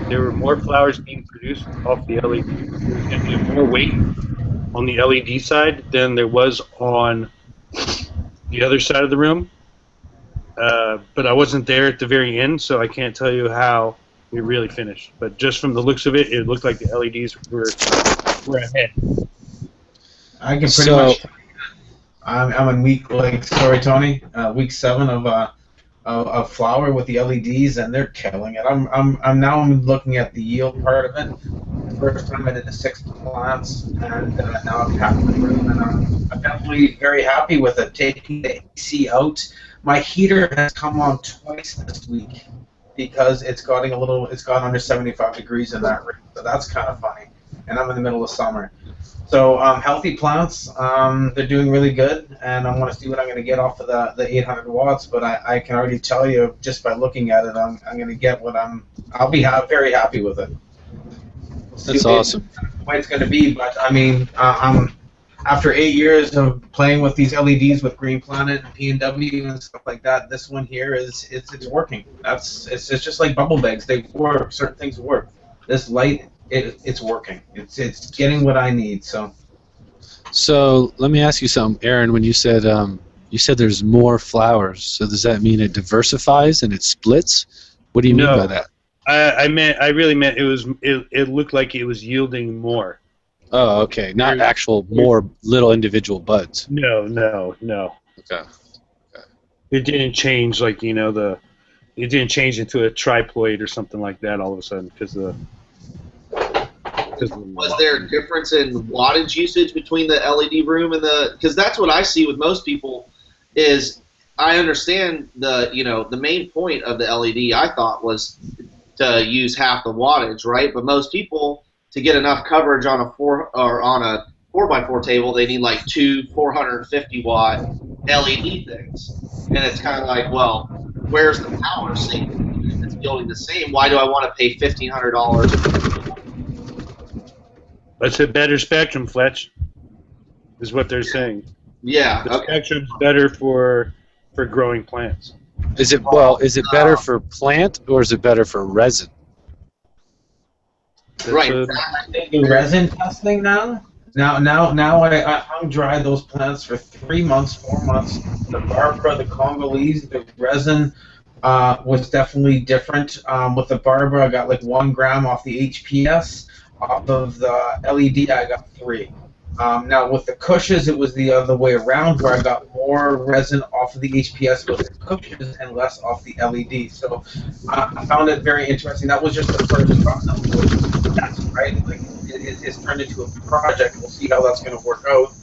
there were more flowers being produced off the LEDs. There was more weight on the LED side than there was on the other side of the room. But I wasn't there at the very end, so I can't tell you how we really finished. But just from the looks of it, it looked like the LEDs were ahead. I can pretty much. I'm in week, sorry, Tony, week 7 of of flower with the LEDs, and they're killing it. I'm looking at the yield part of it. The first time I did the 6 plants, and now I'm happy with it. And I'm definitely very happy with it. Taking the AC out, my heater has come on twice this week because it's gone under 75 degrees in that room. So that's kind of funny. And I'm in the middle of summer. So healthy plants, they're doing really good, and I want to see what I'm going to get off of the 800 watts. But I can already tell you just by looking at it, I'm going to get what I'll be very happy with it. That's awesome. The way it's going to be, but I mean, after 8 years of playing with these LEDs with Green Planet and P&W and stuff like that, this one here it's working. It's just like bubble bags. They work. Certain things work. This light. It's working. It's getting what I need. So let me ask you something, Aaron. When you said there's more flowers, so does that mean it diversifies and it splits? What do you mean by that? I really meant it looked like it was yielding more. Oh, okay. Not actual more little individual buds. No. Okay. It didn't change it didn't change into a triploid or something like that all of a sudden because the. Was there a difference in wattage usage between the LED room and because that's what I see with most people is I understand the main point of the LED I thought was to use half the wattage, right? But most people, to get enough coverage on a 4x4 table, they need like 2 450 watt LED things. And it's kind of like, well, where's the power saving? If it's yielding the same, why do I want to pay $1,500? That's a better spectrum, Fletch, is what they're saying. Yeah. The spectrum's better for growing plants. Is it better for plant or is it better for resin? Right. They do resin testing now. Now I hung dry those plants for 3 months, 4 months. The Barbara, the Congolese, the resin was definitely different. With the Barbara, I got like 1 gram off the HPS. Off of the LED, I got 3. Now with the cushions, it was the other way around, where I got more resin off of the HPS with the cushions and less off the LED. So I found it very interesting. That was just the first process. That's right. Like it's turned into a project. We'll see how that's going to work out.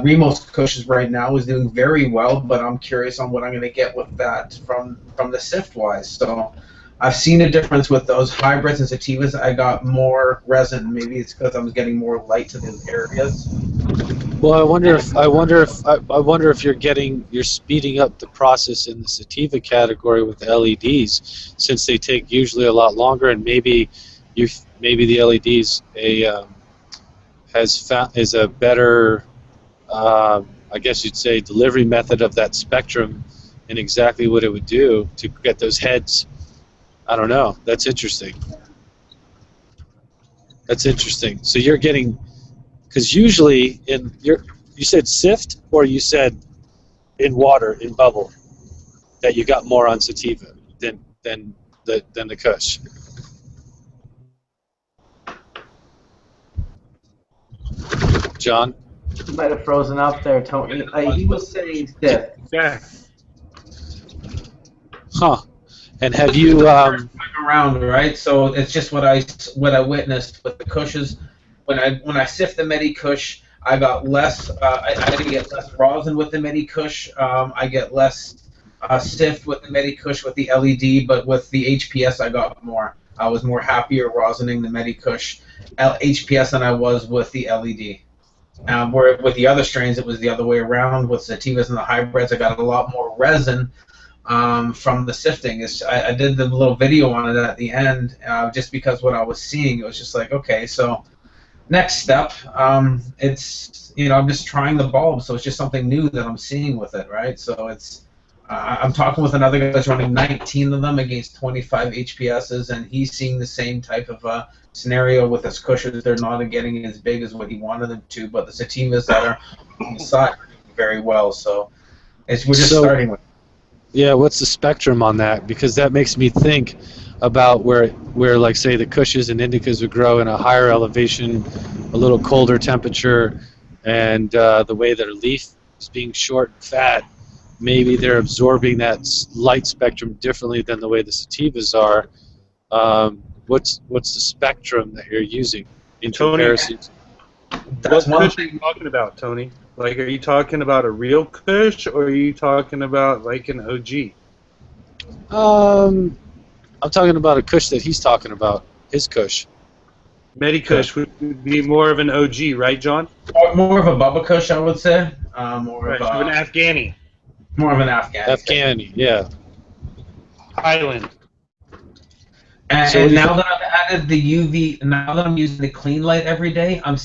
Remo's cushions right now is doing very well, but I'm curious on what I'm going to get with that from the sift wise. So. I've seen a difference with those hybrids and sativas. I got more resin. Maybe it's because I was getting more light to those areas. Well, I wonder if you're speeding up the process in the sativa category with the LEDs, since they take usually a lot longer, and maybe the LEDs is a better, I guess you'd say, delivery method of that spectrum, and exactly what it would do to get those heads. I don't know. That's interesting. So you're getting, because usually you said sift or you said in water, in bubble, that you got more on sativa than the Kush. John? You might have frozen up there, Tony. He was saying sift. Yeah. Huh. And have you around, right? So it's just what I witnessed with the Kushes. When I sift the Medi Kush, I got less. I get less rosin with the Medi Kush. I get less sift with the Medi Kush with the LED, but with the HPS, I got more. I was more happier rosining the Medi Kush HPS than I was with the LED. Where with the other strains, it was the other way around. With sativas and the hybrids, I got a lot more resin. From the sifting. I did the little video on it at the end just because what I was seeing, it was just like, okay, so next step, it's, I'm just trying the bulb, so it's just something new that I'm seeing with it, right? So it's, I'm talking with another guy that's running 19 of them against 25 HPSs, and he's seeing the same type of scenario with his cushions. They're not getting as big as what he wanted them to, but the sativas that are on the side are doing very well, so we're just starting with. Yeah, what's the spectrum on that? Because that makes me think about where like, say, the Kushes and Indicas would grow in a higher elevation, a little colder temperature, and the way their leaf is being short and fat maybe they're absorbing that light spectrum differently than the way the sativas are. What's the spectrum that you're using in comparison? What kush are you talking about, Tony? Like, are you talking about a real kush, or are you talking about like an OG? I'm talking about a kush that he's talking about, his kush. Medikush would be more of an OG, right, John? More of a Bubba Kush, I would say. More Right, of so an Afghani. More of an Afghani. Afghani, yeah. Highland. And now that I've added the UV, now that I'm using the clean light every day, I'm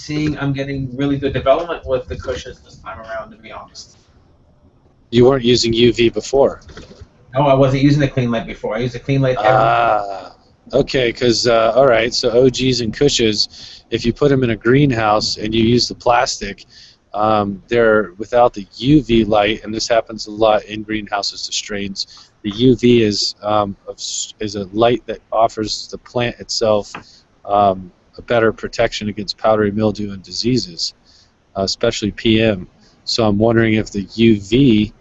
getting really good development with the cushions this time around, to be honest. You weren't using UV before. No, I wasn't using the clean light before. I used the clean light every day. Okay, because, all right, so OGs and cushes, if you put them in a greenhouse and you use the plastic, they're without the UV light, and this happens a lot in greenhouses to strains. The UV is a light that offers the plant itself a better protection against powdery mildew and diseases, especially PM. So I'm wondering if the UV,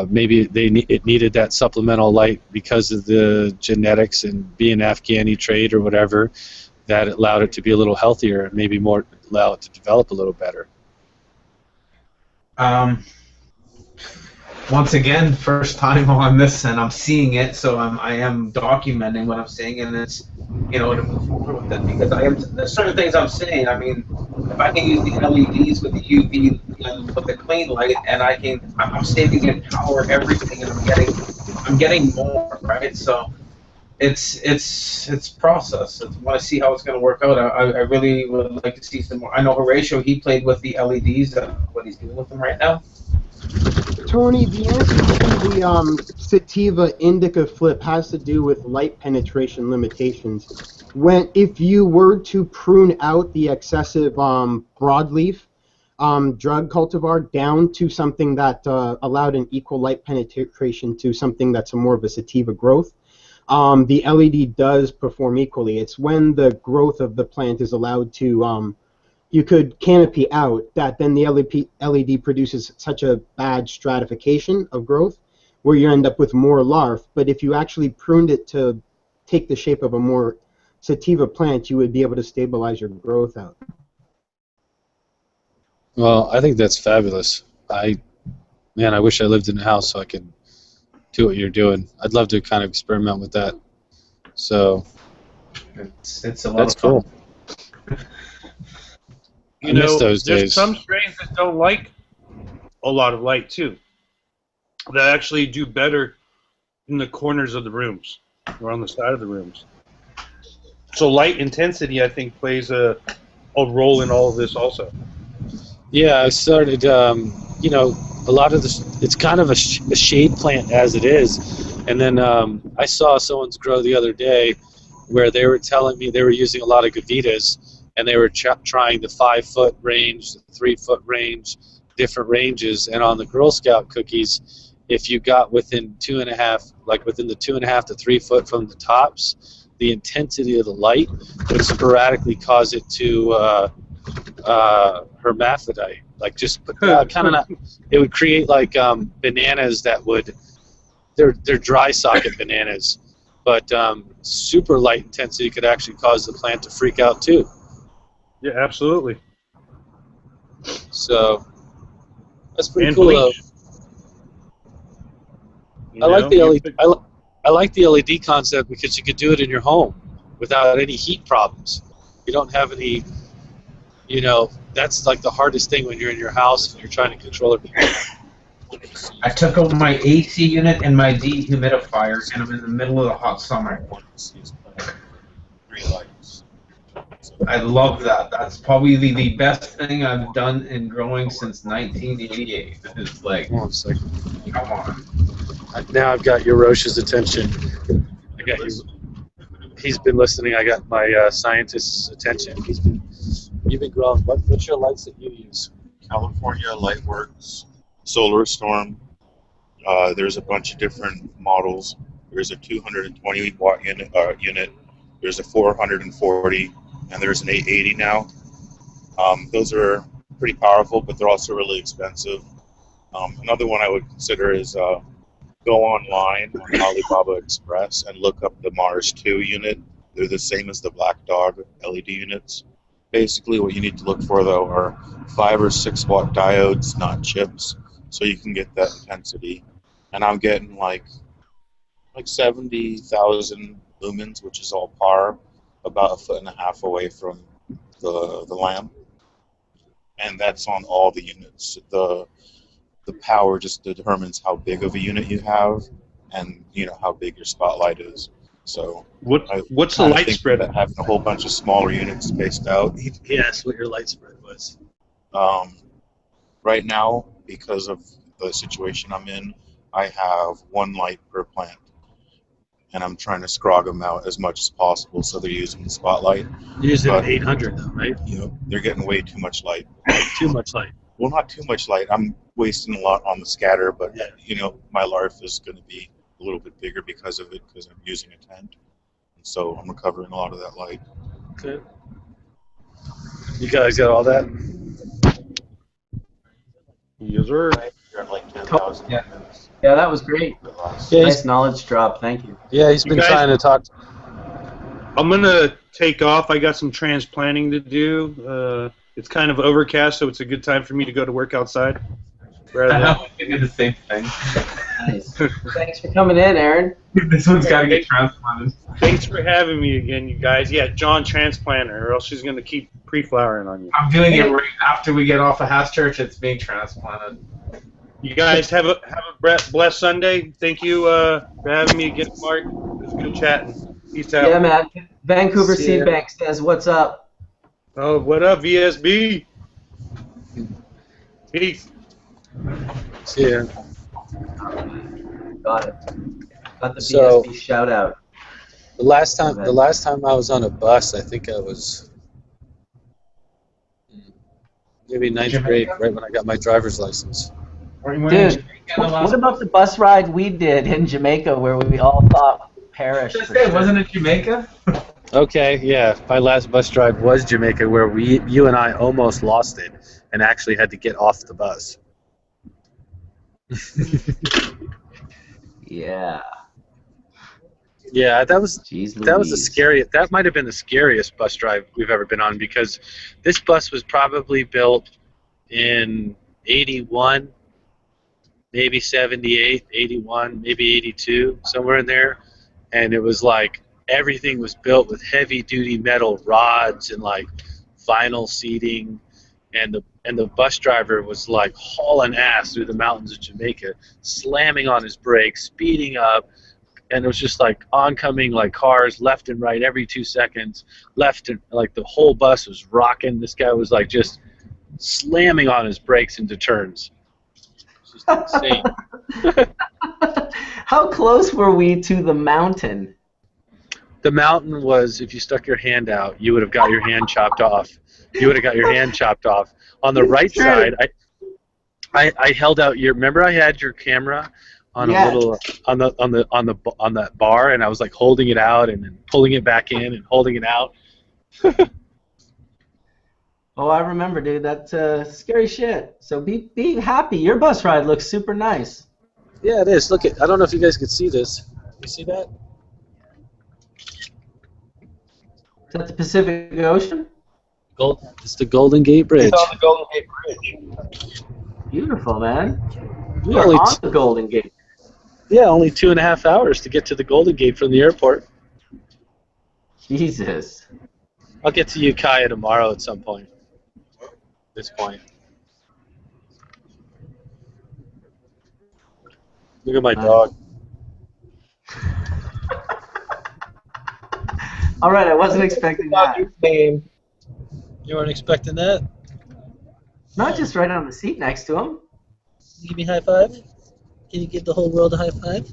maybe it needed that supplemental light because of the genetics and being Afghani trait or whatever, that allowed it to be a little healthier and maybe more allow it to develop a little better. Once again, first time on this, and I'm seeing it, so I am documenting what I'm seeing, and it's, to move forward with it, because there's certain things I'm seeing. I mean, if I can use the LEDs with the UV and with the clean light, and I'm saving in power, everything, and I'm getting more, right? So it's process. I want to see how it's going to work out. I really would like to see some more. I know Horatio, he played with the LEDs, what he's doing with them right now. Tony, the answer to the sativa indica flip has to do with light penetration limitations. If you were to prune out the excessive broadleaf drug cultivar down to something that allowed an equal light penetration to something that's more of a sativa growth, the LED does perform equally. It's when the growth of the plant is allowed to you could canopy out, that then the LED produces such a bad stratification of growth where you end up with more larvae. But if you actually pruned it to take the shape of a more sativa plant, you would be able to stabilize your growth out. Well, I think that's fabulous. I wish I lived in a house so I could do what you're doing. I'd love to kind of experiment with that. So it's a lot that's of fun. Cool. You know, there's some strains that don't like a lot of light too, that actually do better in the corners of the rooms or on the side of the rooms. So light intensity, I think, plays a role in all of this also. Yeah, I started, a lot of this, it's kind of a shade plant as it is. And then I saw someone's grow the other day where they were telling me they were using a lot of Gavitas, and they were trying the 5-foot range, the 3-foot range, different ranges. And on the Girl Scout cookies, if you got within within the 2.5 to 3 foot from the tops, the intensity of the light would sporadically cause it to hermaphrodite. Like just kind of not. It would create like bananas that they're dry socket bananas, but super light intensity could actually cause the plant to freak out too. Yeah, absolutely. So that's pretty cool. Though. I like the LED. I like the LED concept because you could do it in your home without any heat problems. You don't have any. That's like the hardest thing when you're in your house and you're trying to control it. I took out my AC unit and my dehumidifier, and I'm in the middle of the hot summer. I love that. That's probably the best thing I've done in growing since 1988. It's like, hold on a second. Come on. Now I've got your Roche's attention. I got you. He's been listening. I got my scientist's attention. You've been growing. What's your lights that you use? California Lightworks, Solar Storm. There's a bunch of different models. There's a 220 watt unit. There's a 440, and there's an 880 now. Those are pretty powerful, but they're also really expensive. Another one I would consider is go online on Alibaba Express and look up the Mars 2 unit. They're the same as the Black Dog LED units. Basically, what you need to look for, though, are 5 or 6 watt diodes, not chips, so you can get that intensity. And I'm getting like 70,000 lumens, which is all par, about 1.5 feet away from the lamp. And that's on all the units. The power just determines how big of a unit you have, and how big your spotlight is. So what's the light spread? That having a whole bunch of smaller units spaced out. He asked what your light spread was. Right now, because of the situation I'm in, I have 1 light per plant, and I'm trying to scrog them out as much as possible so they're using the spotlight. You're using 800 though, right? They're getting way too much light. Too much light. Well, not too much light. I'm wasting a lot on the scatter, but my LARF is going to be a little bit bigger because of it, because I'm using a tent, and so I'm recovering a lot of that light. Okay. You guys got all that? Yes, sir. You're at like 10,000 minutes. Yeah, that was great. Yeah, nice knowledge drop. Thank you. Yeah, he's been trying to talk. I'm gonna take off. I got some transplanting to do. It's kind of overcast, so it's a good time for me to go to work outside. I did the same thing. Nice. Thanks for coming in, Aaron. This one's got to get transplanted. Thanks for having me again, you guys. Yeah, John Transplanter, or else she's gonna keep pre-flowering on you. I'm doing it right after we get off of House Church. It's being transplanted. You guys have a blessed Sunday. Thank you for having me again, Mark. It was good chatting. Peace out. Yeah, man. Vancouver Seed Bank says, "What's up?" Oh, what up, VSB? Peace. See ya. Got it. Got the VSB shout out. The last time I was on a bus, I think I was maybe 9th grade, right when I got my driver's license. Dude, what about the bus ride we did in Jamaica where we all thought we perished? Wasn't it Jamaica? Okay, yeah. My last bus drive was Jamaica, where you and I almost lost it and actually had to get off the bus. Yeah. Yeah, that was the scariest. That might have been the scariest bus drive we've ever been on, because this bus was probably built in 81, maybe 78, 81, maybe 82, somewhere in there, and it was like everything was built with heavy-duty metal rods and like vinyl seating, and the bus driver was like hauling ass through the mountains of Jamaica, slamming on his brakes, speeding up. And it was just like oncoming like cars left and right every 2 seconds, left and like the whole bus was rocking. This guy was like just slamming on his brakes into turns. It's just insane. How close were we to the mountain? The mountain was, if you stuck your hand out, you would have got your hand chopped off. You would have got your hand chopped off. On the right side, I held out your. Remember, I had your camera on a little on that bar, and I was like holding it out and then pulling it back in and holding it out. Oh, I remember, dude. That's scary shit. So be happy. Your bus ride looks super nice. Yeah, it is. Look at. I don't know if you guys could see this. You see that? Is that the Pacific Ocean? It's the Golden Gate Bridge. It's on the Golden Gate Bridge. Beautiful, man. We are on the Golden Gate. Yeah, only 2.5 hours to get to the Golden Gate from the airport. Jesus. I'll get to Ukiah tomorrow at some point. At this point. Look at my dog. All right, I wasn't expecting that. You weren't expecting that? Not just right on the seat next to him. Give me a high five. Can you give the whole world a high five?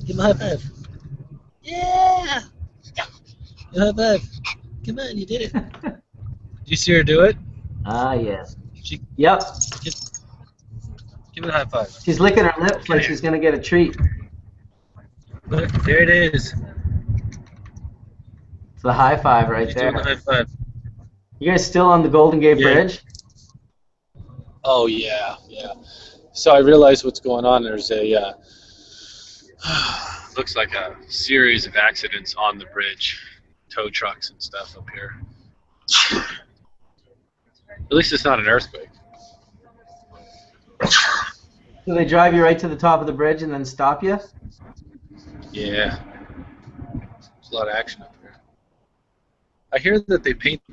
Give him a high five. Yeah! High five. Come on, you did it. Did you see her do it? Ah, yes. Yep. Give it a high five. She's licking her lips like she's going to get a treat. Look, there it is. It's the high five right She's there. doing the high five. You guys still on the Golden Gate Bridge? Oh, yeah, yeah. So I realized what's going on. There's a looks like a series of accidents on the bridge, tow trucks and stuff up here. At least it's not an earthquake. Do they drive you right to the top of the bridge and then stop you? Yeah. There's a lot of action up here. I hear that they paint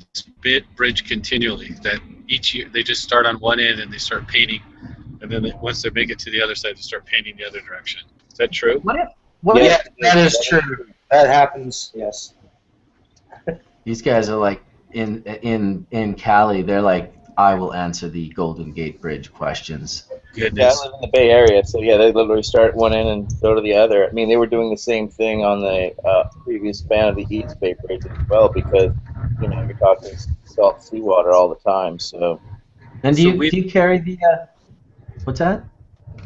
this bridge continually, that each year they just start on one end and they start painting, and then once they make it to the other side, they start painting the other direction. Is that true? Yeah, that is true. That happens, yes. These guys are like in Cali. They're like, I will answer the Golden Gate Bridge questions. Goodness. Yeah, I live in the Bay Area, so yeah, they literally start one end and go to the other. I mean, they were doing the same thing on the previous span of the East Bay Bridge as well, because you're talking salt seawater all the time. So. And do you carry the? What's that?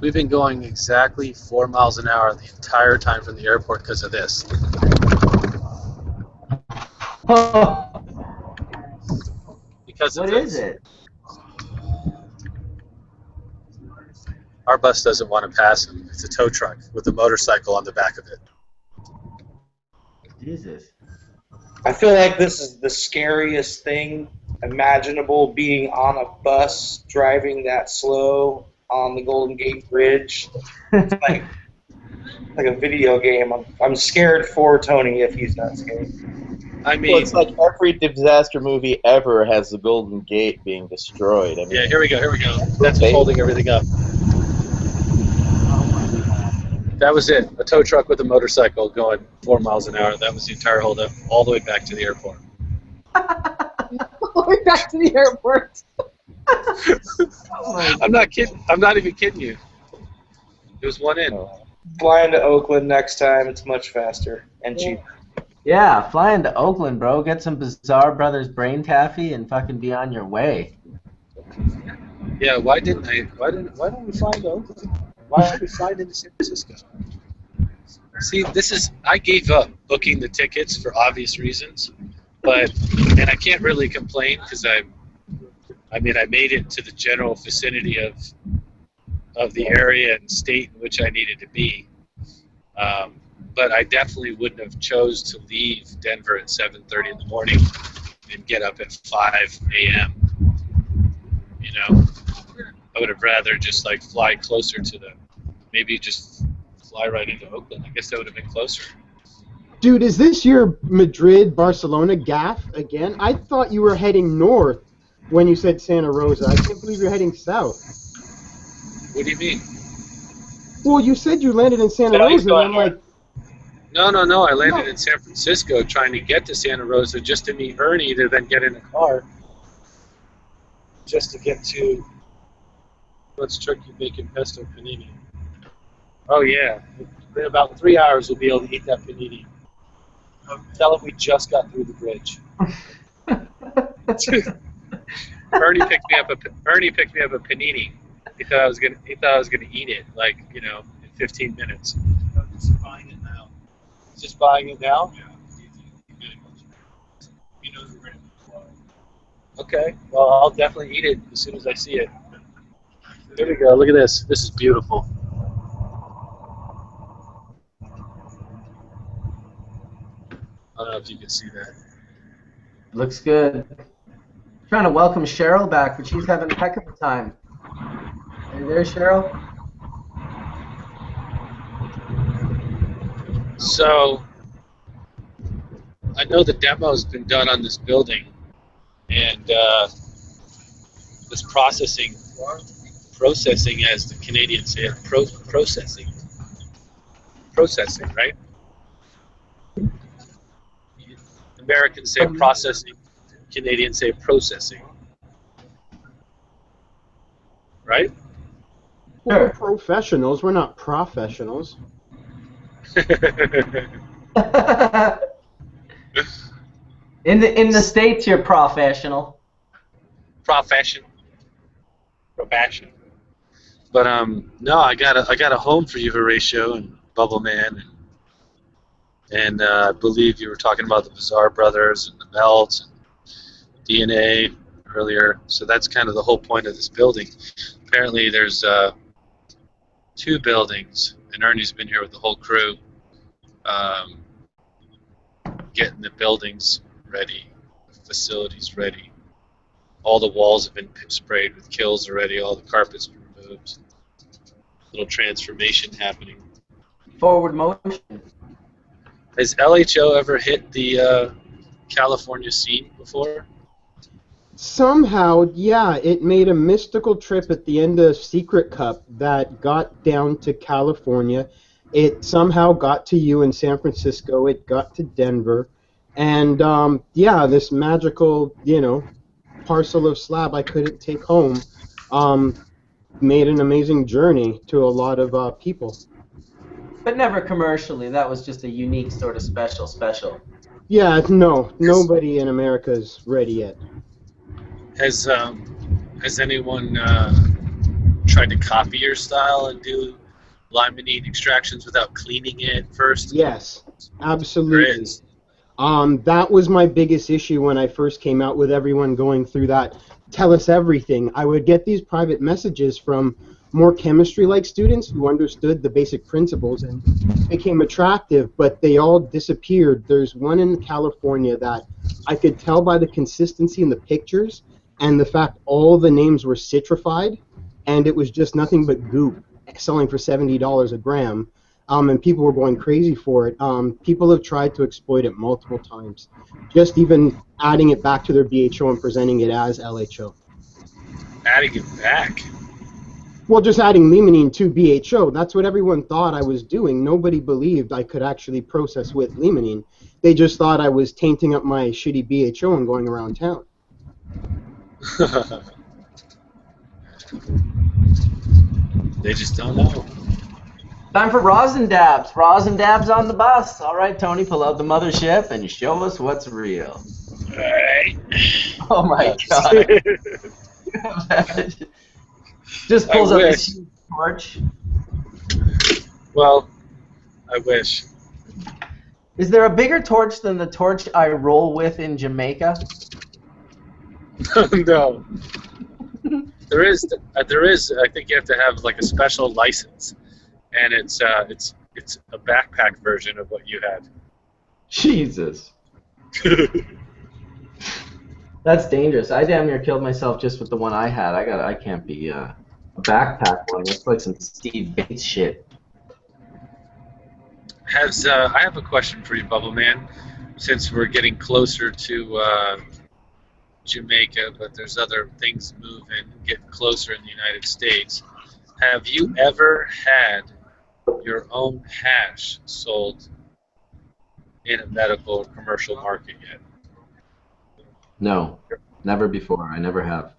We've been going exactly 4 miles an hour the entire time from the airport because of this. Because of what this. Is it? Our bus doesn't want to pass him. It's a tow truck with a motorcycle on the back of it. Jesus. I feel like this is the scariest thing imaginable, being on a bus driving that slow on the Golden Gate Bridge. It's like a video game. I'm scared for Tony if he's not scared. I mean, well, it's like every disaster movie ever has the Golden Gate being destroyed. I mean, yeah, here we go. That's what's holding everything up. That was it. A tow truck with a motorcycle going 4 miles an hour. That was the entire holdup, all the way back to the airport. All the way back to the airport. I'm not kidding. I'm not even kidding you. It was one end. Flying to Oakland next time, it's much faster and cheaper. Yeah, flying to Oakland, bro. Get some Bizarre Brothers brain taffy and fucking be on your way. Yeah, why don't we fly to Oakland? Why are we flying into San Francisco? See, I gave up booking the tickets for obvious reasons, and I can't really complain because I made it to the general vicinity of the area and state in which I needed to be. But I definitely wouldn't have chose to leave Denver at 7:30 in the morning and get up at 5 a.m. You know, I would have rather just like fly closer to maybe just fly right into Oakland. I guess that would have been closer. Dude, is this your Madrid-Barcelona gaffe again? I thought you were heading north when you said Santa Rosa. I can't believe you're heading south. What do you mean? Well, you said you landed in Santa Rosa, and I'm like... No. I landed in San Francisco trying to get to Santa Rosa just to meet Ernie to then get in a car just to get to what's turkey bacon pesto panini. Oh, yeah. In about 3 hours, we'll be able to eat that panini. Tell him we just got through the bridge. Ernie picked me up a panini. He thought I was gonna eat it, like, in 15 minutes. Just buying it now. Just buying it now? Yeah. He knows we're ready to fly. Okay. Well, I'll definitely eat it as soon as I see it. Here we go. Look at this. This is beautiful. I don't know if you can see that. Looks good. Trying to welcome Cheryl back, but she's having a heck of a time. Are you there, Cheryl? So, I know the demo's been done on this building, and this processing, as the Canadians say it, processing, right? Americans say processing, Canadians say processing, right? Well, we're professionals. We're not professionals. In the States, you're professional. Profession. But no, I got a home for you, Horatio and Bubbleman, and I believe you were talking about the Bizarre Brothers and the Melts and DNA earlier. So that's kind of the whole point of this building. Apparently, there's 2 buildings, and Ernie's been here with the whole crew, getting the buildings ready, the facilities ready. All the walls have been sprayed with kills already. All the carpets been removed. Little transformation happening. Forward motion. Has LHO ever hit the California scene before? Somehow, yeah, it made a mystical trip at the end of Secret Cup that got down to California. It somehow got to you in San Francisco. It got to Denver. And, yeah, this magical, parcel of slab I couldn't take home made an amazing journey to a lot of people. But never commercially. That was just a unique sort of special. Yeah, no, nobody in America's ready yet. Has anyone tried to copy your style and do limonene extractions without cleaning it first? Yes, absolutely. That was my biggest issue when I first came out with everyone going through that tell us everything. I would get these private messages from more chemistry-like students who understood the basic principles and became attractive, but they all disappeared. There's one in California that I could tell by the consistency in the pictures and the fact all the names were citrified, and it was just nothing but goop, selling for $70 a gram, and people were going crazy for it. People have tried to exploit it multiple times, just even adding it back to their BHO and presenting it as LHO. Adding it back? Well, just adding limonene to BHO. That's what everyone thought I was doing. Nobody believed I could actually process with limonene. They just thought I was tainting up my shitty BHO and going around town. They just don't know. Time for rosin dabs. Rosin dabs on the bus. All right, Tony, pull out the mothership and show us what's real. All right. Oh my God. Just pulls up this huge torch. Well, I wish. Is there a bigger torch than the torch I roll with in Jamaica? No. There is. I think you have to have like a special license, and it's a backpack version of what you had. Jesus. That's dangerous. I damn near killed myself just with the one I had. I can't be a backpack one. That's like some Steve Bates shit. I have a question for you, Bubbleman. Since we're getting closer to Jamaica, but there's other things moving, getting closer in the United States. Have you ever had your own hash sold in a medical or commercial market yet? No, never before. I never have.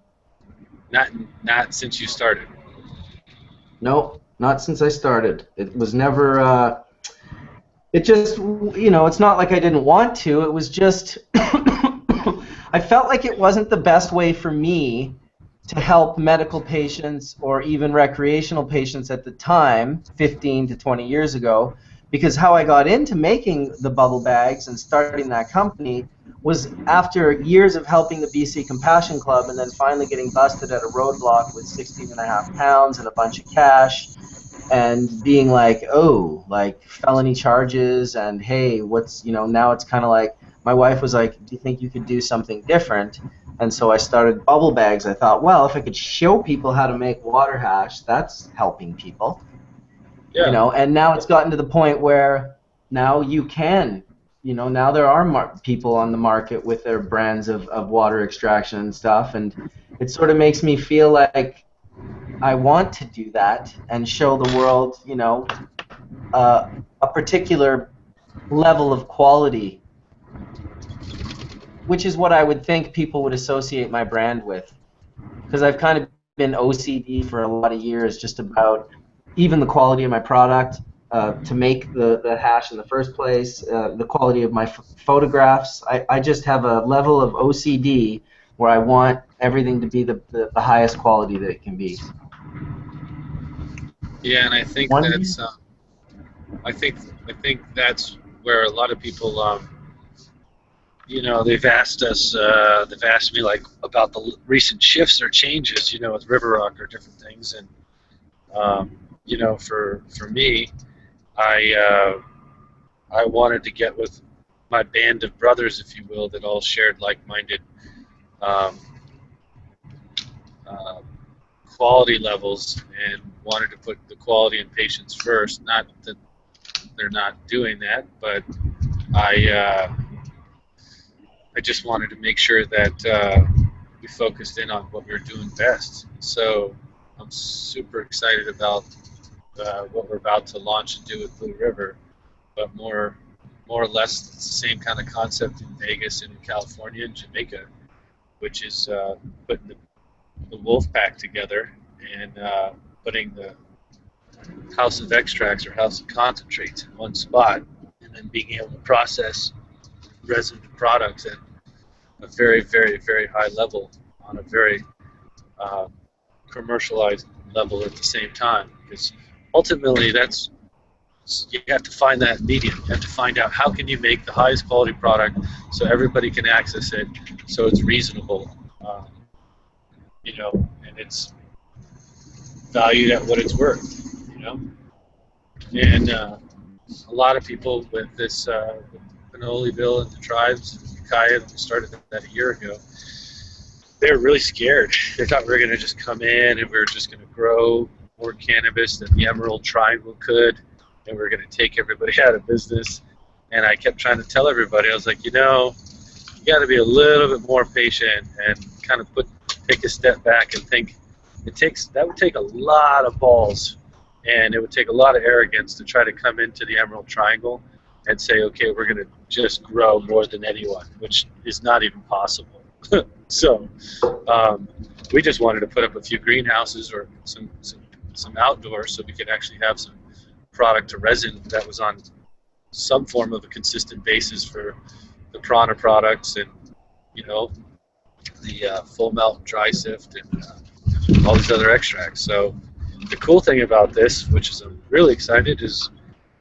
Not since you started. Nope, not since I started. It was never. It just, it's not like I didn't want to. It was just. I felt like it wasn't the best way for me to help medical patients or even recreational patients at the time, 15 to 20 years ago, because how I got into making the bubble bags and starting that company was after years of helping the BC Compassion Club and then finally getting busted at a roadblock with 16.5 pounds and a bunch of cash and being like, oh, like felony charges and hey, what's, now it's kind of like, my wife was like, do you think you could do something different? And so I started bubble bags. I thought, well, if I could show people how to make water hash, that's helping people. Yeah. And now it's gotten to the point where now you can, now there are people on the market with their brands of water extraction and stuff, and it sort of makes me feel like I want to do that and show the world, a particular level of quality, which is what I would think people would associate my brand with. Because I've kind of been OCD for a lot of years just about even the quality of my product, to make the hash in the first place, the quality of my photographs. I just have a level of OCD where I want everything to be the highest quality that it can be. Yeah, and I think that's I think that's where a lot of people they've asked me like about the recent shifts or changes, with River Rock or different things, and you know, for me, I wanted to get with my band of brothers, if you will, that all shared like-minded um, uh, quality levels and wanted to put the quality and patience first. Not that they're not doing that, but I just wanted to make sure that we focused in on what we were doing best. So I'm super excited about what we're about to launch and do with Blue River, but more or less it's the same kind of concept in Vegas and in California and Jamaica, which is putting the wolf pack together and putting the house of extracts or house of concentrates in one spot, and then being able to process resin products at a very, very, very high level on a very commercialized level at the same time. Because ultimately, you have to find that medium. You have to find out how can you make the highest quality product so everybody can access it, so it's reasonable, you know, and it's valued at what it's worth, you know. And a lot of people with this Pinoleville and the tribes, Kaya, we started that a year ago, they were really scared. They thought we were going to just come in and we were just going to grow more cannabis than the Emerald Triangle could, and we were going to take everybody out of business. And I kept trying to tell everybody, I was like, you know, you got to be a little bit more patient and kind of take a step back and think. That would take a lot of balls, and it would take a lot of arrogance to try to come into the Emerald Triangle and say, okay, we're going to just grow more than anyone, which is not even possible. So we just wanted to put up a few greenhouses or some outdoors so we could actually have some product to resin that was on some form of a consistent basis for the Prana products and, you know, the full melt and dry sift and all these other extracts. So the cool thing about this, which is I'm really excited, is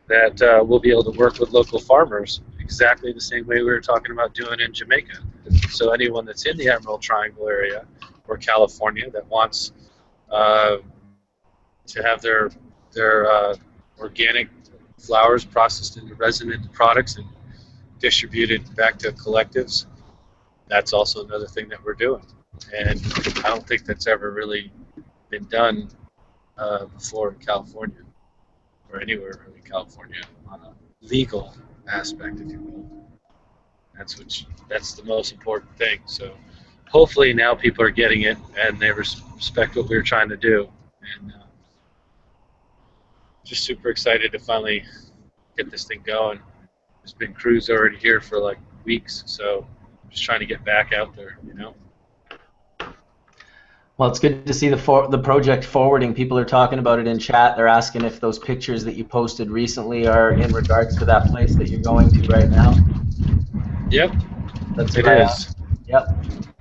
that we'll be able to work with local farmers exactly the same way we were talking about doing in Jamaica. So anyone that's in the Emerald Triangle area or California that wants to have their organic flowers processed into resin into products and distributed back to collectives, that's also another thing that we're doing. And I don't think that's ever really been done before in California or anywhere really in California on a legal aspect, if you will. That's the most important thing. So hopefully now people are getting it and they respect what we were trying to do. And just super excited to finally get this thing going. There's been crews already here for like weeks, so I'm just trying to get back out there, you know. Well, it's good to see the project forwarding. People are talking about it in chat. They're asking if those pictures that you posted recently are in regards to that place that you're going to right now. Yep, That's it right. is. Yep.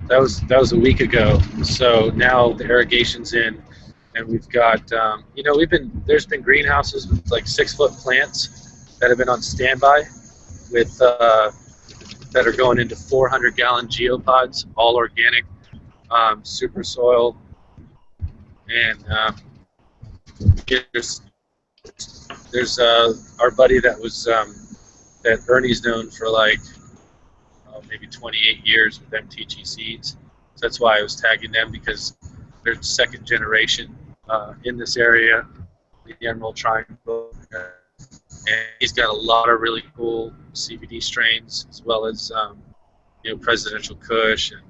That was a week ago. So now the irrigation's in, and we've got you know, there's been greenhouses with like 6-foot plants that have been on standby with that are going into 400-gallon geopods, all organic. Super soil, and there's our buddy that was that Ernie's known for like maybe 28 years with MTG Seeds. So that's why I was tagging them, because they're second generation in this area, the Emerald Triangle, and he's got a lot of really cool CBD strains, as well as you know, Presidential Kush and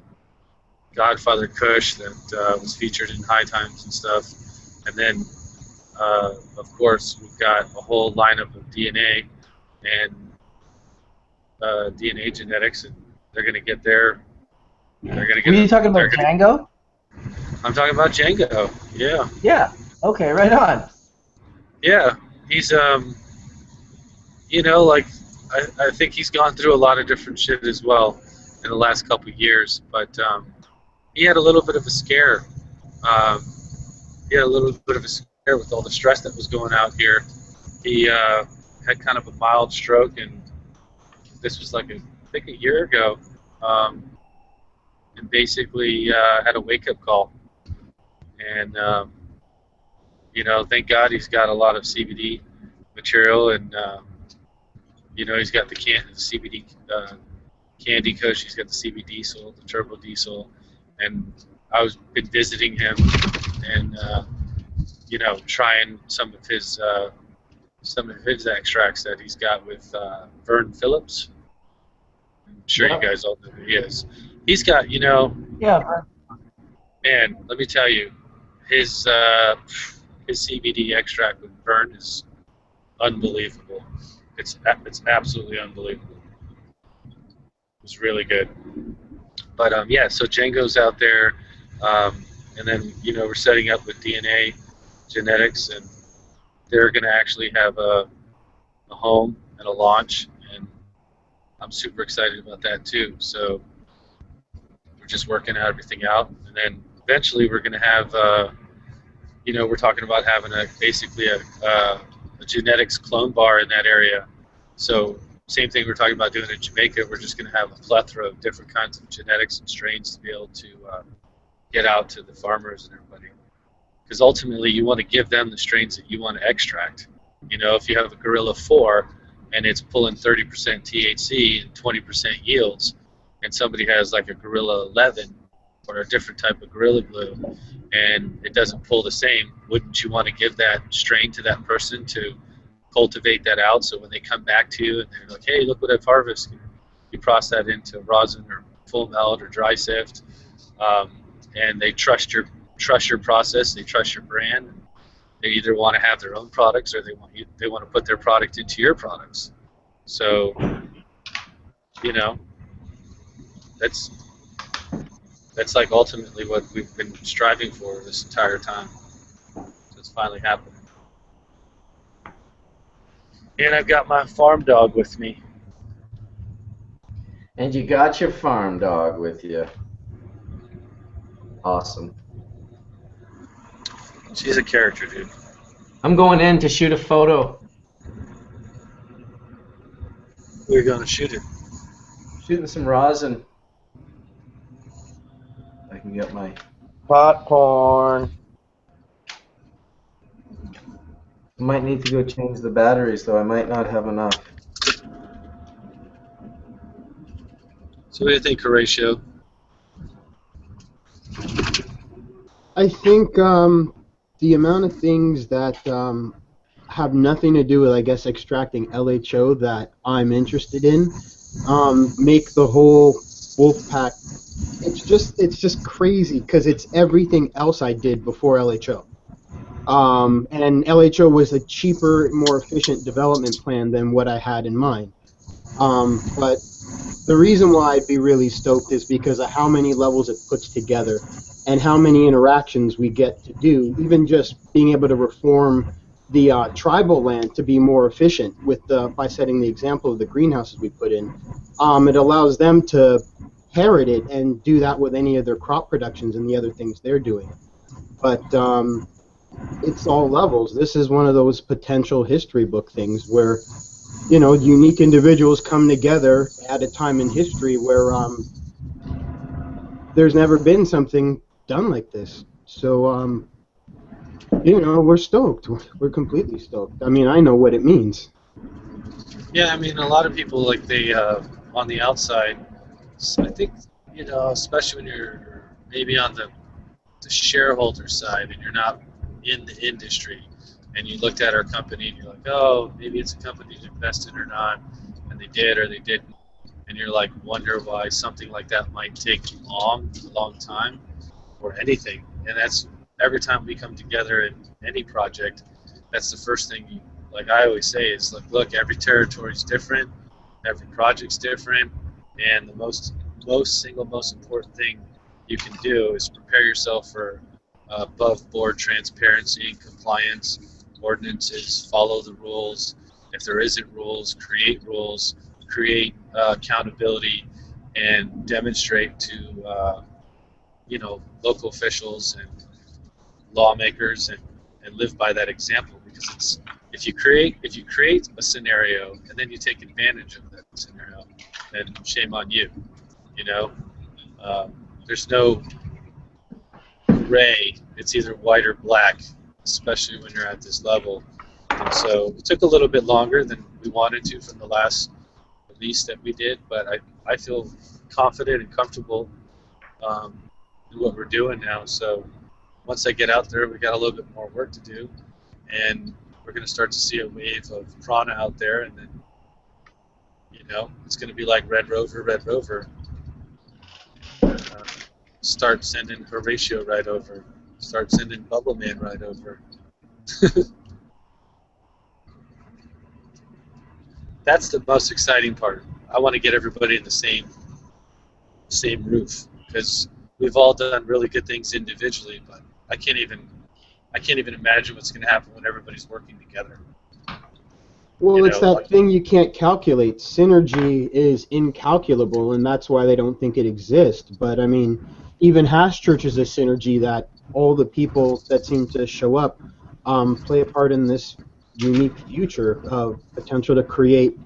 Godfather Kush that was featured in High Times and stuff. And then, of course, we've got a whole lineup of DNA and DNA genetics, and they're going to get their. They're going to get. Were you talking about Django? I'm talking about Django. Yeah. Yeah. Okay. Right on. Yeah, he's you know, like I think he's gone through a lot of different shit as well in the last couple of years, but. He had a little bit of a scare. He had a little bit of a scare with all the stress that was going out here. He had kind of a mild stroke, and this was like I think a year ago, and basically had a wake-up call. And thank God he's got a lot of CBD material, and he's got the CBD candy kush, he's got the CBD diesel, the turbo diesel, and been visiting him and trying some of his extracts that he's got with Vern Phillips. I'm sure you guys all know who he is. He's got, Yeah. man, let me tell you, his CBD extract with Vern is unbelievable. It's absolutely unbelievable. It's really good. But so Django's out there, and then we're setting up with DNA Genetics, and they're going to actually have a home and a launch, and I'm super excited about that too. So we're just working everything out, and then eventually we're going to have, we're talking about having basically a genetics clone bar in that area. So same thing we're talking about doing in Jamaica. We're just going to have a plethora of different kinds of genetics and strains to be able to get out to the farmers and everybody. Because ultimately you want to give them the strains that you want to extract. If you have a Gorilla 4 and it's pulling 30% THC and 20% yields, and somebody has like a Gorilla 11 or a different type of Gorilla Glue, and it doesn't pull the same, wouldn't you want to give that strain to that person to cultivate that out, so when they come back to you and they're like, hey, look what I've harvested, you process that into rosin or full melt or dry sift, and they trust your process, they trust your brand. They either want to have their own products or they want to put their product into your products. So, that's like ultimately what we've been striving for this entire time. So it's finally happening. And I've got my farm dog with me. And you got your farm dog with you. Awesome. She's a character, dude. I'm going in to shoot a photo. We're going to shoot it. Shooting some rosin. I can get my popcorn. Might need to go change the batteries, though. I might not have enough. So what do you think, Horatio? I think the amount of these that have nothing to do with, I guess, extracting LHO that I'm interested in make the whole wolf pack. It's just crazy because it's everything else I did before LHO. And LHO was a cheaper, more efficient development plan than what I had in mind. But the reason why I'd be really stoked is because of how many levels it puts together and how many interactions we get to do, even just being able to reform the tribal land to be more efficient by setting the example of the greenhouses we put in. It allows them to inherit it and do that with any of their crop productions and the other things they're doing. But it's all levels. This is one of those potential history book things where, unique individuals come together at a time in history where there's never been something done like this. So, we're stoked. We're completely stoked. I mean, I know what it means. Yeah, I mean, a lot of people, like, they, on the outside, I think, especially when you're maybe on the shareholder side and you're not in the industry, and you looked at our company and you're like, oh, maybe it's a company to invest in or not, and they did or they didn't, and you're like, wonder why something like that might take a long time, or anything. And that's every time we come together in any project, that's the first thing like I always say is, like, look, every territory is different, every project's different, and the most important thing you can do is prepare yourself for above board transparency and compliance, ordinances, follow the rules. If there isn't rules, create accountability, and demonstrate to local officials and lawmakers and live by that example. Because it's if you create a scenario and then you take advantage of that scenario, then shame on you. There's no gray. It's either white or black. especially when you're at this level. And so it took a little bit longer than we wanted to from the last release that we did, but I feel confident and comfortable in what we're doing now. So once I get out there, we got a little bit more work to do, and we're going to start to see a wave of prana out there, and then, it's going to be like Red Rover. Start sending Horatio right over. Start sending Bubbleman right over. That's the most exciting part. I want to get everybody in the same roof, because we've all done really good things individually, but I can't even imagine what's going to happen when everybody's working together. Well, it's that thing you can't calculate. Synergy is incalculable, and that's why they don't think it exists. But, I mean, even Hash Church is a synergy that all the people that seem to show up play a part in this unique future of potential to create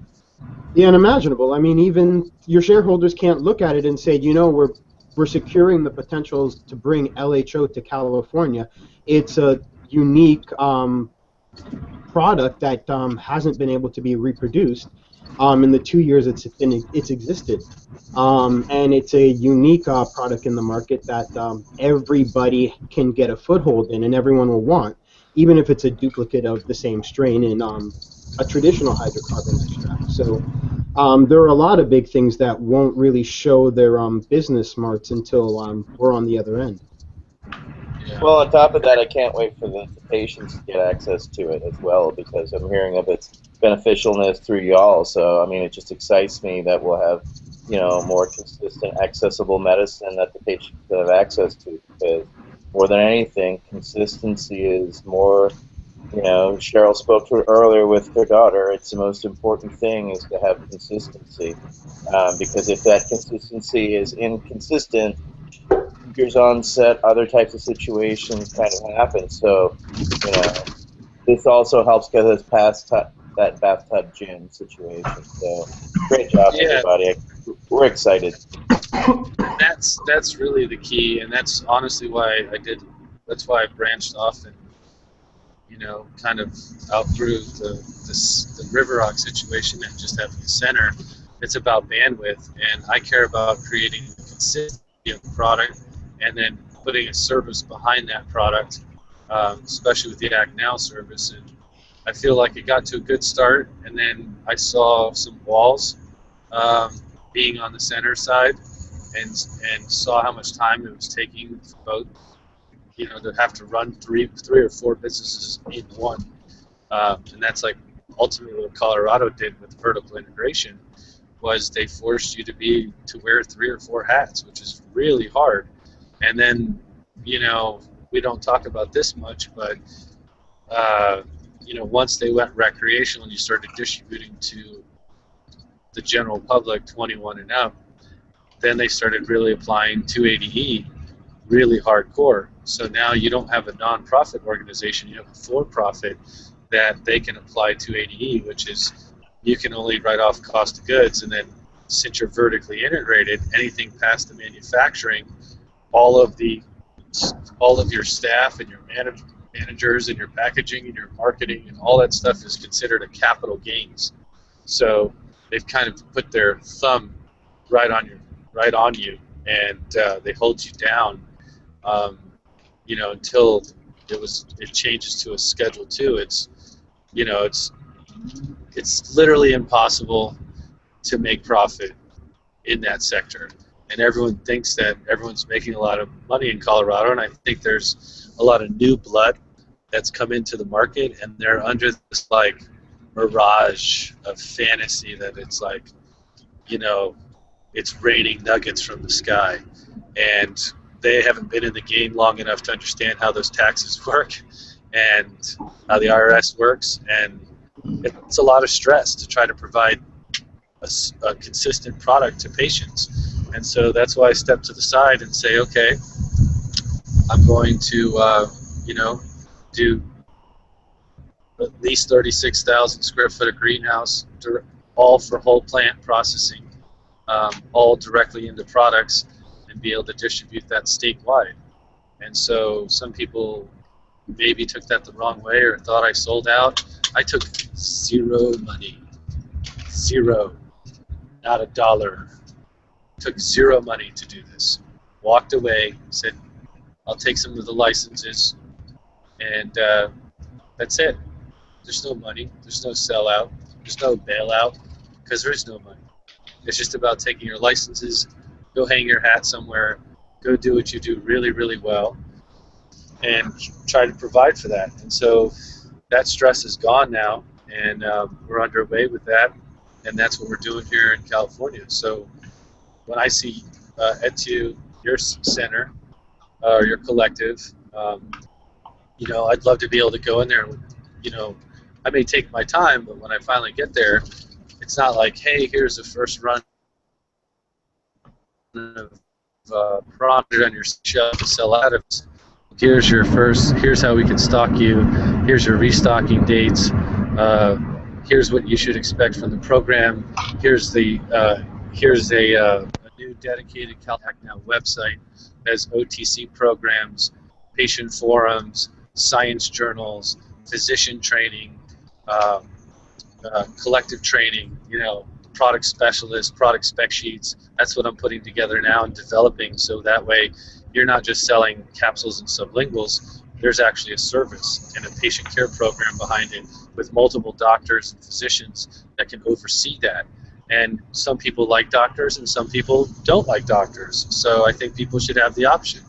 the unimaginable. I mean, even your shareholders can't look at it and say, we're securing the potentials to bring LHO to California. It's a unique product that hasn't been able to be reproduced in the 2 years it's existed, and it's a unique product in the market that everybody can get a foothold in and everyone will want, even if it's a duplicate of the same strain in a traditional hydrocarbon extract. So there are a lot of big things that won't really show their business smarts until we're on the other end. Well, on top of that, I can't wait for the patients to get access to it as well, because I'm hearing of its beneficialness through y'all. So, I mean, it just excites me that we'll have, more consistent, accessible medicine that the patients can have access to. Because more than anything, consistency is more. Cheryl spoke to it earlier with her daughter. It's the most important thing is to have consistency, because if that consistency is inconsistent, years on set, other types of situations kind of happen. So, this also helps get us past that bathtub gym situation. So, great job, everybody. We're excited. That's really the key, and that's honestly why that's why I branched off and, kind of outgrew the River Rock situation and just having a center. It's about bandwidth, and I care about creating the consistency of the product and then putting a service behind that product, especially with the Act Now service. And I feel like it got to a good start, and then I saw some walls being on the center side, and saw how much time it was taking for both, to have to run three or four businesses in one. And that's like ultimately what Colorado did with vertical integration, was they forced you to wear 3 or 4 hats, which is really hard. And then, we don't talk about this much, but, once they went recreational and you started distributing to the general public, 21 and up, then they started really applying 280E really hardcore. So now you don't have a non-profit organization, you have a for-profit that they can apply 280E, which is you can only write off cost of goods, and then since you're vertically integrated, anything past the manufacturing, all of your staff and your managers and your packaging and your marketing and all that stuff is considered a capital gains. So they've kind of put their thumb right on you, and they hold you down, until it changes to a Schedule 2. It's literally impossible to make profit in that sector. And everyone thinks that everyone's making a lot of money in Colorado, and I think there's a lot of new blood that's come into the market, and they're under this mirage of fantasy that it's it's raining nuggets from the sky, and they haven't been in the game long enough to understand how those taxes work and how the IRS works, and it's a lot of stress to try to provide a consistent product to patients. And so that's why I step to the side and say, okay, I'm going to, do at least 36,000 square foot of greenhouse, all for whole plant processing, all directly into products, and be able to distribute that statewide. And so some people, maybe took that the wrong way or thought I sold out. I took zero money. Zero. Not a dollar. Took zero money to do this. Walked away, said, I'll take some of the licenses, and that's it. There's no money. There's no sellout. There's no bailout, because there is no money. It's just about taking your licenses, go hang your hat somewhere, go do what you do really, really well, and try to provide for that. And so that stress is gone now, and we're underway with that, and that's what we're doing here in California. So when I see Etienne, your center, or your collective, you know, I'd love to be able to go in there. You know, I may take my time, but when I finally get there, it's not like, hey, here's the first run of product on your shelf to sell out of. Here's your first. Here's how we can stock you. Here's your restocking dates. Here's what you should expect from the program. Here's the here's a new dedicated CalTech Now website that has OTC programs, patient forums, science journals, physician training, collective training, you know, product specialists, product spec sheets. That's what I'm putting together now and developing, so that way you're not just selling capsules and sublinguals. There's actually a service and a patient care program behind it with multiple doctors and physicians that can oversee that. And some people like doctors and some people don't like doctors. So I think people should have the option.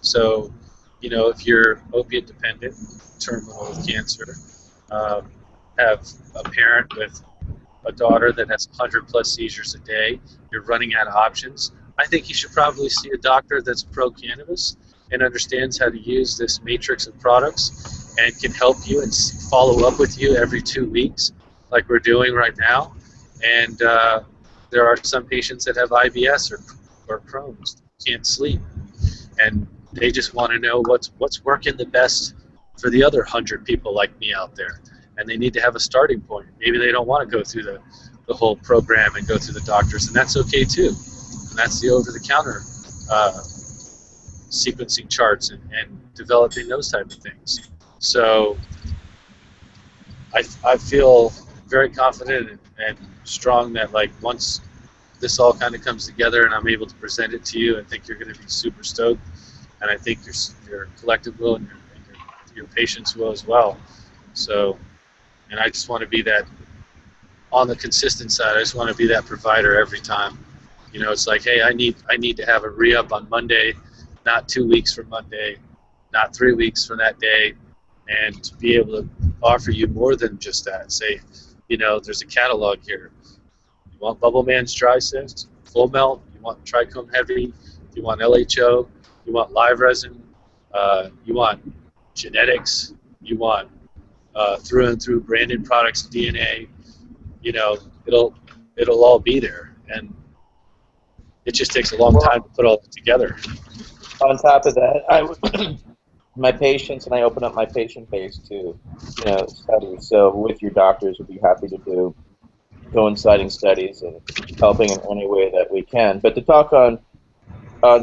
So, you know, if you're opiate dependent, terminal with cancer, have a parent with a daughter that has 100+ seizures a day, you're running out of options, I think you should probably see a doctor that's pro-cannabis and understands how to use this matrix of products and can help you and follow up with you every 2 weeks like we're doing right now. And there are some patients that have IBS or Crohn's, can't sleep, and they just want to know what's working the best for the other 100 people like me out there. And they need to have a starting point. Maybe they don't want to go through the whole program and go through the doctors, and that's okay too. And that's the over-the-counter sequencing charts and developing those type of things. So I feel very confident and strong that, like, once this all kind of comes together and I'm able to present it to you, I think you're going to be super stoked, and I think your collective will and your patients will as well. So, and I just want to be that, on the consistent side, I just want to be that provider every time. You know, it's like, hey, I need to have a re-up on Monday, not 2 weeks from Monday, not 3 weeks from that day, and to be able to offer you more than just that. Say, you know, there's a catalog here. You want Bubbleman's dry cyst, full melt, you want trichome heavy, you want LHO, you want live resin, you want genetics, you want through and through branded products, DNA, you know, it'll all be there, and it just takes a long time to put all of it together. On top of that, my patients, and I open up my patient base to, you know, studies. So with your doctors, we'll be happy to do coinciding studies and helping in any way that we can. But to talk on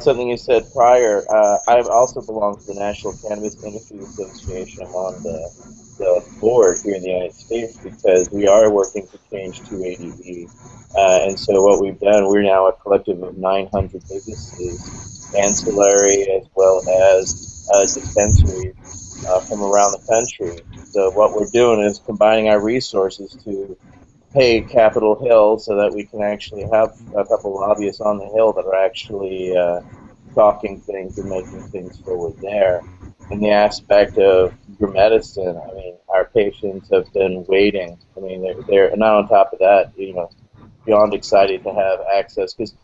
something you said prior, I also belong to the National Cannabis Industry Association. I'm on the board here in the United States because we are working to change 280E. And so what we've done, we're now a collective of 900 businesses, ancillary as well as dispensaries from around the country. So what we're doing is combining our resources to pay Capitol Hill so that we can actually have a couple lobbyists on the Hill that are actually talking things and making things forward there. In the aspect of your medicine, I mean, our patients have been waiting. I mean, they're not on top of that, you know, beyond excited to have access. Because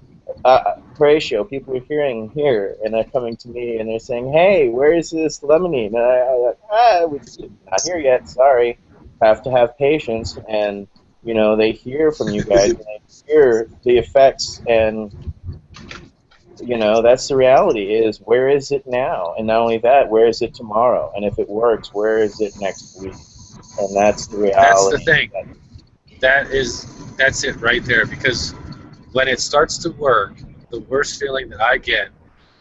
Horatio, people are hearing here, and they're coming to me, and they're saying, hey, where is this lemonade? And we're not here yet, sorry. Have to have patience, and, you know, they hear from you guys, and they hear the effects, and, you know, that's the reality, is where is it now? And not only that, where is it tomorrow? And if it works, where is it next week? And that's the reality. That's the thing. That's it right there, because when it starts to work, the worst feeling that I get,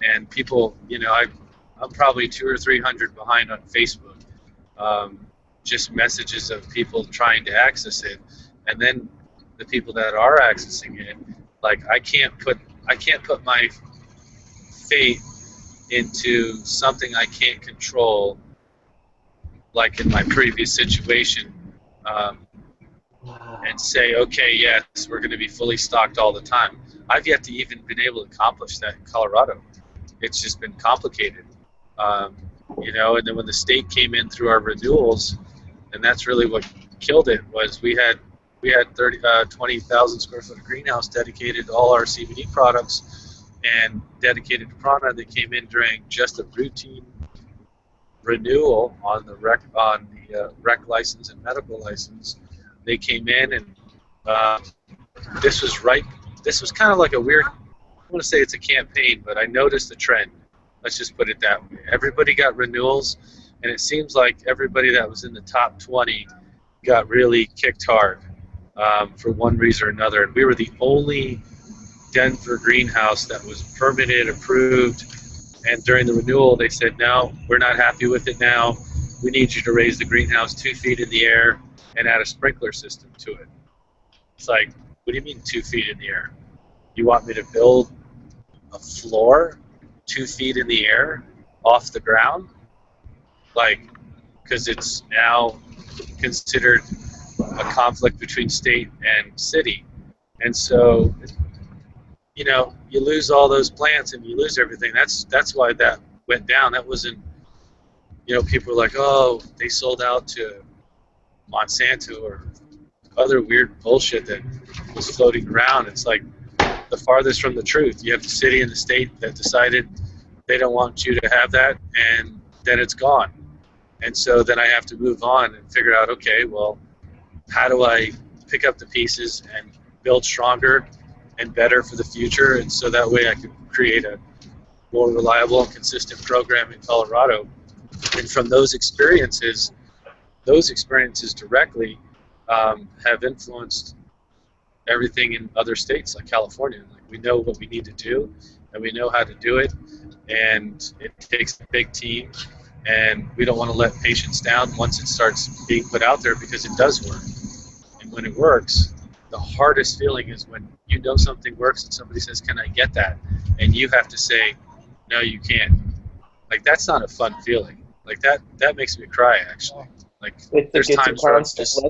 and people, you know, I'm probably 200 or 300 behind on Facebook, just messages of people trying to access it, and then the people that are accessing it, like I can't put my fate into something I can't control, like in my previous situation, and say, okay, yes, we're going to be fully stocked all the time. I've yet to even been able to accomplish that in Colorado. It's just been complicated, you know. And then when the state came in through our renewals, and that's really what killed it, was we had 20,000 square foot greenhouse dedicated to all our CBD products and dedicated to prana. They came in during just a routine renewal on the rec license and medical license. They came in, and this was kind of like a weird, I want to say it's a campaign, but I noticed the trend. Let's just put it that way. Everybody got renewals, and it seems like everybody that was in the top 20 got really kicked hard for one reason or another. And we were the only Denver greenhouse that was permitted, approved, and during the renewal they said, no, we're not happy with it now. We need you to raise the greenhouse 2 feet in the air and add a sprinkler system to it. It's like, what do you mean 2 feet in the air? You want me to build a floor 2 feet in the air off the ground? Like, because it's now considered a conflict between state and city. And so, you know, you lose all those plants and you lose everything. That's why that went down. That wasn't, you know, people were like, oh, they sold out to Monsanto or other weird bullshit that was floating around. It's like the farthest from the truth. You have the city and the state that decided they don't want you to have that, and then it's gone. And so then I have to move on and figure out, okay, well, how do I pick up the pieces and build stronger and better for the future, and so that way I can create a more reliable and consistent program in Colorado. And from those experiences directly have influenced everything in other states like California. Like, we know what we need to do, and we know how to do it, and it takes a big team, and we don't want to let patients down once it starts being put out there, because it does work. And when it works, the hardest feeling is when you know something works and somebody says, can I get that? And you have to say, no, you can't. Like, that's not a fun feeling. Like, that makes me cry, actually. Like, there's times where it's just...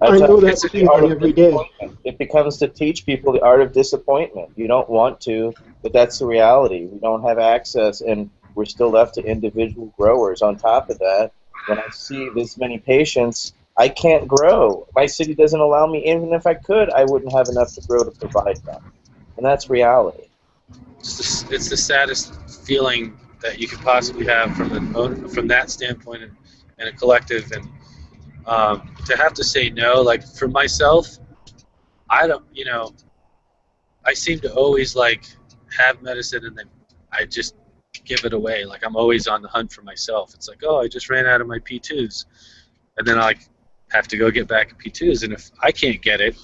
I know that feeling every day. It becomes to teach people the art of disappointment. You don't want to, but that's the reality. We don't have access, and we're still left to individual growers. On top of that, when I see this many patients, I can't grow. My city doesn't allow me. Even if I could, I wouldn't have enough to grow to provide them. And that's reality. It's the saddest feeling that you could possibly have from that standpoint and a collective. And to have to say no, like for myself, I don't, you know, I seem to always like have medicine and then I just give it away. Like, I'm always on the hunt for myself. It's like, oh, I just ran out of my P2s, and then I like have to go get back P2s, and if I can't get it,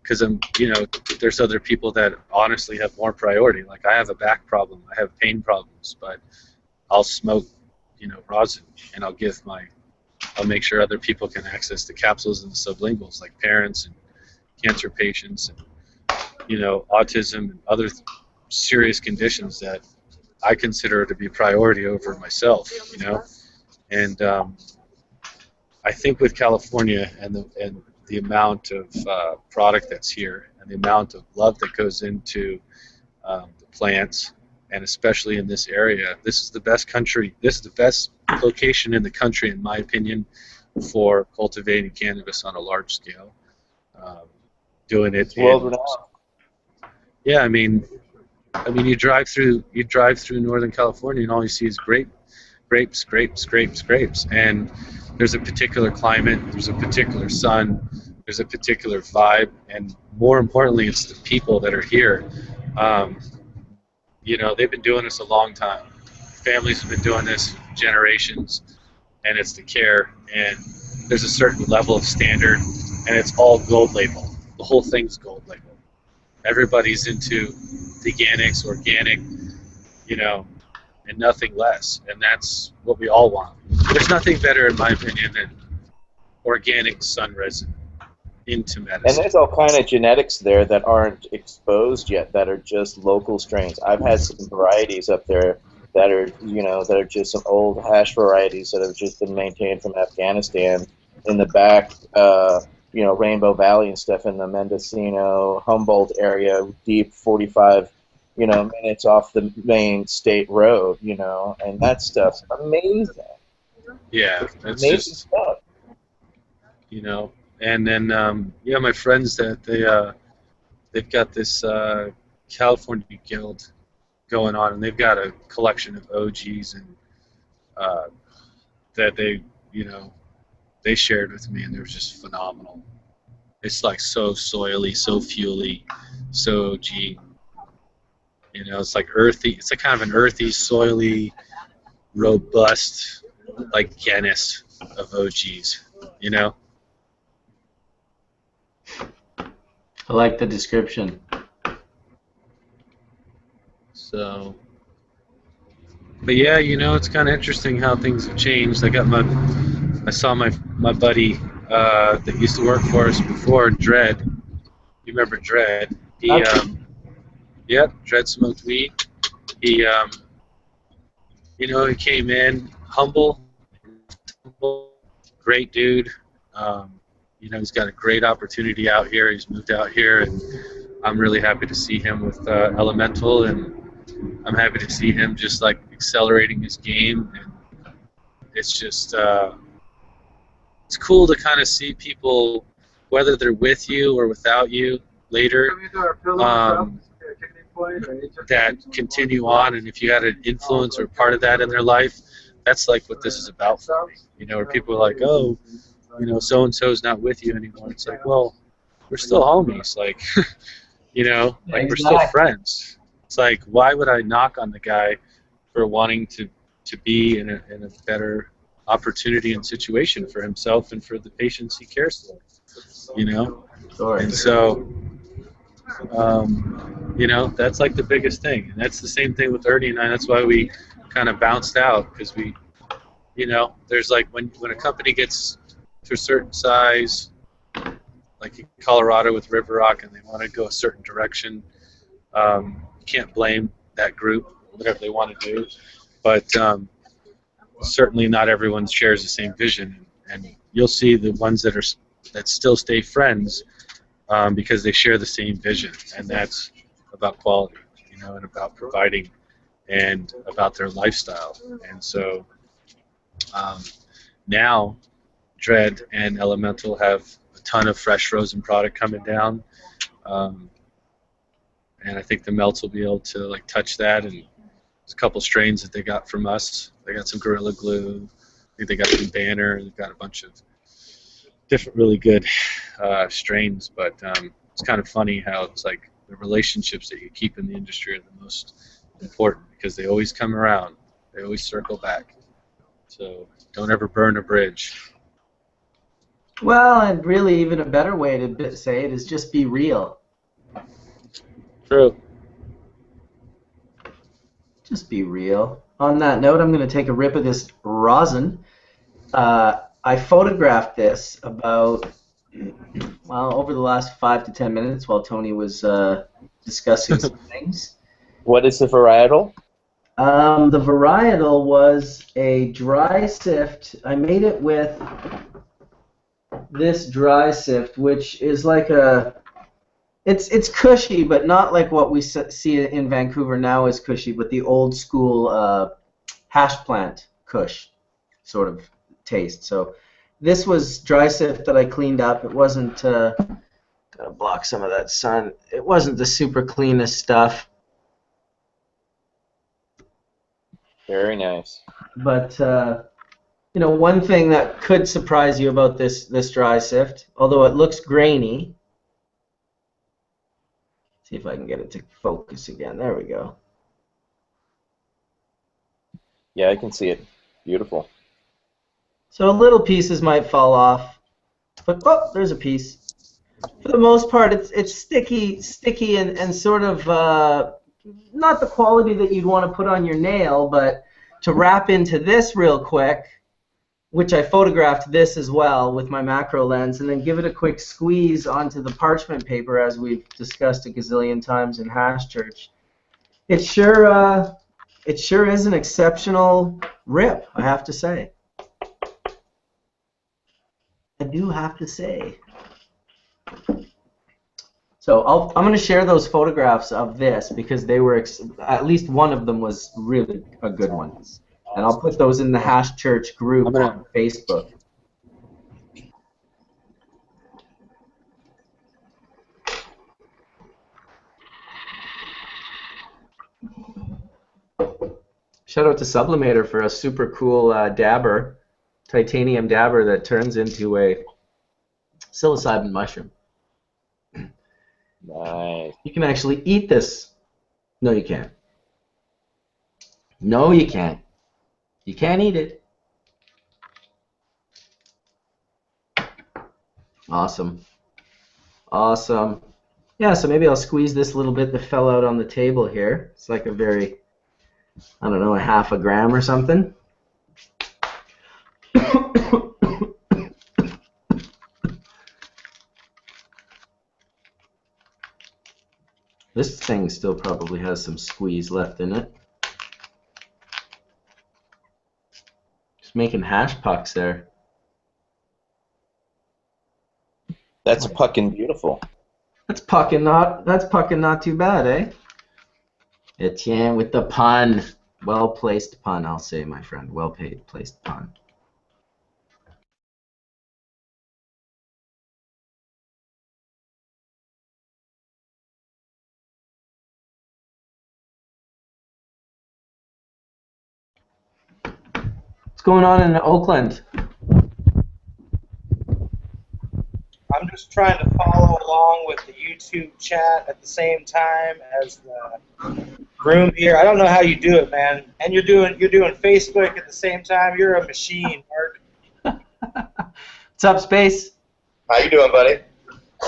because I'm, you know, there's other people that honestly have more priority. Like, I have a back problem, I have pain problems, but I'll smoke, you know, rosin, and I'll make sure other people can access the capsules and the sublinguals, like parents and cancer patients and, you know, autism and other serious conditions that I consider to be priority over myself, you know. And I think with California and the amount of product that's here and the amount of love that goes into the plants, and especially in this area, this is the best country. This is the best location in the country, in my opinion, for cultivating cannabis on a large scale. Doing it. World-renowned. Yeah, I mean, you drive through Northern California, and all you see is grapes, and there's a particular climate, there's a particular sun, there's a particular vibe, and more importantly, it's the people that are here. You know, they've been doing this a long time. Families have been doing this generations, and it's the care, and there's a certain level of standard, and it's all gold label. The whole thing's gold label. Everybody's into veganics, organic, you know, and nothing less, and that's what we all want. There's nothing better, in my opinion, than organic sun resin into medicine. And there's all kind of genetics there that aren't exposed yet, that are just local strains. I've had some varieties up there that are, that are just some old hash varieties that have just been maintained from Afghanistan in the back, Rainbow Valley and stuff in the Mendocino, Humboldt area, deep 45, minutes off the main state road, and that stuff's amazing. Yeah, that's Amazing just stuff. And then my friends that they've got this California Guild going on, and they've got a collection of OGs and that they shared with me, and they were just phenomenal. It's like so soily, so fuely, so OG. It's like earthy. It's like kind of an earthy, soily, robust, like Guinness of OGs. I like the description. So, but yeah, it's kind of interesting how things have changed. I saw my buddy that used to work for us before, Dread. You remember Dread? Dread smoked weed. He came in humble, great dude. He's got a great opportunity out here. He's moved out here, and I'm really happy to see him with Elemental, and I'm happy to see him just like accelerating his game. And it's just it's cool to kind of see people, whether they're with you or without you later, that continue on, and if you had an influence or part of that in their life, that's like what this is about for me. Where people are like, oh, so and so's not with you anymore. It's like, well, we're still homies, like, we're still friends. It's like, why would I knock on the guy for wanting to be in a better opportunity and situation for himself and for the patients he cares for, And so, that's like the biggest thing, and that's the same thing with Ernie and I. That's why we kind of bounced out, because we, there's like when a company gets to a certain size, like in Colorado with River Rock, and they want to go a certain direction, you can't blame that group, whatever they want to do, but certainly not everyone shares the same vision, and you'll see the ones that still stay friends because they share the same vision, and that's about quality, and about providing, and about their lifestyle. And so now Dread and Elemental have a ton of fresh frozen product coming down, and I think the melts will be able to like touch that. And there's a couple strains that they got from us. They got some Gorilla Glue. I think they got some Banner. They've got a bunch of different really good strains, but it's kind of funny how it's like the relationships that you keep in the industry are the most important, because they always come around. They always circle back. So don't ever burn a bridge. Well, and really even a better way to say it is just be real. True. Just be real. On that note, I'm going to take a rip of this rosin. I photographed this about, over the last 5 to 10 minutes while Tony was discussing some things. What is the varietal? The varietal was a dry sift. I made it with this dry sift, which is like it's cushy, but not like what we see in Vancouver now is cushy, but the old school hash plant kush sort of taste. So this was dry sift that I cleaned up. It wasn't gonna block some of that sun. It wasn't the super cleanest stuff. Very nice. But one thing that could surprise you about this dry sift, although it looks grainy. See if I can get it to focus again. There we go. Yeah, I can see it. Beautiful. So little pieces might fall off, but there's a piece. For the most part, it's sticky and sort of not the quality that you'd want to put on your nail, but to wrap into this real quick, which I photographed this as well with my macro lens, and then give it a quick squeeze onto the parchment paper as we've discussed a gazillion times in Hash Church. It sure is an exceptional rip, I have to say. I do have to say. So I'm going to share those photographs of this because they were, at least one of them was really a good one. And I'll put those in the Hash Church group on Facebook. Shout out to Sublimator for a super cool dabber, titanium dabber that turns into a psilocybin mushroom. Nice. You can actually eat this. No, you can't. No, you can't. You can't eat it. Awesome. Awesome. Yeah, so maybe I'll squeeze this little bit that fell out on the table here. It's like a very, I don't know, a half a gram or something. This thing still probably has some squeeze left in it. Just making hash pucks there. That's pucking beautiful. That's pucking not too bad, eh? Etienne with the pun. Well placed pun, I'll say, my friend. Well placed pun. What's going on in Oakland? I'm just trying to follow along with the YouTube chat at the same time as the room here. I don't know how you do it, man. And you're doing Facebook at the same time. You're a machine, Mark. What's up, Space? How you doing, buddy?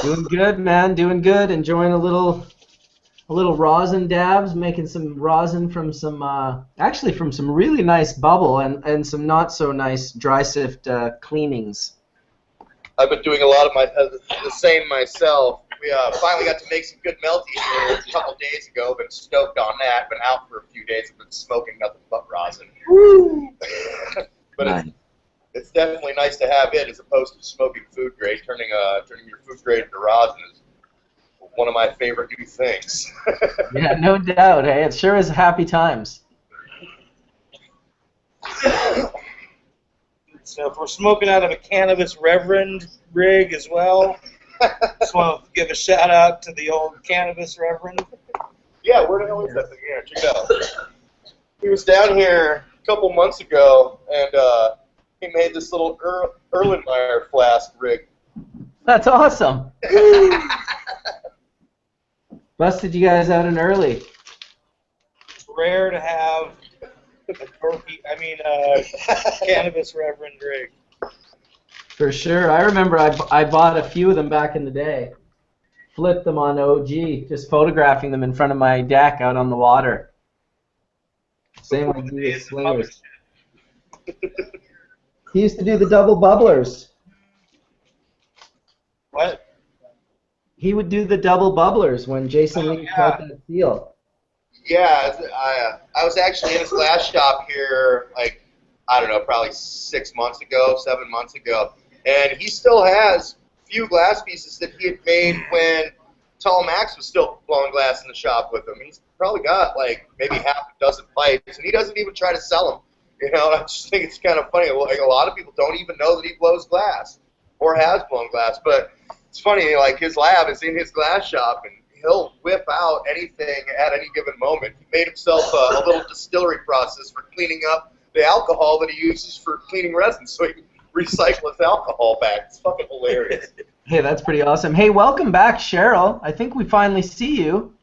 Doing good, man. Doing good. Enjoying a little rosin dabs, making some rosin from some actually from some really nice bubble and some not so nice dry sift cleanings. I've been doing a lot of the same myself. We finally got to make some good melty here a couple days ago. Been stoked on that. Been out for a few days. Been smoking nothing but rosin. Woo! But nice. It's definitely nice to have it as opposed to smoking food grade. Turning your food grade into rosin is one of my favorite new things. Yeah, no doubt. Hey, it sure is happy times. So if we're smoking out of a cannabis reverend rig as well, just want to give a shout out to the old cannabis reverend. Yeah, where the hell is that thing? Here, check it out. He was down here a couple months ago, and he made this little Erlenmeyer flask rig. That's awesome. Busted you guys out in early. It's rare to have cannabis reverend rig. For sure. I remember I bought a few of them back in the day. Flipped them on OG, just photographing them in front of my deck out on the water. Same with the slingers. He used to do the double bubblers. What? He would do the double bubblers when Jason Lee caught that seal. Yeah, I was actually in his glass shop here, like, I don't know, probably 7 months ago, and he still has a few glass pieces that he had made when Tall Max was still blowing glass in the shop with him. He's probably got, like, maybe half a dozen pipes, and he doesn't even try to sell them. You know, I just think it's kind of funny. Like, a lot of people don't even know that he blows glass or has blown glass, but it's funny, like, his lab is in his glass shop, and he'll whip out anything at any given moment. He made himself a little distillery process for cleaning up the alcohol that he uses for cleaning resin, so he can recycle his alcohol back. It's fucking hilarious. Hey, that's pretty awesome. Hey, welcome back, Cheryl. I think we finally see you.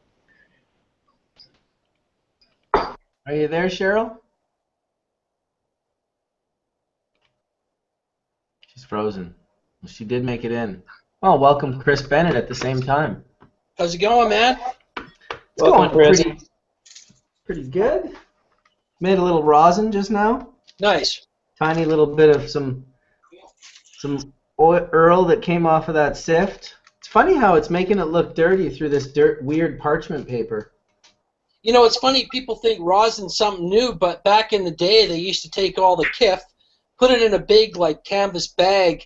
Are you there, Cheryl? She's frozen. Well, she did make it in. Oh, welcome Chris Bennett at the same time. How's it going, man? It's going Pretty good. Made a little rosin just now. Nice. Tiny little bit of some oil that came off of that sift. It's funny how it's making it look dirty through this weird parchment paper. You know, it's funny, people think rosin's something new, but back in the day they used to take all the kif, put it in a big like canvas bag,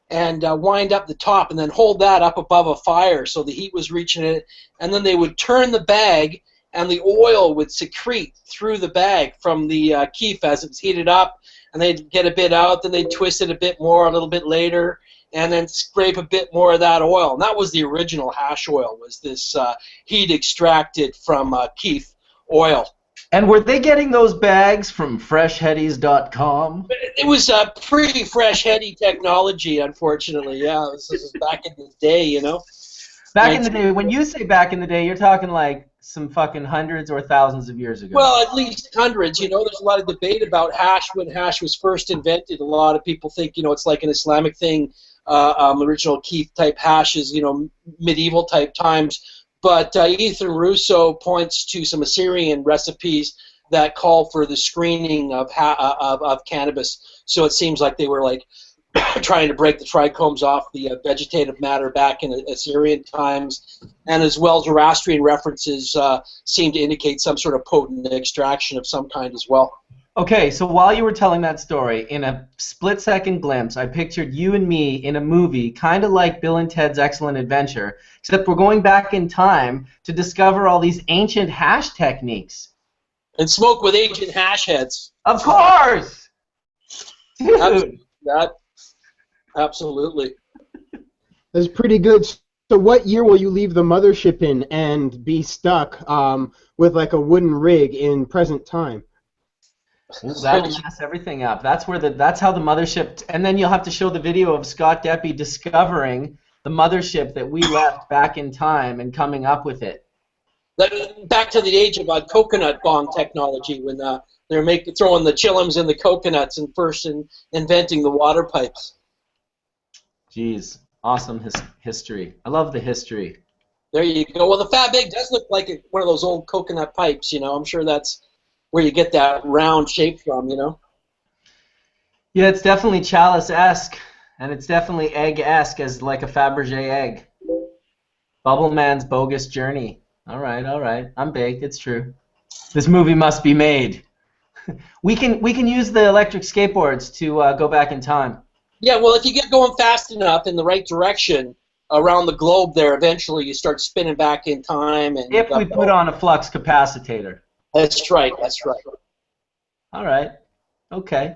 and wind up the top, and then hold that up above a fire so the heat was reaching it, and then they would turn the bag, and the oil would secrete through the bag from the keef as it's heated up, and they'd get a bit out, then they'd twist it a bit more a little bit later, and then scrape a bit more of that oil. And that was the original hash oil, was this heat extracted from keef oil. And were they getting those bags from freshheadies.com? It was pre-fresh heady technology, unfortunately. Yeah, this was back in the day, you know. Back in the day, when you say back in the day, you're talking like some fucking hundreds or thousands of years ago. Well, at least hundreds. You know, there's a lot of debate about hash when hash was first invented. A lot of people think, you know, it's like an Islamic thing. Original keef type hashes, you know, medieval type times. But Ethan Russo points to some Assyrian recipes that call for the screening of cannabis. So it seems like they were like trying to break the trichomes off the vegetative matter back in Assyrian times, and as well Zoroastrian references seem to indicate some sort of potent extraction of some kind as well. Okay, so while you were telling that story, in a split-second glimpse, I pictured you and me in a movie kind of like Bill and Ted's Excellent Adventure, except we're going back in time to discover all these ancient hash techniques. And smoke with ancient hash heads. Of course! Dude. Absolutely. That's pretty good. So what year will you leave the mothership in and be stuck with like a wooden rig in present time? That'll mess everything up. That's how the mothership, and then you'll have to show the video of Scott Deppie discovering the mothership that we left back in time and coming up with it. Back to the age of coconut bong technology, when they're throwing the chillums in the coconuts and first inventing the water pipes. Jeez, awesome history. I love the history. There you go. Well, the Fab Egg does look like one of those old coconut pipes, you know. I'm sure that's where you get that round shape from, you know. Yeah, it's definitely chalice-esque, and it's definitely egg-esque as like a Fabergé egg. Bubbleman's Bogus Journey. All right. I'm baked. It's true. This movie must be made. we can use the electric skateboards to go back in time. Yeah, well, if you get going fast enough in the right direction around the globe there, eventually you start spinning back in time. And if we put on a flux capacitor. That's right. All right. Okay.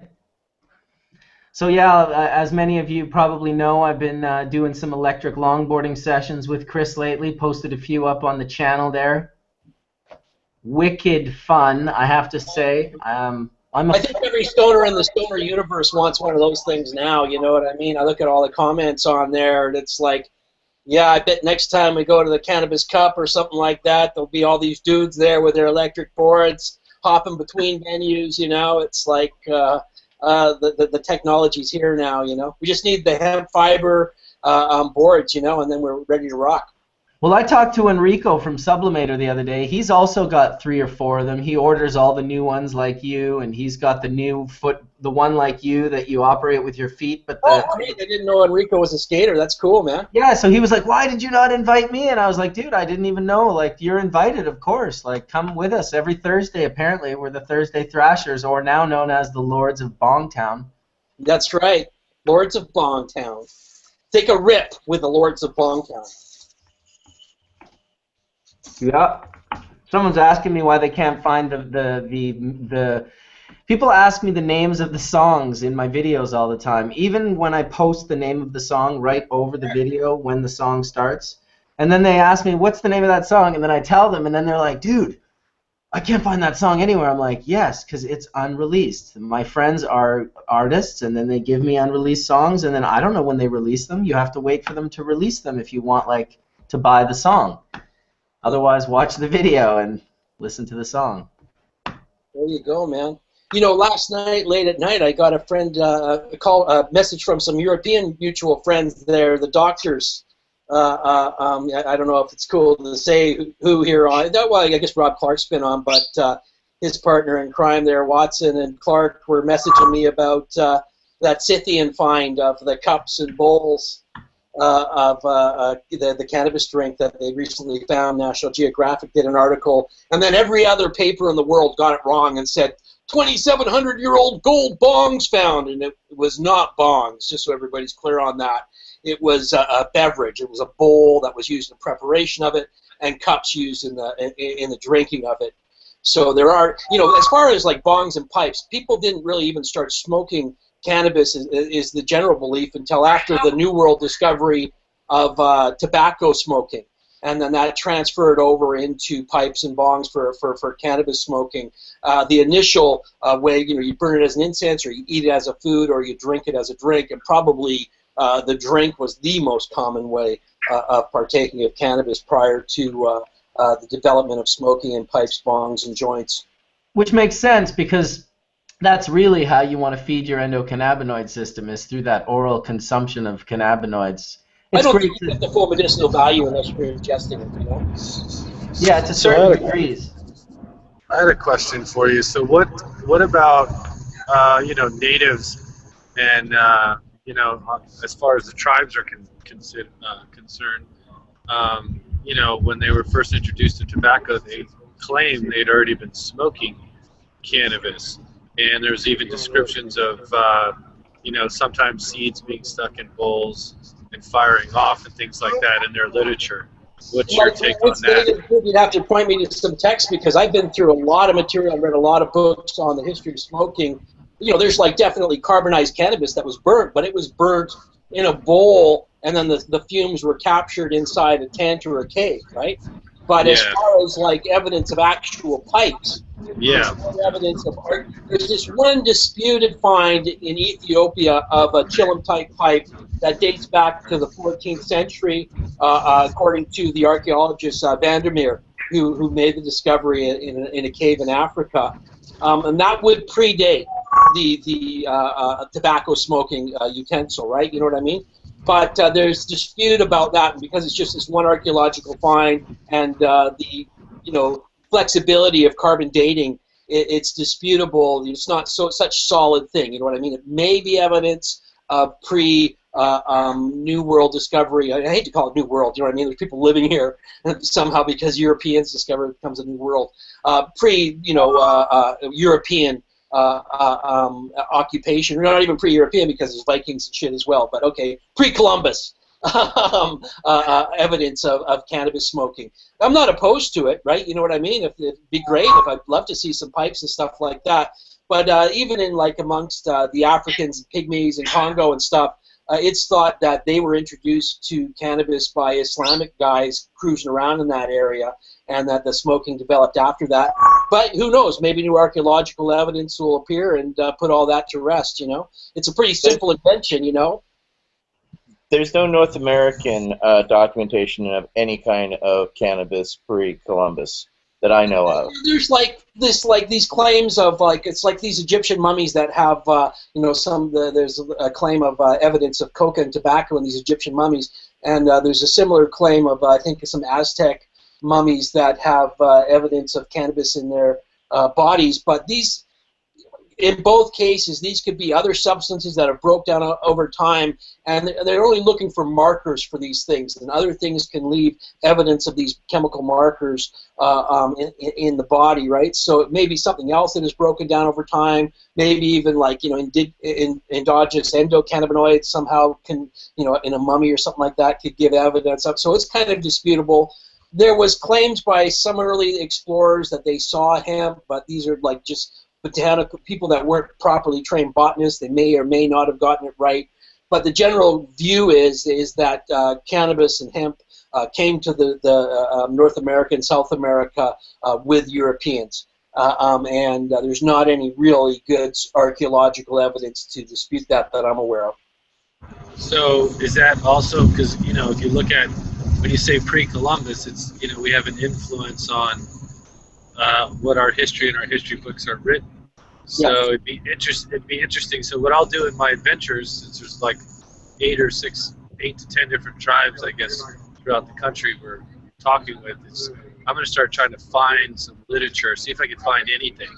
So yeah, as many of you probably know, I've been doing some electric longboarding sessions with Chris lately. Posted a few up on the channel there. Wicked fun, I have to say. I think every stoner in the stoner universe wants one of those things now, you know what I mean? I look at all the comments on there, and it's like, yeah, I bet next time we go to the Cannabis Cup or something like that, there'll be all these dudes there with their electric boards hopping between venues, you know? It's like the technology's here now, you know? We just need the hemp fiber boards, you know, and then we're ready to rock. Well, I talked to Enrico from Sublimator the other day. He's also got 3 or 4 of them. He orders all the new ones like you, and he's got the one like you that you operate with your feet. But great! I didn't know Enrico was a skater. That's cool, man. Yeah, so he was like, "Why did you not invite me?" And I was like, "Dude, I didn't even know. Like, you're invited, of course. Like, come with us every Thursday. Apparently, we're the Thursday Thrashers, or now known as the Lords of Bongtown." That's right, Lords of Bongtown. Take a rip with the Lords of Bongtown. Yeah. Someone's asking me why they can't find the people ask me the names of the songs in my videos all the time, even when I post the name of the song right over the video when the song starts. And then they ask me, what's the name of that song? And then I tell them, and then they're like, dude, I can't find that song anywhere. I'm like, yes, because it's unreleased. My friends are artists, and then they give me unreleased songs, and then I don't know when they release them. You have to wait for them to release them if you want, like, to buy the song. Otherwise, watch the video and listen to the song. There you go, man. You know, last night, late at night, I got a friend a message from some European mutual friends there, the doctors. I don't know if it's cool to say who here on. Well, I guess Rob Clark's been on, but his partner in crime there, Watson and Clark, were messaging me about that Scythian find of the cups and bowls of the cannabis drink that they recently found. National Geographic did an article, and then every other paper in the world got it wrong and said 2,700-year-old gold bongs found, and it was not bongs, just so everybody's clear on that. It was a beverage. It was a bowl that was used in the preparation of it, and cups used in the drinking of it. So there are, as far as like bongs and pipes, people didn't really even start smoking cannabis is the general belief until after the New World discovery of tobacco smoking. And then that transferred over into pipes and bongs for cannabis smoking. The initial way, you burn it as an incense, or you eat it as a food, or you drink it as a drink, and probably the drink was the most common way of partaking of cannabis prior to the development of smoking in pipes, bongs, and joints. Which makes sense, because that's really how you want to feed your endocannabinoid system, is through that oral consumption of cannabinoids. I don't think you get the full medicinal value unless you're ingesting it, Yeah, to certain degrees. I had a question for you. So what about natives and as far as the tribes are concerned, when they were first introduced to tobacco, they claimed they'd already been smoking cannabis, and there's even descriptions of sometimes seeds being stuck in bowls and firing off and things like that in their literature. What's your take on that? You'd have to point me to some text, because I've been through a lot of material and read a lot of books on the history of smoking. There's like definitely carbonized cannabis that was burnt, but it was burnt in a bowl, and then the fumes were captured inside a tent or a cave, right? But as far as like evidence of actual pipes, there's this one disputed find in Ethiopia of a Chilim-type pipe that dates back to the 14th century, according to the archaeologist Vandermeer, who made the discovery in a cave in Africa. And that would predate the tobacco smoking utensil, right? You know what I mean? But there's dispute about that, because it's just this one archaeological find, and the flexibility of carbon dating, it's disputable. It's not such solid thing. You know what I mean? It may be evidence of New World discovery. I hate to call it New World. You know what I mean? There's people living here somehow because Europeans discovered it becomes a new world. European occupation. Not even pre-European, because there's Vikings and shit as well. But okay, pre-Columbus evidence of cannabis smoking. I'm not opposed to it, right? You know what I mean? It'd be great. I'd love to see some pipes and stuff like that. But even in like amongst the Africans, pygmies, and Congo and stuff, it's thought that they were introduced to cannabis by Islamic guys cruising around in that area, and that the smoking developed after that. But who knows? Maybe new archaeological evidence will appear and put all that to rest. It's a pretty simple invention. There's no North American documentation of any kind of cannabis pre-Columbus that I know of. There's these claims of it's like these Egyptian mummies that have there's a claim of evidence of coca and tobacco in these Egyptian mummies, and there's a similar claim of I think some Aztec mummies that have evidence of cannabis in their bodies. But in both cases, these could be other substances that have broke down over time, and they're only looking for markers for these things, and other things can leave evidence of these chemical markers in the body, right? So it may be something else that is broken down over time, maybe even like endogenous endocannabinoids somehow can, in a mummy or something like that, could give evidence of. So it's kind of disputable. There was claims by some early explorers that they saw hemp, but these are like just botanical people that weren't properly trained botanists. They may or may not have gotten it right. But the general view is that cannabis and hemp came to the North America and South America with Europeans. And there's not any really good archaeological evidence to dispute that I'm aware of. So is that also because, if you look at, when you say pre-Columbus, it's, we have an influence on what our history and our history books are written. So yes. It'd be interesting. So what I'll do in my adventures, since there's like 8 to 10 different tribes, I guess, throughout the country we're talking with, is I'm going to start trying to find some literature, see if I can find anything.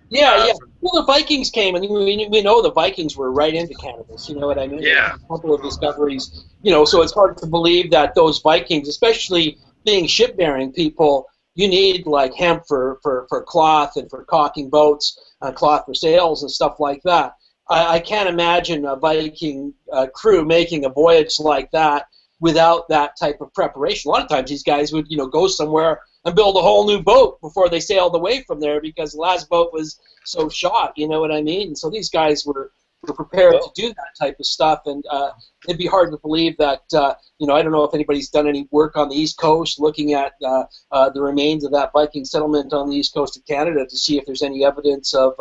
Yeah, yeah. Well, the Vikings came, and we know the Vikings were right into cannabis. You know what I mean? Yeah. A couple of discoveries. You know, so it's hard to believe that those Vikings, especially being ship-bearing people, you need like hemp for cloth and for caulking boats, cloth for sails and stuff like that. I can't imagine a Viking crew making a voyage like that without that type of preparation. A lot of times these guys would, you know, go somewhere and build a whole new boat before they sailed away from there because the last boat was so shot, you know what I mean? And so these guys were prepared to do that type of stuff, and it'd be hard to believe that, you know, I don't know if anybody's done any work on the East Coast looking at the remains of that Viking settlement on the East Coast of Canada to see if there's any evidence of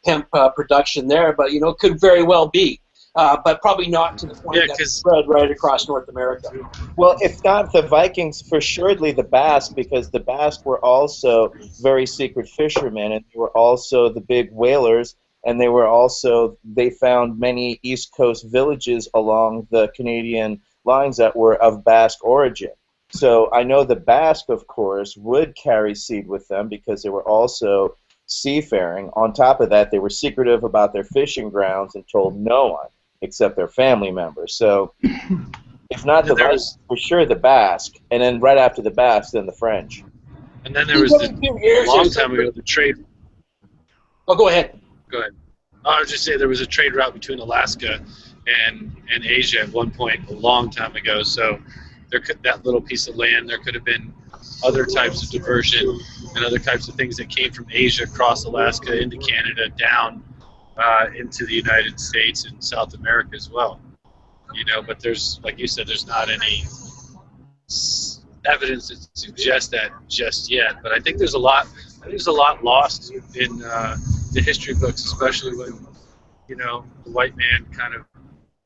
hemp production there, but, you know, it could very well be. But probably not to the point that it's spread right across North America. Well, if not the Vikings, for surely the Basque, because the Basque were also very secret fishermen, and they were also the big whalers, and they found many East Coast villages along the Canadian lines that were of Basque origin. So I know the Basque, of course, would carry seed with them because they were also seafaring. On top of that, they were secretive about their fishing grounds and told no one except their family members. So, if not the Basque, for sure the Basque, and then right after the Basque, then the French. And then there was a long time ago the trade. Oh, go ahead. Go ahead. I was just saying there was a trade route between Alaska and Asia at one point a long time ago. So there could that little piece of land. There could have been other types of diversion and other types of things that came from Asia across Alaska into Canada down into the United States and South America as well, you know. But there's, like you said, there's not any evidence that suggests that just yet. But I think there's a lot. I think there's a lot lost in the history books, especially when, you know, the white man kind of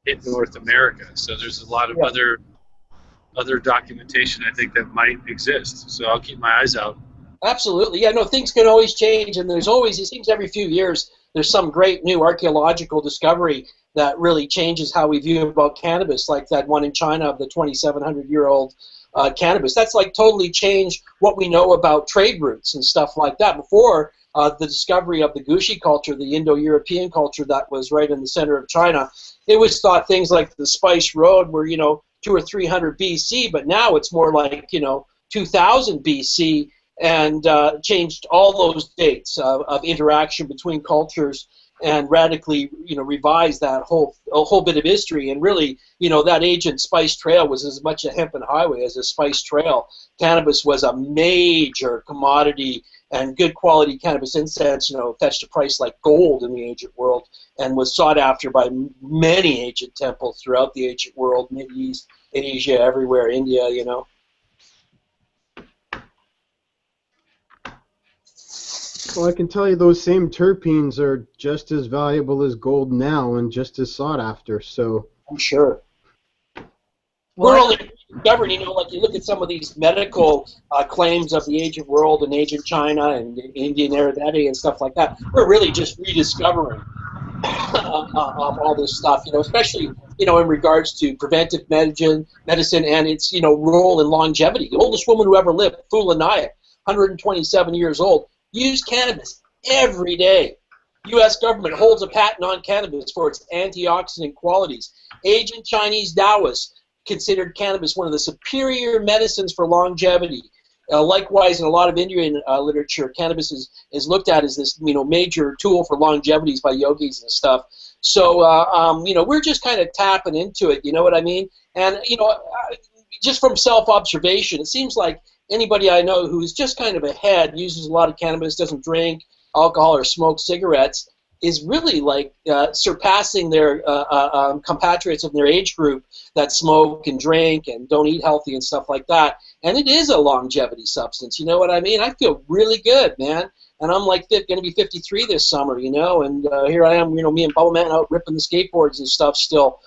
hit North America. So there's a lot of other documentation I think that might exist. So I'll keep my eyes out. Absolutely. Yeah, no, things can always change, and there's always, it seems every few years, there's some great new archaeological discovery that really changes how we view about cannabis, like that one in China of the 2,700-year-old cannabis. That's like totally changed what we know about trade routes and stuff like that. Before the discovery of the Gushi culture, the Indo-European culture that was right in the center of China, it was thought things like the Spice Road were, you know, 200 or 300 BC, but now it's more like, you know, 2000 BC, and changed all those dates of interaction between cultures, and radically, you know, revised that whole bit of history. And really, you know, that ancient spice trail was as much a hempen highway as a spice trail. Cannabis was a major commodity, and good quality cannabis incense, you know, fetched a price like gold in the ancient world, and was sought after by many ancient temples throughout the ancient world, Middle East, Asia, everywhere, India, you know. Well, I can tell you those same terpenes are just as valuable as gold now and just as sought after, so... I'm sure. We're only discovering, you know, like you look at some of these medical claims of the ancient world and ancient China and Indian Ayurveda and stuff like that. We're really just rediscovering all this stuff, you know, especially, you know, in regards to preventive medicine and its, you know, role in longevity. The oldest woman who ever lived, Phula Nayak, 127 years old, used cannabis every day. U.S. government holds a patent on cannabis for its antioxidant qualities. Ancient Chinese Taoists considered cannabis one of the superior medicines for longevity. Likewise, in a lot of Indian literature, cannabis is looked at as this, you know, major tool for longevities by yogis and stuff. So, you know, we're just kind of tapping into it, you know what I mean? And, you know, just from self-observation, it seems like anybody I know who's just kind of ahead, uses a lot of cannabis, doesn't drink alcohol or smoke cigarettes, is really like surpassing their compatriots of their age group that smoke and drink and don't eat healthy and stuff like that. And it is a longevity substance, you know what I mean? I feel really good, man. And I'm like going to be 53 this summer, you know, and here I am, you know, me and Bubbleman out ripping the skateboards and stuff still.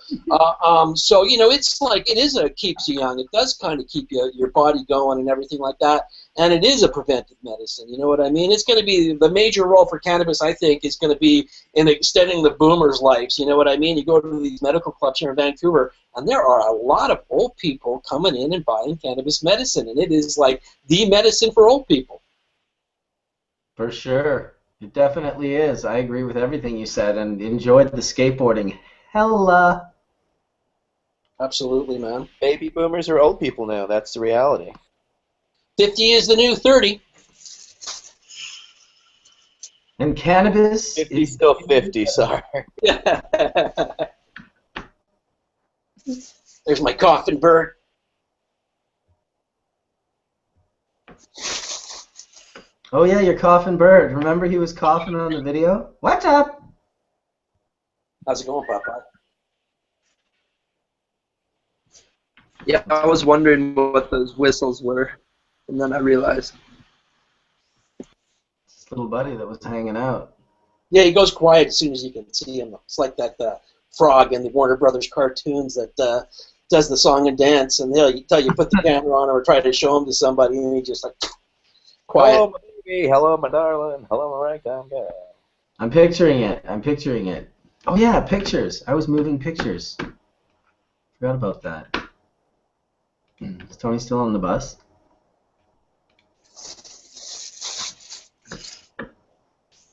So, you know, it's like, it keeps you young. It does kind of keep your body going and everything like that. and it is a preventive medicine. You know what I mean? It's going to be the major role for cannabis, I think, is going to be in extending the boomers' lives. You know what I mean? You go to these medical clubs here in Vancouver, and there are a lot of old people coming in and buying cannabis medicine, and it is like the medicine for old people. For sure. It definitely is. I agree with everything you said, and enjoyed the skateboarding. Hella. Absolutely, man. Baby boomers are old people now. That's the reality. 50 is the new 30. And cannabis 50 is still 50, sorry. There's my coffin bird. Oh yeah, your coffin bird. Remember he was coughing on the video? What's up? How's it going, Papa? Yeah, I was wondering what those whistles were, and then I realized. This little buddy that was hanging out. Yeah, he goes quiet as soon as you can see him. It's like that frog in the Warner Brothers cartoons that does the song and dance, and they'll tell you put the camera on or try to show him to somebody, and he just like quiet. Hello, my baby. Hello, my darling. Hello, my ragtime guy. I'm picturing it. I'm picturing it. Oh yeah, pictures. I was moving pictures. Forgot about that. Is Tony still on the bus?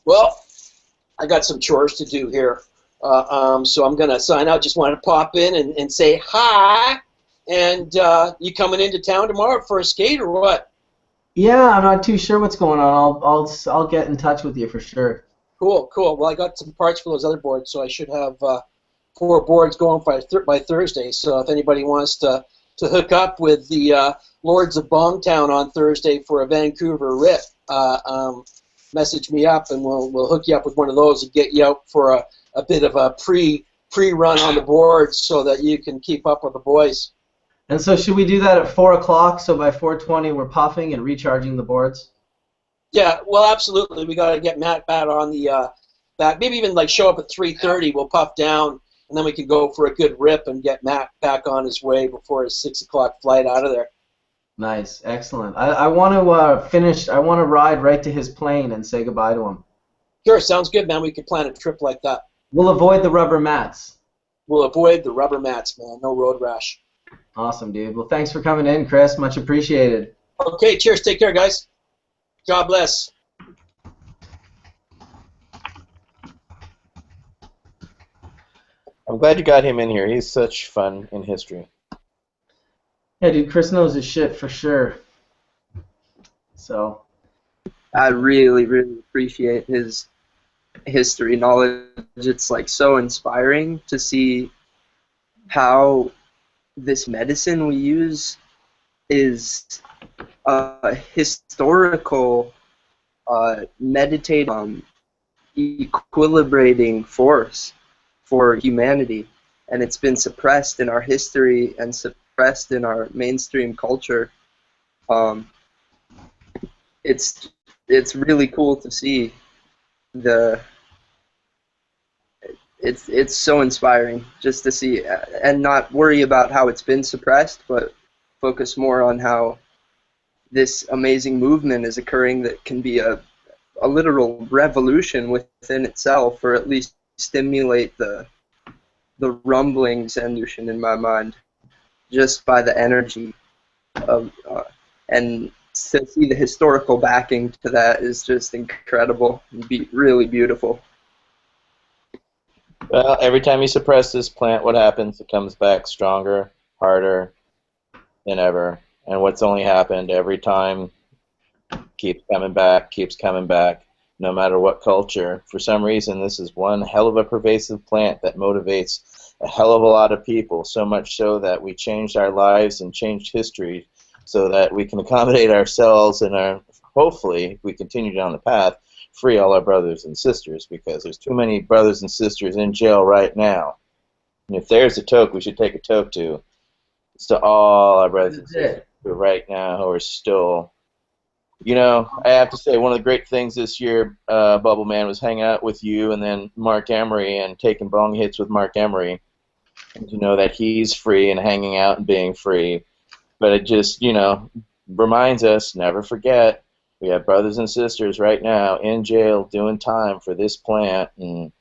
Well, I got some chores to do here, so I'm going to sign out. Just wanted to pop in and say hi. And you coming into town tomorrow for a skate or what? Yeah, I'm not too sure what's going on. I'll get in touch with you for sure. Cool, cool. Well, I got some parts for those other boards, so I should have 4 boards going by Thursday. So if anybody wants to hook up with the Lords of Bongtown on Thursday for a Vancouver rip, message me up and we'll hook you up with one of those and get you out for a bit of a pre-run on the boards so that you can keep up with the boys. And so should we do that at 4 o'clock so by 4:20 we're puffing and recharging the boards? Yeah, well, absolutely. We got to get Matt back on the back. Maybe even like show up at 3:30. We'll puff down, and then we can go for a good rip and get Matt back on his way before his 6 o'clock flight out of there. Nice, excellent. I want to finish. I want to ride right to his plane and say goodbye to him. Sure, sounds good, man. We could plan a trip like that. We'll avoid the rubber mats. We'll avoid the rubber mats, man. No road rash. Awesome, dude. Well, thanks for coming in, Chris. Much appreciated. Okay, cheers. Take care, guys. God bless. I'm glad you got him in here. He's such fun in history. Yeah, dude, Chris knows his shit for sure. So. I really, really appreciate his history knowledge. It's like so inspiring to see how this medicine we use is a historical, meditative, equilibrating force for humanity, and it's been suppressed in our history and suppressed in our mainstream culture. It's really cool to see it's so inspiring just to see and not worry about how it's been suppressed, but focus more on how this amazing movement is occurring that can be a literal revolution within itself, or at least stimulate the rumblings and evolution in my mind just by the energy of and to see the historical backing to that is just incredible and really beautiful. Well, every time you suppress this plant, what happens? It comes back stronger, harder than ever. And what's only happened every time keeps coming back, no matter what culture. For some reason, this is one hell of a pervasive plant that motivates a hell of a lot of people, so much so that we changed our lives and changed history so that we can accommodate ourselves and hopefully, if we continue down the path, free all our brothers and sisters, because there's too many brothers and sisters in jail right now. And if there's a toke we should take a toke to, it's to all our brothers and sisters who right now who are still, you know, I have to say one of the great things this year, Bubbleman, was hanging out with you and then Mark Emery and taking bong hits with Mark Emery. And to know that he's free and hanging out and being free. But it just, you know, reminds us, never forget, we have brothers and sisters right now in jail doing time for this plant, and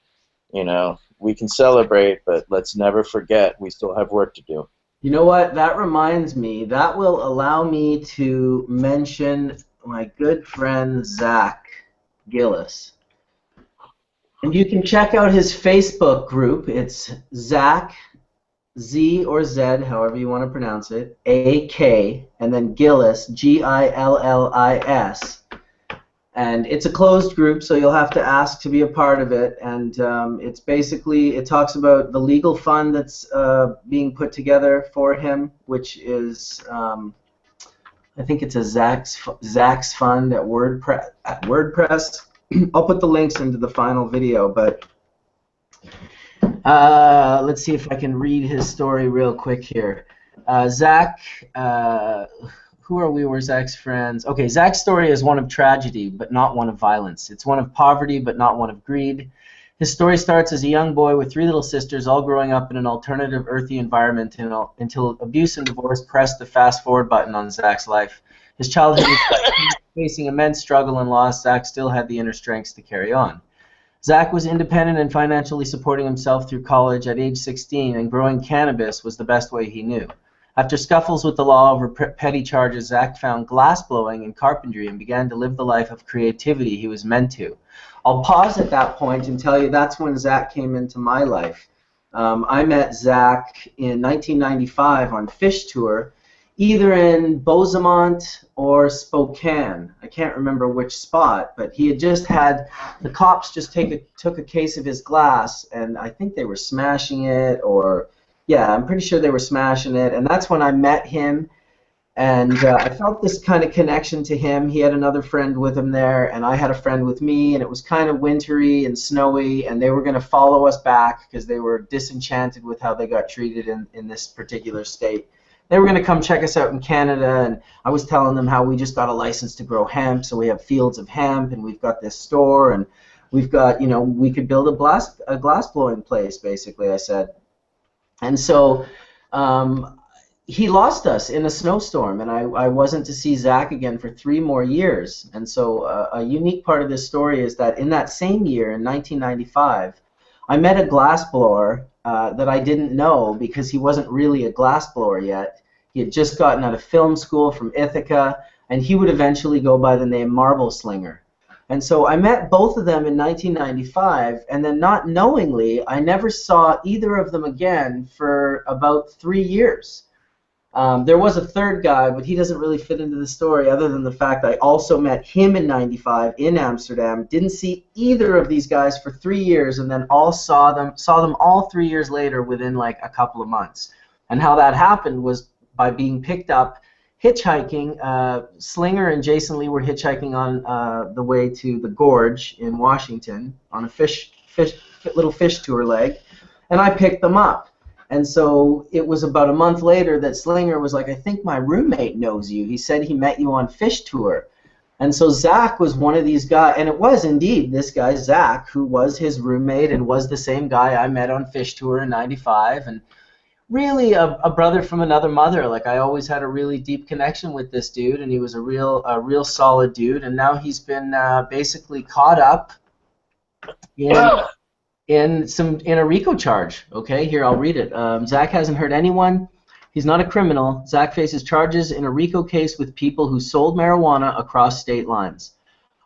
we can celebrate, but let's never forget we still have work to do. You know what? That reminds me. That will allow me to mention my good friend Zach Gillis. And you can check out his Facebook group. It's Zach, Z or Z, however you want to pronounce it, A-K, and then Gillis, Gillis. And it's a closed group, so you'll have to ask to be a part of it. And it's basically, it talks about the legal fund that's being put together for him, which is, I think it's a Zach's fund at WordPress. I'll put the links into the final video, but let's see if I can read his story real quick here. Zach, who are we? We're Zach's friends. Okay, Zach's story is one of tragedy, but not one of violence. It's one of poverty, but not one of greed. His story starts as a young boy with 3 little sisters, all growing up in an alternative, earthy environment until abuse and divorce pressed the fast-forward button on Zach's life. His childhood was facing immense struggle and loss. Zach still had the inner strength to carry on. Zach was independent and financially supporting himself through college at age 16, and growing cannabis was the best way he knew. After scuffles with the law over petty charges, Zach found glass blowing and carpentry and began to live the life of creativity he was meant to. I'll pause at that point and tell you that's when Zach came into my life. I met Zach in 1995 on Fish Tour, either in Bosemont or Spokane. I can't remember which spot, but he had just had, the cops just took a case of his glass, and I think they were smashing it, or yeah, I'm pretty sure they were smashing it, and that's when I met him, and I felt this kind of connection to him. He had another friend with him there, and I had a friend with me, and it was kind of wintry and snowy, and they were going to follow us back because they were disenchanted with how they got treated in this particular state. They were going to come check us out in Canada, and I was telling them how we just got a license to grow hemp, so we have fields of hemp, and we've got this store, and we've got, we could build a glass blowing place, basically, I said. And so he lost us in a snowstorm, and I wasn't to see Zach again for 3 more years. And so a unique part of this story is that in that same year, in 1995, I met a glassblower that I didn't know because he wasn't really a glassblower yet. He had just gotten out of film school from Ithaca, and he would eventually go by the name Marble Slinger. And so I met both of them in 1995, and then not knowingly, I never saw either of them again for about 3 years. There was a third guy, but he doesn't really fit into the story other than the fact I also met him in 95 in Amsterdam, didn't see either of these guys for 3 years, and then saw them all 3 years later within like a couple of months. And how that happened was by being picked up hitchhiking. Slinger and Jason Lee were hitchhiking on the way to the Gorge in Washington on a little fish tour leg, and I picked them up. And so it was about a month later that Slinger was like, I think my roommate knows you. He said he met you on Fish Tour. And so Zach was one of these guys, and it was indeed this guy, Zach, who was his roommate and was the same guy I met on Fish Tour in 95. And really a brother from another mother. Like, I always had a really deep connection with this dude, and he was a real solid dude. And now he's been basically caught up in a RICO charge. Okay, here, I'll read it. Zach hasn't hurt anyone. He's not a criminal. Zach faces charges in a RICO case with people who sold marijuana across state lines.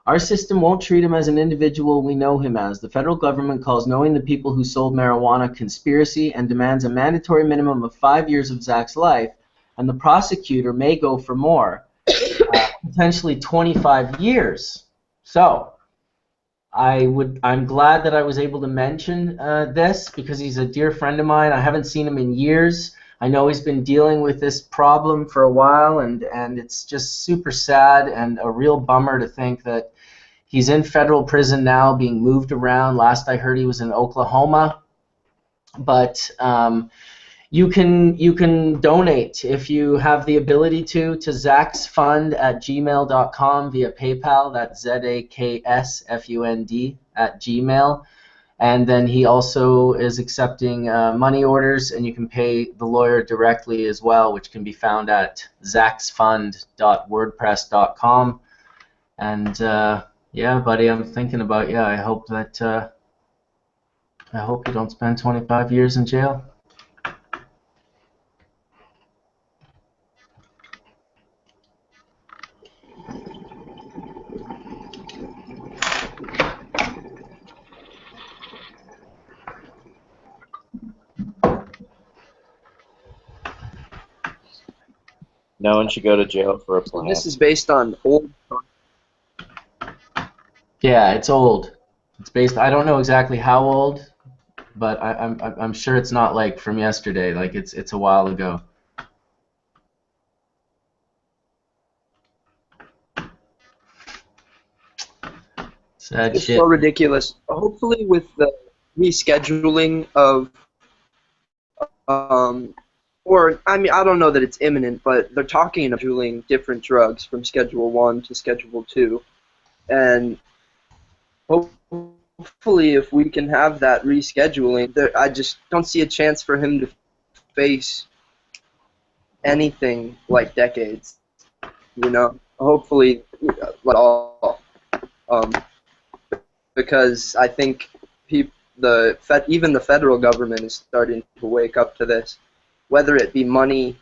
Our system won't treat him as an individual we know him as. The federal government calls knowing the people who sold marijuana conspiracy and demands a mandatory minimum of 5 years of Zach's life, and the prosecutor may go for more, potentially 25 years. So I'm glad that I was able to mention this because he's a dear friend of mine. I haven't seen him in years. I know he's been dealing with this problem for a while, and it's just super sad and a real bummer to think that he's in federal prison now, being moved around. Last I heard, he was in Oklahoma. But you can donate if you have the ability to zaksfund@gmail.com via PayPal. That's ZAKSFUND @gmail. And then he also is accepting money orders, and you can pay the lawyer directly as well, which can be found at zaxfund.wordpress.com. And yeah, buddy, I'm thinking about I hope that I hope you don't spend 25 years in jail. No one should go to jail for a plan. This is based on old. Yeah, it's old. It's based. I don't know exactly how old, but I'm sure it's not like from yesterday. Like it's a while ago. Sad It's shit. so ridiculous. Hopefully, with the rescheduling of, or I mean, I don't know that it's imminent, but they're talking of scheduling different drugs from Schedule 1 to Schedule 2, and hopefully, if we can have that rescheduling, I just don't see a chance for him to face anything like decades. You know, hopefully, at all. Because I think even the federal government is starting to wake up to this, whether it be money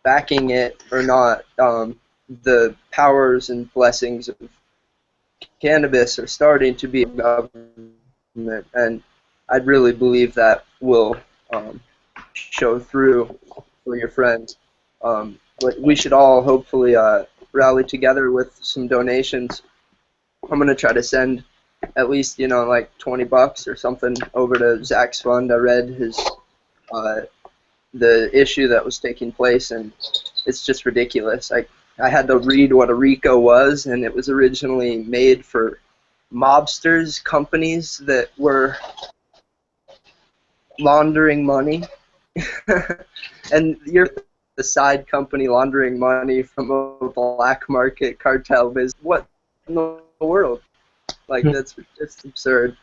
backing it or not. The powers and blessings of cannabis are starting to be government, and I really believe that will show through for your friends. But we should all hopefully rally together with some donations. I'm gonna try to send at least like $20 or something over to Zach's fund. I read his the issue that was taking place, and it's just ridiculous. I had to read what a RICO was, and it was originally made for mobsters, companies that were laundering money, and you're the side company laundering money from a black market cartel business. What in the world? Like, that's just absurd.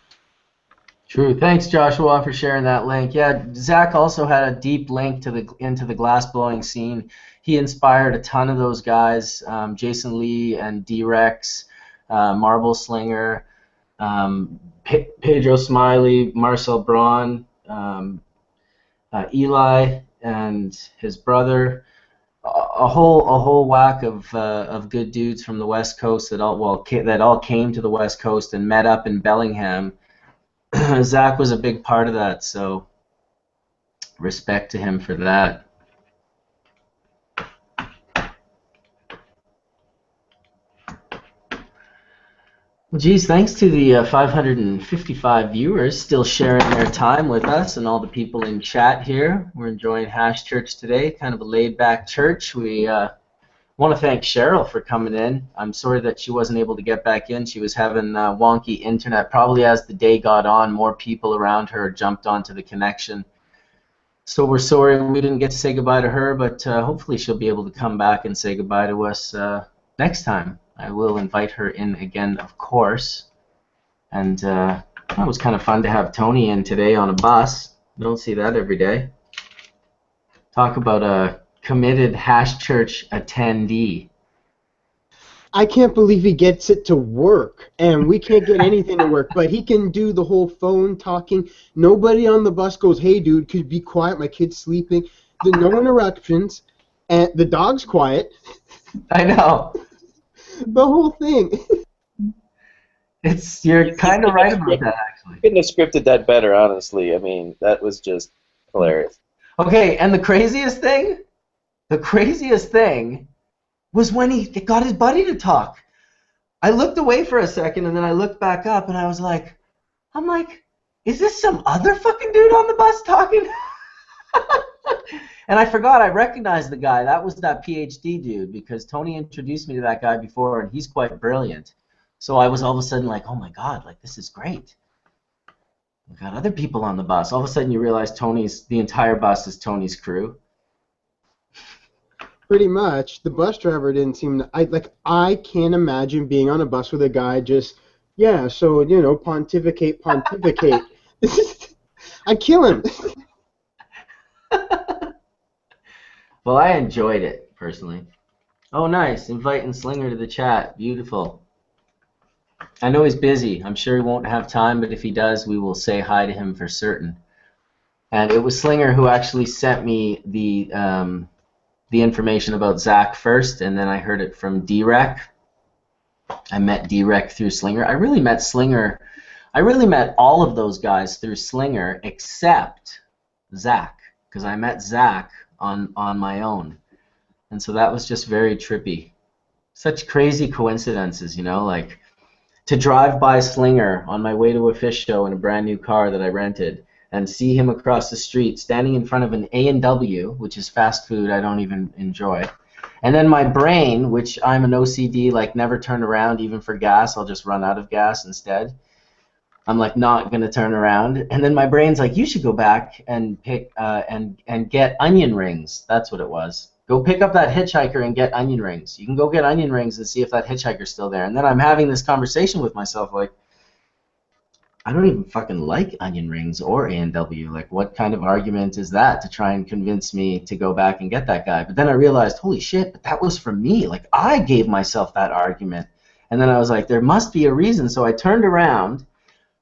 True. Thanks, Joshua, for sharing that link. Yeah, Zach also had a deep link into the glass blowing scene. He inspired a ton of those guys, Jason Lee and D-Rex, Marble Slinger, Pedro Smiley, Marcel Braun, Eli and his brother. A whole whack of good dudes from the West Coast that all came to the West Coast and met up in Bellingham. Zach was a big part of that, so respect to him for that. Well, geez, thanks to the 555 viewers still sharing their time with us and all the people in chat here. We're enjoying Hash Church today, kind of a laid-back church. We want to thank Cheryl for coming in. I'm sorry that she wasn't able to get back in. She was having wonky internet. Probably as the day got on, more people around her jumped onto the connection. So we're sorry we didn't get to say goodbye to her, but hopefully she'll be able to come back and say goodbye to us next time. I will invite her in again, of course. And it was kind of fun to have Tony in today on a bus. You don't see that every day. Talk about a committed Hash Church attendee. I can't believe he gets it to work, and we can't get anything to work, but he can do the whole phone talking. Nobody on the bus goes, "Hey, dude, could you be quiet? My kid's sleeping." No interruptions, and the dog's quiet. I know. The whole thing. You're kind of right about that, actually. You couldn't have scripted that better, honestly. I mean, that was just hilarious. Okay, and the craziest thing was when he got his buddy to talk. I looked away for a second, and then I looked back up, and I was like, is this some other fucking dude on the bus talking? And I forgot, I recognized the guy. That was that PhD dude, because Tony introduced me to that guy before, and he's quite brilliant. So I was all of a sudden like, oh my God, like, this is great. We got other people on the bus. All of a sudden you realize the entire bus is Tony's crew. Pretty much. The bus driver didn't seem to, I can't imagine being on a bus with a guy just, pontificate. I kill him. Well, I enjoyed it personally. Oh, nice. Inviting Slinger to the chat. Beautiful. I know he's busy. I'm sure he won't have time, but if he does, we will say hi to him for certain. And it was Slinger who actually sent me the information about Zach first, and then I heard it from D-Rec. I met D-Rec through Slinger. I really met all of those guys through Slinger except Zach, because I met Zach on my own. And so that was just very trippy. Such crazy coincidences, you know, like to drive by Slinger on my way to a fish show in a brand new car that I rented and see him across the street standing in front of an A&W, which is fast food I don't even enjoy. And then my brain, which I'm an OCD, like never turn around even for gas, I'll just run out of gas instead. I'm like not gonna turn around. And then my brain's like, you should go back and pick and get onion rings. That's what it was. Go pick up that hitchhiker and get onion rings. You can go get onion rings and see if that hitchhiker's still there. And then I'm having this conversation with myself like, I don't even fucking like onion rings or A&W. Like, what kind of argument is that to try and convince me to go back and get that guy? But then I realized, holy shit, but that was from me. Like, I gave myself that argument. And then I was like, there must be a reason. So I turned around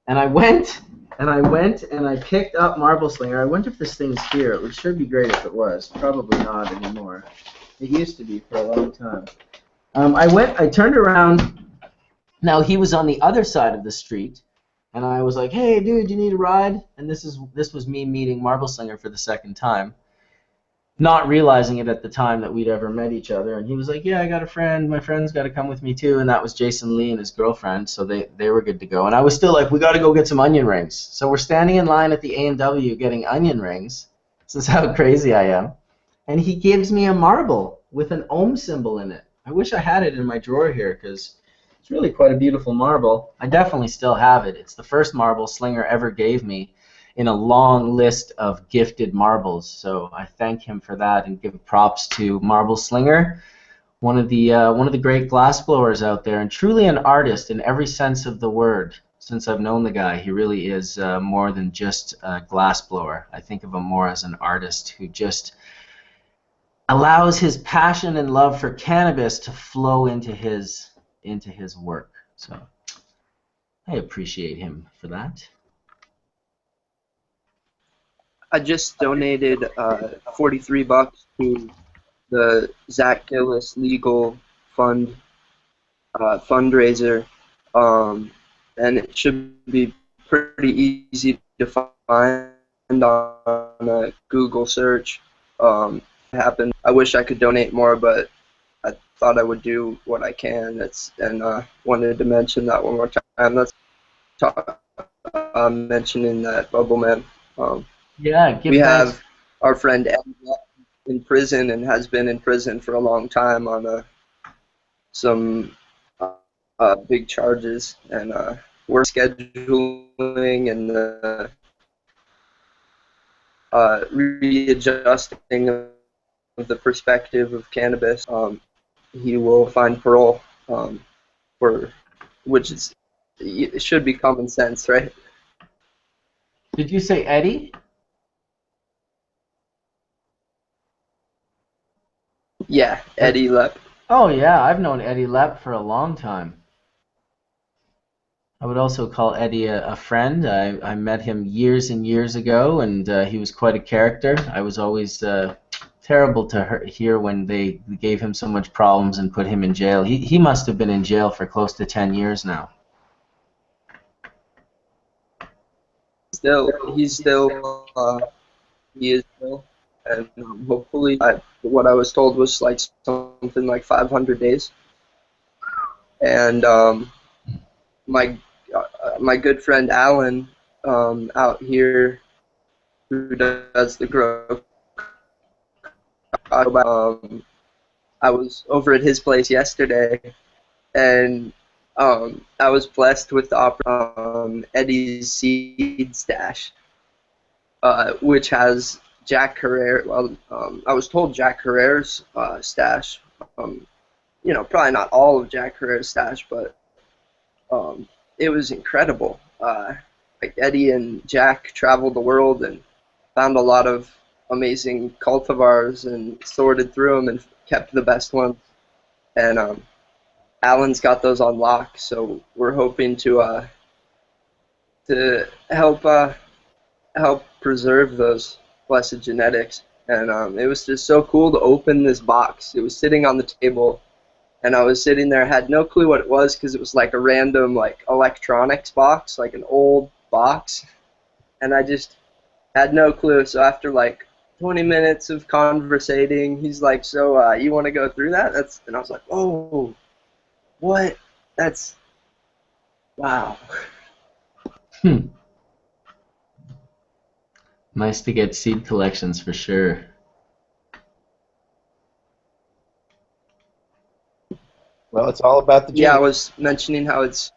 and I went and I picked up Marble Slinger. I wonder if this thing's here. It would sure be great if it was. Probably not anymore. It used to be for a long time. I turned around. Now he was on the other side of the street. And I was like, hey, dude, you need a ride? And this was me meeting Marble Slinger for the second time, not realizing it at the time that we'd ever met each other. And he was like, yeah, I got a friend. My friend's got to come with me too. And that was Jason Lee and his girlfriend. So they were good to go. And I was still like, we got to go get some onion rings. So we're standing in line at the A&W getting onion rings. This is how crazy I am. And he gives me a marble with an ohm symbol in it. I wish I had it in my drawer here because it's really quite a beautiful marble. I definitely still have it. It's the first marble Slinger ever gave me in a long list of gifted marbles. So I thank him for that and give props to Marble Slinger, one of the great glassblowers out there, and truly an artist in every sense of the word. Since I've known the guy, he really is more than just a glassblower. I think of him more as an artist who just allows his passion and love for cannabis to flow into his work. So I appreciate him for that. I just donated $43 to the Zach Gillis Legal Fund fundraiser, and it should be pretty easy to find on a Google search. It happened. I wish I could donate more, but I thought I would do what I can. Wanted to mention that one more time. Let's talk. Mentioning that Bubbleman. Yeah, we have our friend Ed in prison and has been in prison for a long time on some big charges, and we're scheduling and readjusting of the perspective of cannabis. He will find parole, it should be common sense, right? Did you say Eddie? Yeah, Eddie Lepp. Oh yeah, I've known Eddie Lepp for a long time. I would also call Eddie a friend. I met him years and years ago, and he was quite a character. I was always terrible to hear when they gave him so much problems and put him in jail. He must have been in jail for close to 10 years now. He is still, and hopefully, what I was told was like something like 500 days. And my good friend Alan out here, who does the grow, I was over at his place yesterday, and I was blessed with Eddie's seed stash, which has Jack Herrera. Well, I was told Jack Herrera's stash. Probably not all of Jack Herrera's stash, but it was incredible. like Eddie and Jack traveled the world and found a lot of amazing cultivars and sorted through them and kept the best ones. And Alan's got those on lock, so we're hoping to help preserve those blessed genetics. And it was just so cool to open this box. It was sitting on the table, and I was sitting there, had no clue what it was because it was like a random like electronics box, like an old box, and I just had no clue. So after like 20 minutes of conversating, he's like, "So you want to go through that?" And I was like, "Oh, what? That's wow." Nice to get seed collections for sure. Well, it's all about the genes. Yeah, I was mentioning how it's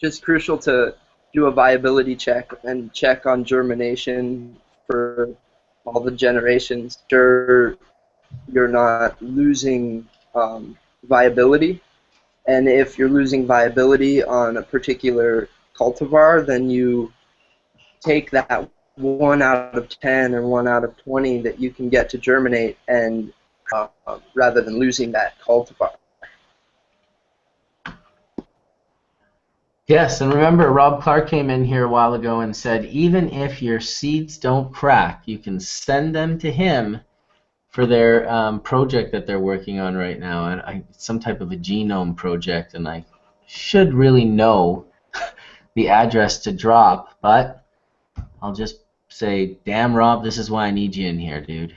just crucial to do a viability check and check on germination for all the generations. Sure, you're not losing viability, and if you're losing viability on a particular cultivar, then you take that 1 out of 10 or 1 out of 20 that you can get to germinate, and rather than losing that cultivar. Yes, and remember, Rob Clark came in here a while ago and said, even if your seeds don't crack, you can send them to him for their project that they're working on right now. And some type of a genome project, and I should really know the address to drop, but I'll just say, damn, Rob, this is why I need you in here, dude.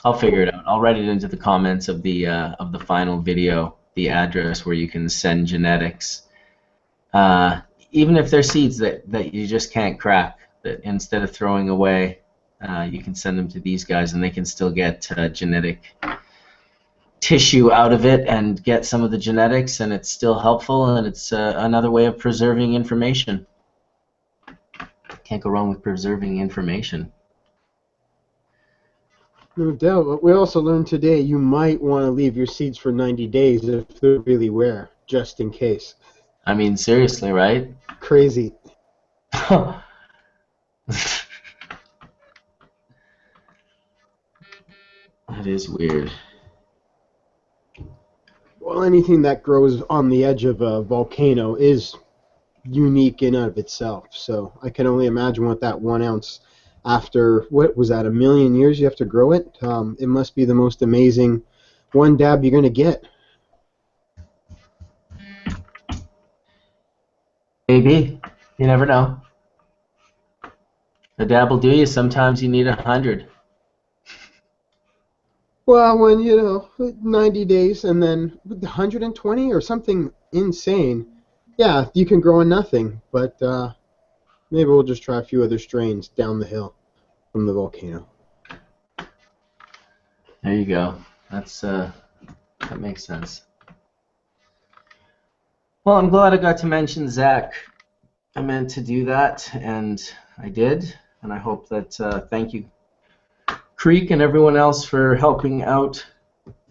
I'll figure it out. I'll write it into the comments of the final video, the address where you can send genetics. Even if they're seeds that you just can't crack, that instead of throwing away, you can send them to these guys and they can still get genetic tissue out of it and get some of the genetics, and it's still helpful, and it's another way of preserving information. Can't go wrong with preserving information. No doubt. But we also learned today you might want to leave your seeds for 90 days if they're really rare, just in case. I mean, seriously, right? Crazy. That is weird. Well, anything that grows on the edge of a volcano is unique in and of itself. So I can only imagine what that 1 ounce, after, what was that, 1 million years you have to grow it? It must be the most amazing one dab you're going to get. Maybe. You never know. A dab will do you. Sometimes you need 100. Well, when, 90 days and then 120 or something insane, yeah, you can grow on nothing. But maybe we'll just try a few other strains down the hill from the volcano. There you go. That's that makes sense. Well, I'm glad I got to mention Zach. I meant to do that, and I did. And I hope that thank you, Creek, and everyone else for helping out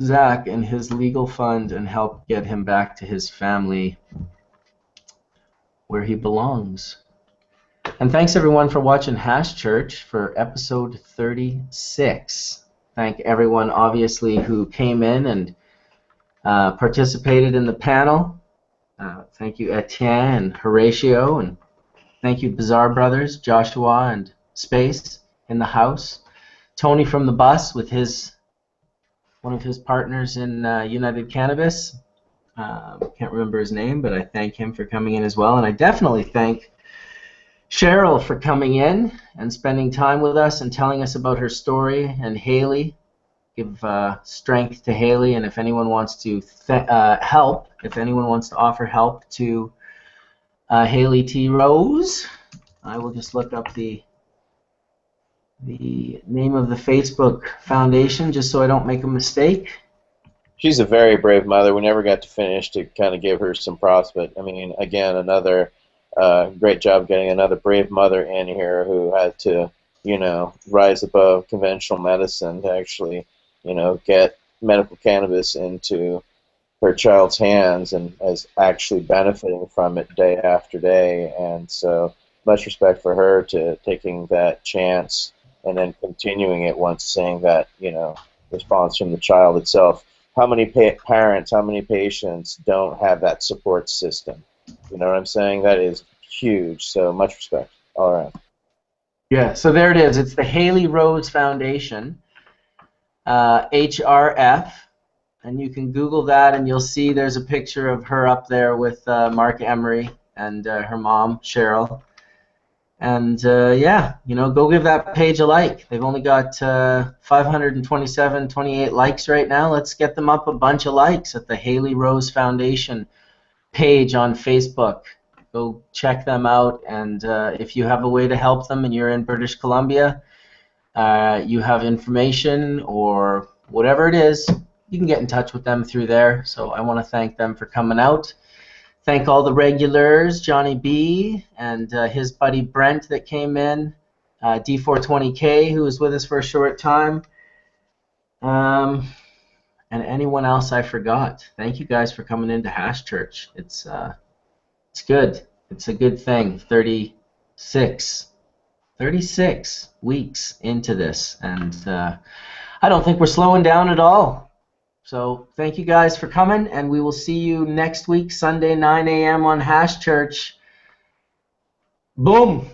Zach and his legal fund and help get him back to his family where he belongs. And thanks everyone for watching Hash Church for episode 36. Thank everyone, obviously, who came in and participated in the panel. Thank you, Etienne and Horatio, and thank you, Bizarre Brothers, Joshua and Space in the house. Tony from the bus with one of his partners in United Cannabis. Can't remember his name, but I thank him for coming in as well. And I definitely thank Cheryl for coming in and spending time with us and telling us about her story, and Haley. Give strength to Haley, and if anyone wants to help, if anyone wants to offer help to Haley T. Rose, I will just look up the name of the Facebook foundation just so I don't make a mistake. She's a very brave mother. We never got to finish to kind of give her some props, but I mean, again, another great job getting another brave mother in here who had to, rise above conventional medicine to actually, get medical cannabis into her child's hands and is actually benefiting from it day after day. And so much respect for her to taking that chance and then continuing it once seeing that, response from the child itself. How many parents, how many patients don't have that support system? You know what I'm saying? That is huge. So much respect all around. Yeah, so there it is. It's the Haley Rose Foundation, HRF, and you can Google that and you'll see there's a picture of her up there with Mark Emery and her mom, Cheryl. And yeah, go give that page a like. They've only got 528 likes right now. Let's get them up a bunch of likes at the Haley Rose Foundation page on Facebook. Go check them out, and if you have a way to help them and you're in British Columbia, you have information or whatever it is, you can get in touch with them through there. So I want to thank them for coming out. Thank all the regulars, Johnny B and his buddy Brent that came in, D420K who was with us for a short time, and anyone else I forgot. Thank you guys for coming into Hash Church. It's good. It's a good thing. 36 weeks into this, and I don't think we're slowing down at all. So thank you guys for coming, and we will see you next week, Sunday, 9 a.m. on Hash Church. Boom.